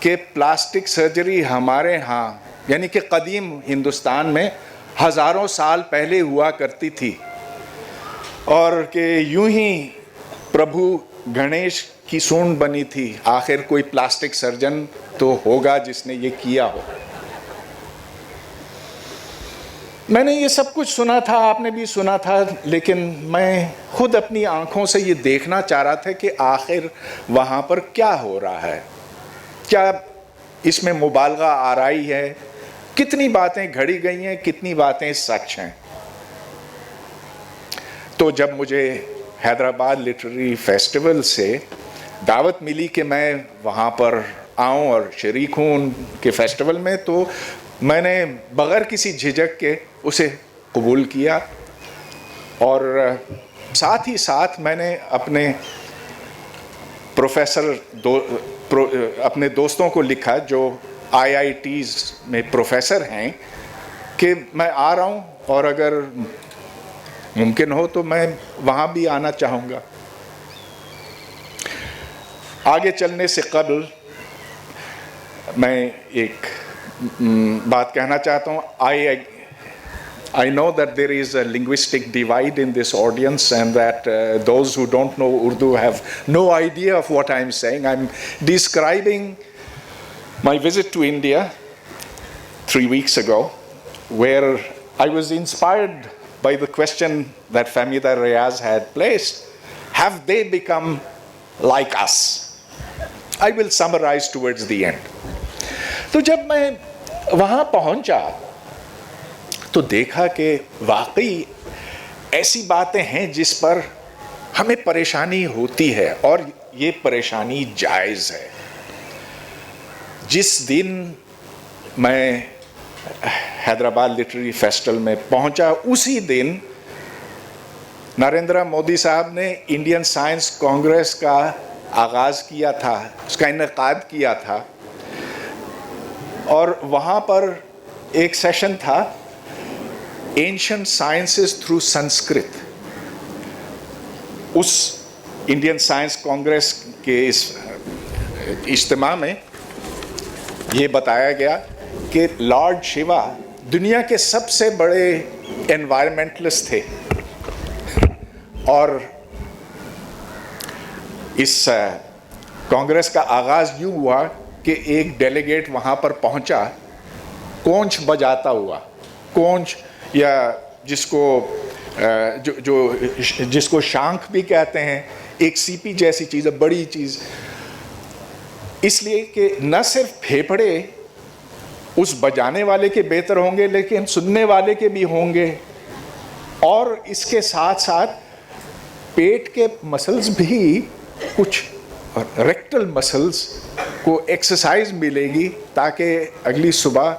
कि प्लास्टिक सर्जरी हमारे यहाँ यानी कि कदीम हिंदुस्तान में हज़ारों साल पहले हुआ करती थी, और कि यूं ही प्रभु गणेश की सूंड बनी थी, आखिर कोई प्लास्टिक सर्जन तो होगा जिसने ये किया हो। मैंने ये सब कुछ सुना था, आपने भी सुना था, लेकिन मैं खुद अपनी आंखों से ये देखना चाह रहा था कि आखिर वहाँ पर क्या हो रहा है, क्या इसमें मुबालगा आराई है, कितनी बातें घड़ी गई हैं, कितनी बातें सच हैं। तो जब मुझे हैदराबाद लिटरेरी फेस्टिवल से दावत मिली कि मैं वहाँ पर आऊँ और शरीक हूँ उनके फेस्टिवल में, तो मैंने बग़ैर किसी झिझक के उसे कबूल किया, और साथ ही साथ मैंने अपने अपने दोस्तों को लिखा जो IITs में प्रोफेसर हैं कि मैं आ रहा हूँ, और अगर मुमकिन हो तो मैं वहाँ भी आना चाहूँगा। आगे चलने से कबल मैं एक बात कहना चाहता हूँ। I know that there is a linguistic divide in this audience, and that those who don't know Urdu have no idea of what I'm saying. I'm describing my visit to India 3 weeks ago, where I was inspired by the question that Famida Riaz had placed: have they become like us? I will summarize towards the end. तो जब मैं वहाँ पहुँचा तो देखा कि वाकई ऐसी बातें हैं जिस पर हमें परेशानी होती है, और ये परेशानी जायज़ है। जिस दिन मैं हैदराबाद लिटरेरी फेस्टिवल में पहुंचा, उसी दिन नरेंद्र मोदी साहब ने इंडियन साइंस कांग्रेस का आगाज़ किया था, उसका इनेकाद किया था, اور وہاں پر ایک سیشن تھا اینشنٹ سائنسز تھرو سنسکرت. اس انڈین سائنس کانگریس کے اس اجتماع میں یہ بتایا گیا کہ لارڈ شیوا دنیا کے سب سے بڑے انوائرمنٹلسٹ تھے, اور اس کانگریس کا آغاز یوں ہوا کہ ایک ڈیلیگیٹ وہاں پر پہنچا کونچ بجاتا ہوا, کونچ یا جس کو شانخ بھی کہتے ہیں, ایک سیپی جیسی چیز ہے, بڑی چیز, اس لیے کہ نہ صرف پھیپھڑے اس بجانے والے کے بہتر ہوں گے لیکن سننے والے کے بھی ہوں گے, اور اس کے ساتھ ساتھ پیٹ کے مسلز بھی, کچھ ریکٹل مسلز کو ایکسرسائز ملے گی تاکہ اگلی صبح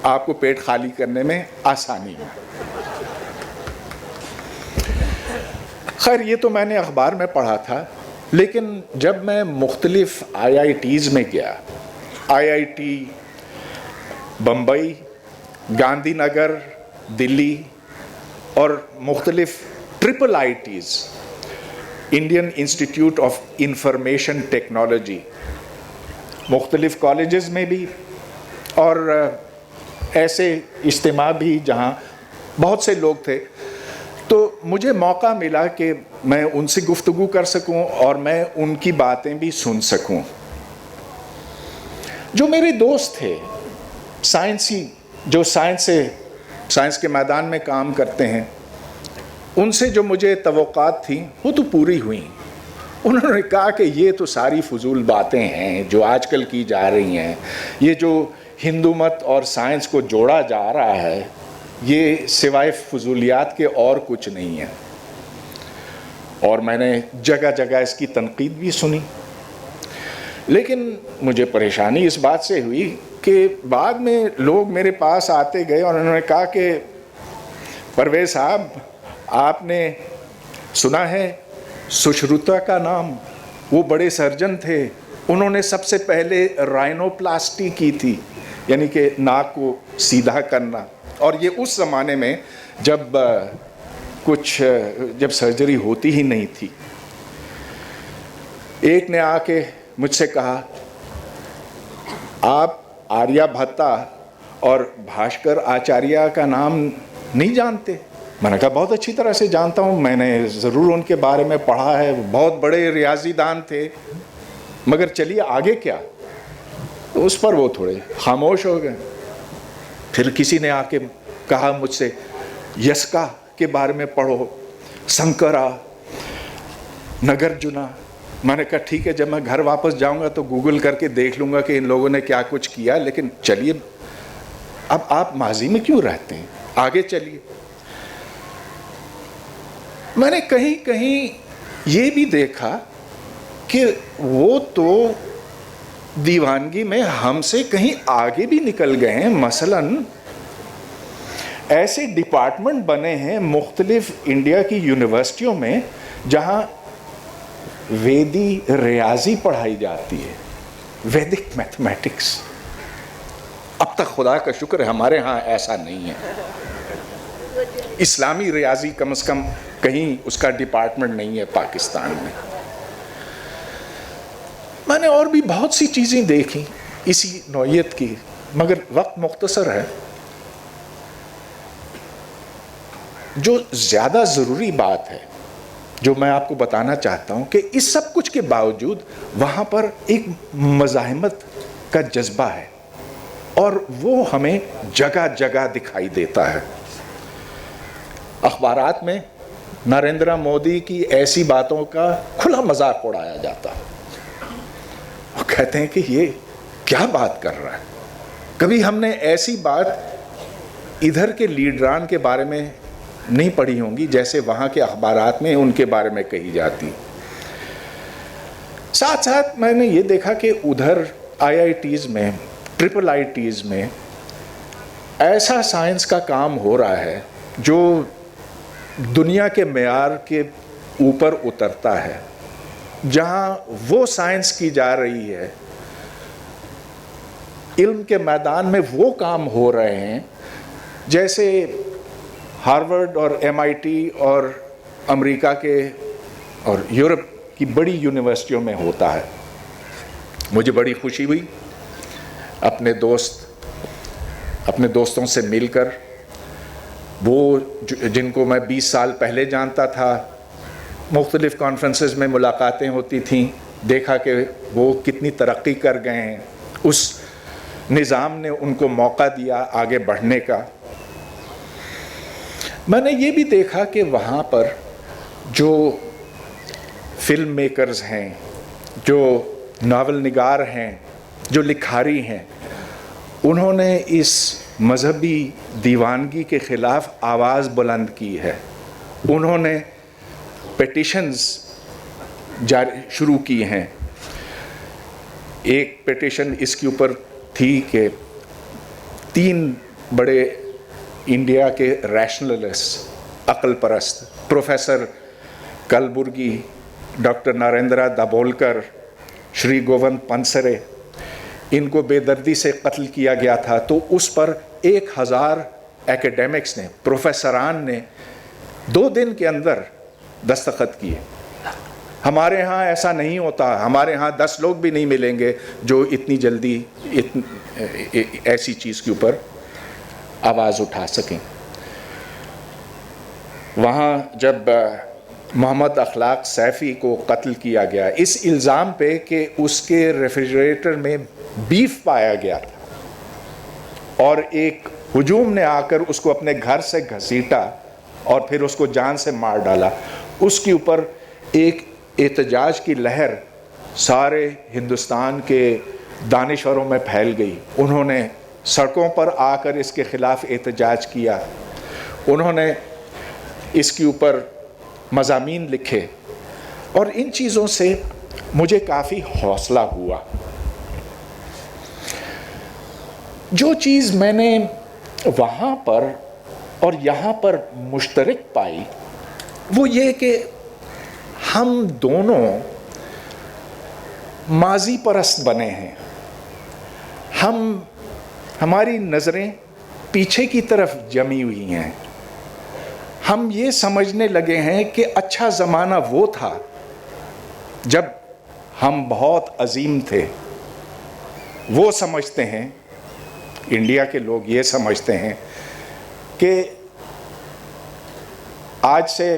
آپ کو پیٹ خالی کرنے میں آسانی ہو. خیر یہ تو میں نے اخبار میں پڑھا تھا, لیکن جب میں مختلف IITs میں گیا, IIT بمبئی, گاندھی نگر دلی, اور مختلف triple IITs, Indian institute of information technology, مختلف کالجز میں بھی, اور ایسے اجتماع بھی جہاں بہت سے لوگ تھے, تو مجھے موقع ملا کہ میں ان سے گفتگو کر سکوں اور میں ان کی باتیں بھی سن سکوں. جو میرے دوست تھے سائنسی, جو سائنس کے میدان میں کام کرتے ہیں, ان سے جو مجھے توقعات تھیں وہ تو پوری ہوئیں. انہوں نے کہا کہ یہ تو ساری فضول باتیں ہیں جو آج کل کی جا رہی ہیں, یہ جو ہندو مت اور سائنس کو جوڑا جا رہا ہے یہ سوائے فضولیات کے اور کچھ نہیں ہے. اور میں نے جگہ جگہ اس کی تنقید بھی سنی, لیکن مجھے پریشانی اس بات سے ہوئی کہ بعد میں لوگ میرے پاس آتے گئے اور انہوں نے کہا کہ پرویز صاحب آپ نے سنا ہے سشروتا کا نام, وہ بڑے سرجن تھے, انہوں نے سب سے پہلے رائنوپلاسٹی کی تھی, یعنی کہ ناک کو سیدھا کرنا, اور یہ اس زمانے میں جب سرجری ہوتی ہی نہیں تھی. ایک نے آ کے مجھ سے کہا آپ آریہ بھٹا اور بھاسکر آچاریہ کا نام نہیں جانتے؟ میں نے کہا بہت اچھی طرح سے جانتا ہوں, میں نے ضرور ان کے بارے میں پڑھا ہے, بہت بڑے ریاضی دان تھے, مگر چلیے آگے کیا. اس پر وہ تھوڑے خاموش ہو گئے. پھر کسی نے آ کے کہا مجھ سے یسکا کے بارے میں پڑھو, سنکرا, نگرجنا. میں نے کہا ٹھیک ہے, جب میں گھر واپس جاؤں گا تو گوگل کر کے دیکھ لوں گا کہ ان لوگوں نے کیا کچھ کیا, لیکن چلیے اب آپ ماضی میں کیوں رہتے ہیں, آگے چلیے. میں نے کہیں کہیں یہ بھی دیکھا کہ وہ تو دیوانگی میں ہم سے کہیں آگے بھی نکل گئے ہیں. مثلاً ایسے ڈپارٹمنٹ بنے ہیں مختلف انڈیا کی یونیورسٹیوں میں جہاں ویدی ریاضی پڑھائی جاتی ہے, ویدک میتھمیٹکس. اب تک خدا کا شکر ہے ہمارے ہاں ایسا نہیں ہے. اسلامی ریاضی کم از کم کہیں اس کا ڈپارٹمنٹ نہیں ہے پاکستان میں. میں نے اور بھی بہت سی چیزیں دیکھی اسی نوعیت کی, مگر وقت مختصر ہے. جو زیادہ ضروری بات ہے جو میں آپ کو بتانا چاہتا ہوں کہ اس سب کچھ کے باوجود وہاں پر ایک مزاحمت کا جذبہ ہے, اور وہ ہمیں جگہ جگہ دکھائی دیتا ہے. اخبارات میں نریندر مودی کی ایسی باتوں کا کھلا مذاق اڑایا جاتا ہے. وہ کہتے ہیں کہ یہ کیا بات کر رہا ہے. کبھی ہم نے ایسی بات ادھر کے لیڈران کے بارے میں نہیں پڑھی ہوں گی جیسے وہاں کے اخبارات میں ان کے بارے میں کہی جاتی. ساتھ ساتھ میں نے یہ دیکھا کہ ادھر IITs میں, ٹرپل IITs میں ایسا سائنس کا کام ہو رہا ہے جو دنیا کے معیار کے اوپر اترتا ہے, جہاں وہ سائنس کی جا رہی ہے علم کے میدان میں وہ کام ہو رہے ہیں جیسے ہارورڈ اور MIT اور امریکہ کے اور یورپ کی بڑی یونیورسٹیوں میں ہوتا ہے. مجھے بڑی خوشی ہوئی اپنے دوستوں سے مل کر. وہ جن کو میں 20 سال پہلے جانتا تھا، مختلف کانفرنسز میں ملاقاتیں ہوتی تھیں، دیکھا کہ وہ کتنی ترقی کر گئے ہیں. اس نظام نے ان کو موقع دیا آگے بڑھنے کا. میں نے یہ بھی دیکھا کہ وہاں پر جو فلم میکرز ہیں، جو ناول نگار ہیں، جو لکھاری ہیں، انہوں نے اس مذہبی دیوانگی کے خلاف آواز بلند کی ہے. انہوں نے پیٹیشنز شروع کی ہیں. ایک پیٹیشن اس کے اوپر تھی کہ 3 بڑے انڈیا کے ریشنلسٹ، عقل پرست، پروفیسر کلبرگی، ڈاکٹر نریندرا دابولکر، شری گووند پنسرے، ان کو بے دردی سے قتل کیا گیا تھا. تو اس پر 1000 ایکیڈیمکس نے، پروفیسران نے 2 دن کے اندر دستخط کیے. ہمارے ہاں ایسا نہیں ہوتا. ہمارے ہاں 10 لوگ بھی نہیں ملیں گے جو اتنی جلدی ایسی چیز کے اوپر آواز اٹھا سکیں. وہاں جب محمد اخلاق سیفی کو قتل کیا گیا اس الزام پہ کہ اس کے ریفریجریٹر میں بیف پایا گیا تھا اور ایک ہجوم نے آ کر اس کو اپنے گھر سے گھسیٹا اور پھر اس کو جان سے مار ڈالا، اس کے اوپر ایک احتجاج کی لہر سارے ہندوستان کے دانشوروں میں پھیل گئی. انہوں نے سڑکوں پر آ کر اس کے خلاف احتجاج کیا. انہوں نے اس کے اوپر مضامین لکھے اور ان چیزوں سے مجھے کافی حوصلہ ہوا. جو چیز میں نے وہاں پر اور یہاں پر مشترک پائی وہ یہ کہ ہم دونوں ماضی پرست بنے ہیں. ہماری نظریں پیچھے کی طرف جمی ہوئی ہیں. ہم یہ سمجھنے لگے ہیں کہ اچھا زمانہ وہ تھا جب ہم بہت عظیم تھے. وہ سمجھتے ہیں، انڈیا کے لوگ یہ سمجھتے ہیں کہ آج سے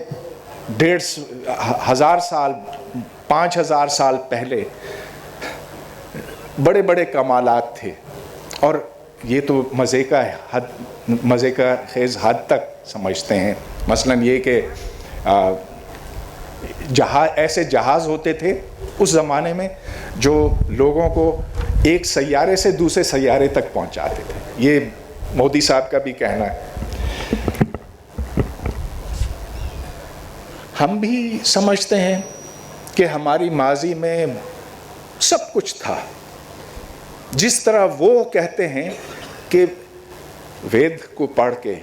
1,500 سال 5,000 سال پہلے بڑے بڑے کمالات تھے اور یہ تو مزے کا خیز حد تک سمجھتے ہیں. مثلا یہ کہ ایسے جہاز ہوتے تھے اس زمانے میں جو لوگوں کو ایک سیارے سے دوسرے سیارے تک پہنچاتے تھے. یہ مودی صاحب کا بھی کہنا ہے. ہم بھی سمجھتے ہیں کہ ہماری ماضی میں سب کچھ تھا. جس طرح وہ کہتے ہیں کہ وید کو پڑھ کے،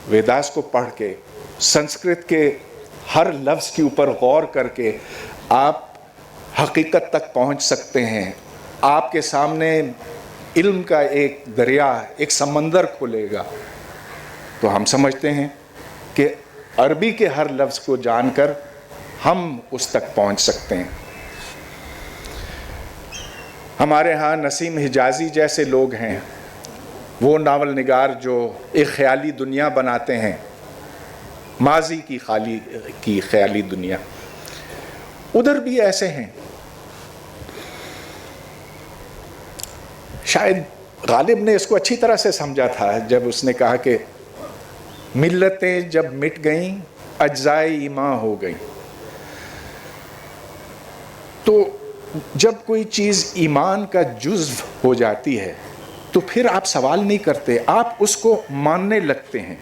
ویداس کو پڑھ کے، سنسکرت کے ہر لفظ کے اوپر غور کر کے آپ حقیقت تک پہنچ سکتے ہیں. آپ کے سامنے علم کا ایک دریا، ایک سمندر کھلے گا. تو ہم سمجھتے ہیں کہ عربی کے ہر لفظ کو جان کر ہم اس تک پہنچ سکتے ہیں. ہمارے ہاں نسیم حجازی جیسے لوگ ہیں، وہ ناول نگار جو ایک خیالی دنیا بناتے ہیں، ماضی کی خیالی دنیا. ادھر بھی ایسے ہیں. شاید غالب نے اس کو اچھی طرح سے سمجھا تھا جب اس نے کہا کہ ملتیں جب مٹ گئیں اجزائے ایمان ہو گئیں. تو جب کوئی چیز ایمان کا جزو ہو جاتی ہے تو پھر آپ سوال نہیں کرتے، آپ اس کو ماننے لگتے ہیں.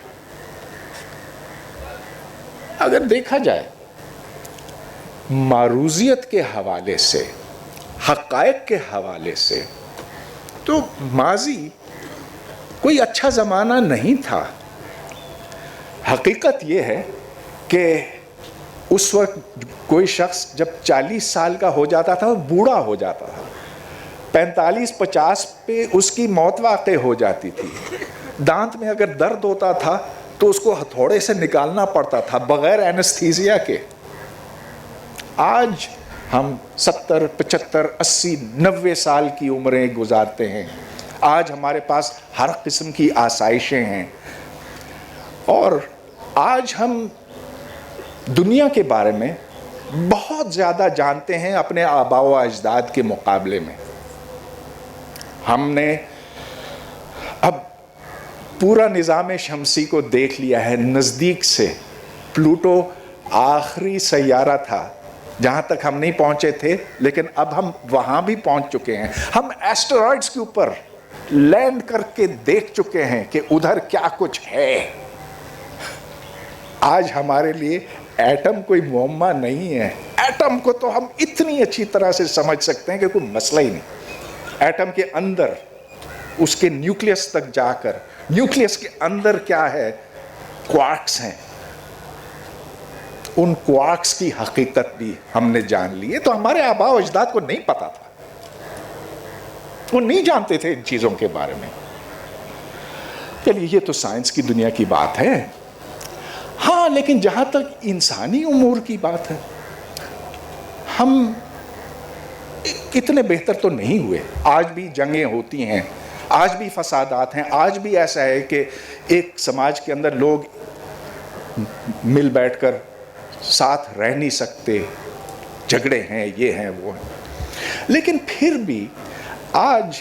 اگر دیکھا جائے معروضیت کے حوالے سے، حقائق کے حوالے سے، تو ماضی کوئی اچھا زمانہ نہیں تھا. حقیقت یہ ہے کہ اس وقت کوئی شخص جب 40 سال کا ہو جاتا تھا وہ بوڑھا ہو جاتا تھا. 45-50 پہ اس کی موت واقع ہو جاتی تھی. دانت میں اگر درد ہوتا تھا تو اس کو ہتھوڑے سے نکالنا پڑتا تھا بغیر اینستھیزیا کے. آج ہم 70, 75, 80, 90 سال کی عمریں گزارتے ہیں. آج ہمارے پاس ہر قسم کی آسائشیں ہیں, اور آج ہم دنیا کے بارے میں بہت زیادہ جانتے ہیں اپنے آباء و اجداد کے مقابلے میں. ہم نے اب پورا نظام شمسی کو دیکھ لیا ہے نزدیک سے. پلوٹو آخری سیارہ تھا جہاں تک ہم نہیں پہنچے تھے, لیکن اب ہم وہاں بھی پہنچ چکے ہیں. ہم ایسٹرائڈز کے اوپر لینڈ کر کے دیکھ چکے ہیں کہ ادھر کیا کچھ ہے. آج ہمارے لیے ایٹم کوئی معمہ نہیں ہے. ایٹم کو تو ہم اتنی اچھی طرح سے سمجھ سکتے ہیں کہ کوئی مسئلہ ہی نہیں. ایٹم کے اندر اس کے نیوکلیس تک جا کر, نیوکلیس کے اندر کیا ہے, کوارکس ہیں. ان کوارکس کی حقیقت بھی ہم نے جان لی ہے. تو ہمارے آباء و اجداد کو نہیں پتا تھا, وہ نہیں جانتے تھے ان چیزوں کے بارے میں. چلیے یہ تو سائنس کی دنیا کی بات ہے. ہاں لیکن جہاں تک انسانی امور کی بات ہے, ہم اتنے بہتر تو نہیں ہوئے. آج بھی جنگیں ہوتی ہیں, آج بھی فسادات ہیں, آج بھی ایسا ہے کہ ایک سماج کے اندر لوگ مل بیٹھ کر ساتھ رہ نہیں سکتے, جھگڑے ہیں, یہ ہیں, وہ ہیں. لیکن پھر بھی آج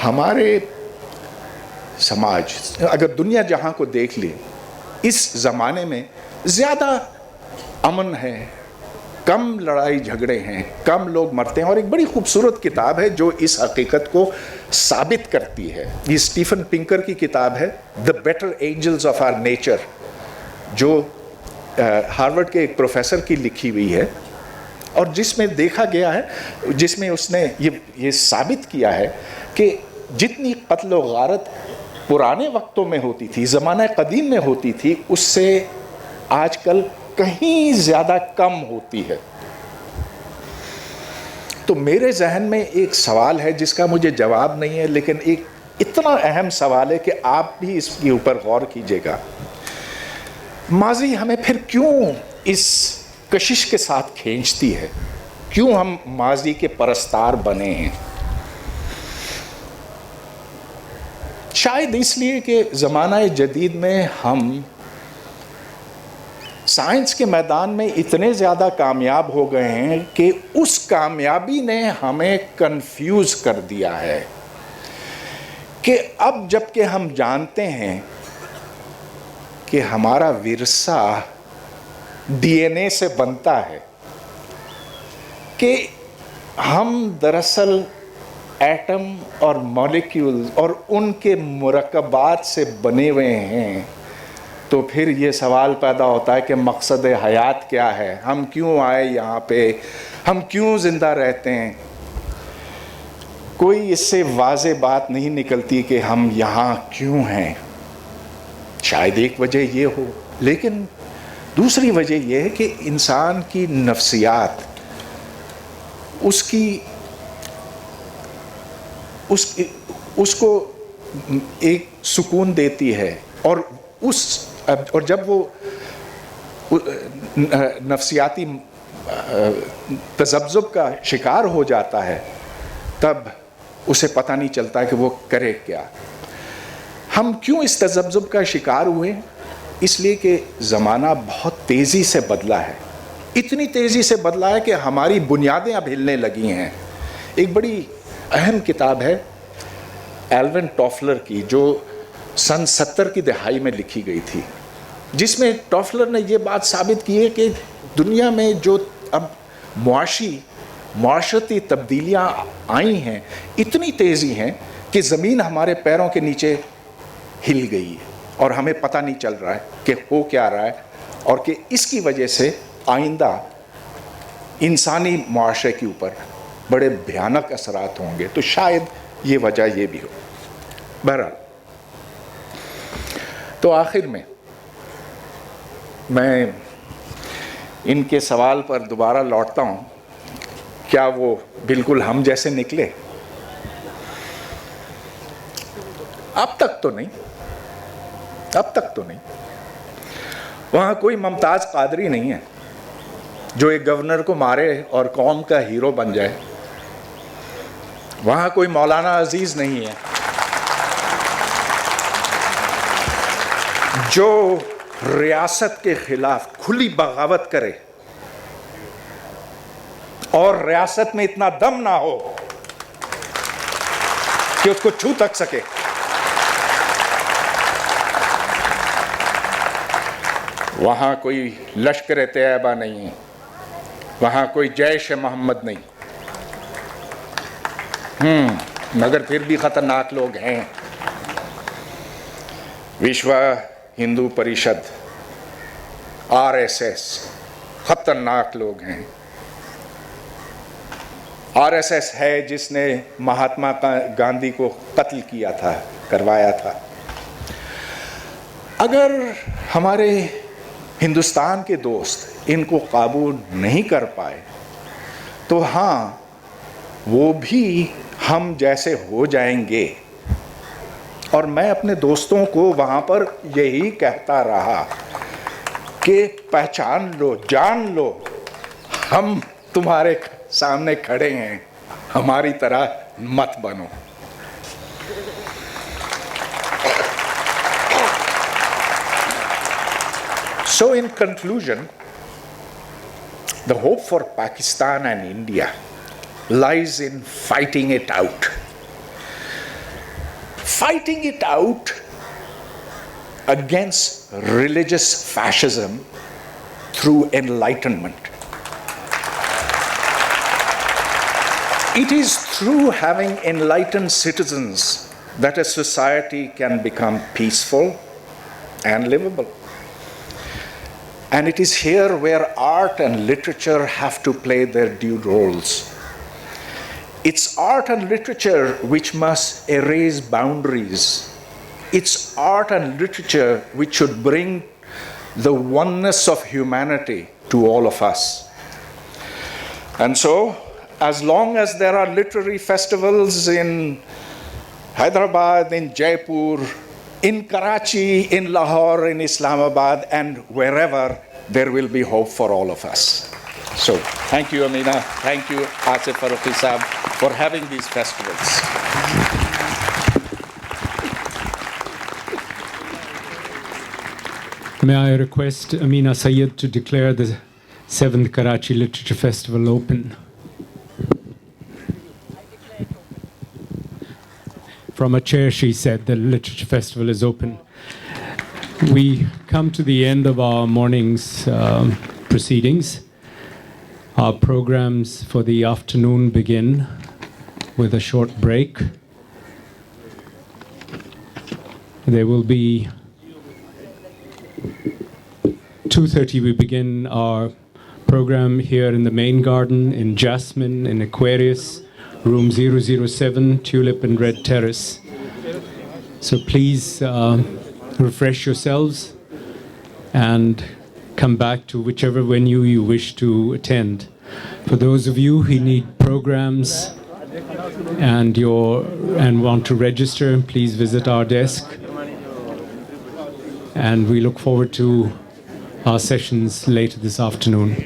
ہمارے سماج, اگر دنیا جہاں کو دیکھ لیں, اس زمانے میں زیادہ امن ہے, کم لڑائی جھگڑے ہیں, کم لوگ مرتے ہیں. اور ایک بڑی خوبصورت کتاب ہے جو اس حقیقت کو ثابت کرتی ہے. یہ اسٹیفن پنکر کی کتاب ہے The Better Angels of Our Nature, جو ہارورڈ کے ایک پروفیسر کی لکھی ہوئی ہے, اور جس میں دیکھا گیا ہے, جس میں اس نے یہ ثابت کیا ہے کہ جتنی قتل و غارت پرانے وقتوں میں ہوتی تھی, زمانہ قدیم میں ہوتی تھی, اس سے آج کل کہیں زیادہ کم ہوتی ہے. تو میرے ذہن میں ایک سوال ہے جس کا مجھے جواب نہیں ہے, لیکن ایک اتنا اہم سوال ہے کہ آپ بھی اس کے اوپر غور کیجئے گا. ماضی ہمیں پھر کیوں اس کشش کے ساتھ کھینچتی ہے؟ کیوں ہم ماضی کے پرستار بنے ہیں؟ شاید اس لیے کہ زمانہ جدید میں ہم سائنس کے میدان میں اتنے زیادہ کامیاب ہو گئے ہیں کہ اس کامیابی نے ہمیں کنفیوز کر دیا ہے کہ اب جب کہ ہم جانتے ہیں کہ ہمارا ورثہ ڈی این اے سے بنتا ہے, کہ ہم دراصل ایٹم اور مالیکیول اور ان کے مرکبات سے بنے ہوئے ہیں, تو پھر یہ سوال پیدا ہوتا ہے کہ مقصد حیات کیا ہے, ہم کیوں آئے یہاں پہ, ہم کیوں زندہ رہتے ہیں. کوئی اس سے واضح بات نہیں نکلتی کہ ہم یہاں کیوں ہیں. شاید ایک وجہ یہ ہو, لیکن دوسری وجہ یہ ہے کہ انسان کی نفسیات اس کو ایک سکون دیتی ہے, اور جب وہ نفسیاتی تذبذب کا شکار ہو جاتا ہے تب اسے پتہ نہیں چلتا کہ وہ کرے کیا. ہم کیوں اس تذبذب کا شکار ہوئے؟ اس لیے کہ زمانہ بہت تیزی سے بدلا ہے, اتنی تیزی سے بدلا ہے کہ ہماری بنیادیں اب ہلنے لگی ہیں. ایک بڑی اہم کتاب ہے ایلون ٹافلر کی, جو سن 70 کی دہائی میں لکھی گئی تھی, جس میں ٹافلر نے یہ بات ثابت کی ہے کہ دنیا میں جو اب معاشرتی تبدیلیاں آئی ہیں اتنی تیزی ہیں کہ زمین ہمارے پیروں کے نیچے ہل گئی ہے, اور ہمیں پتہ نہیں چل رہا ہے کہ ہو کیا رہا ہے, اور کہ اس کی وجہ سے آئندہ انسانی معاشرے کے اوپر بڑے بھیانک اثرات ہوں گے. تو شاید یہ وجہ یہ بھی ہو. بہرحال, تو آخر میں ان کے سوال پر دوبارہ لوٹتا ہوں, کیا وہ بالکل ہم جیسے نکلے؟ अब तक तो नहीं, वहां कोई मुमताज कादरी नहीं है जो एक गवर्नर को मारे और कौम का हीरो बन जाए। वहां कोई मौलाना अजीज नहीं है जो रियासत के खिलाफ खुली बगावत करे और रियासत में इतना दम ना हो कि उसको छू तक सके। वहां कोई लश्कर तैयबा नहीं है, वहां कोई जैश मोहम्मद नहीं, मगर फिर भी खतरनाक लोग हैं। विश्व हिंदू परिषद, आरएसएस, खतरनाक लोग हैं। आरएसएस है जिसने महात्मा गांधी को कत्ल किया था, करवाया था। अगर हमारे हिंदुस्तान के दोस्त इनको काबू नहीं कर पाए तो हाँ, वो भी हम जैसे हो जाएंगे। और मैं अपने दोस्तों को वहाँ पर यही कहता रहा कि पहचान लो, जान लो, हम तुम्हारे सामने खड़े हैं, हमारी तरह मत बनो। So in conclusion, the hope for Pakistan and India lies in fighting it out. Fighting it out against religious fascism through enlightenment. It is through having enlightened citizens that a society can become peaceful and livable. And it is here where art and literature have to play their due roles. It's art and literature which must erase boundaries. It's art and literature which should bring the oneness of humanity to all of us. And so, as long as there are literary festivals in Hyderabad, in Jaipur, in Karachi, in Lahore, in Islamabad, and wherever, there will be hope for all of us. So, thank you, Amina. Thank you, Asif Farooqi Saab, for having these festivals. May I request Amina Sayyed to declare the 7th Karachi Literature Festival open? From a chair, she said, the Literature Festival is open. We come to the end of our morning's proceedings. Our programs for the afternoon begin with a short break. There will be 2:30 we begin our program here in the main garden in Jasmine, in Aquarius, room 007, Tulip and Red Terrace. So please refresh yourselves and come back to whichever venue you wish to attend. For those of you who need programs and want to register, please visit our desk. And we look forward to our sessions later this afternoon.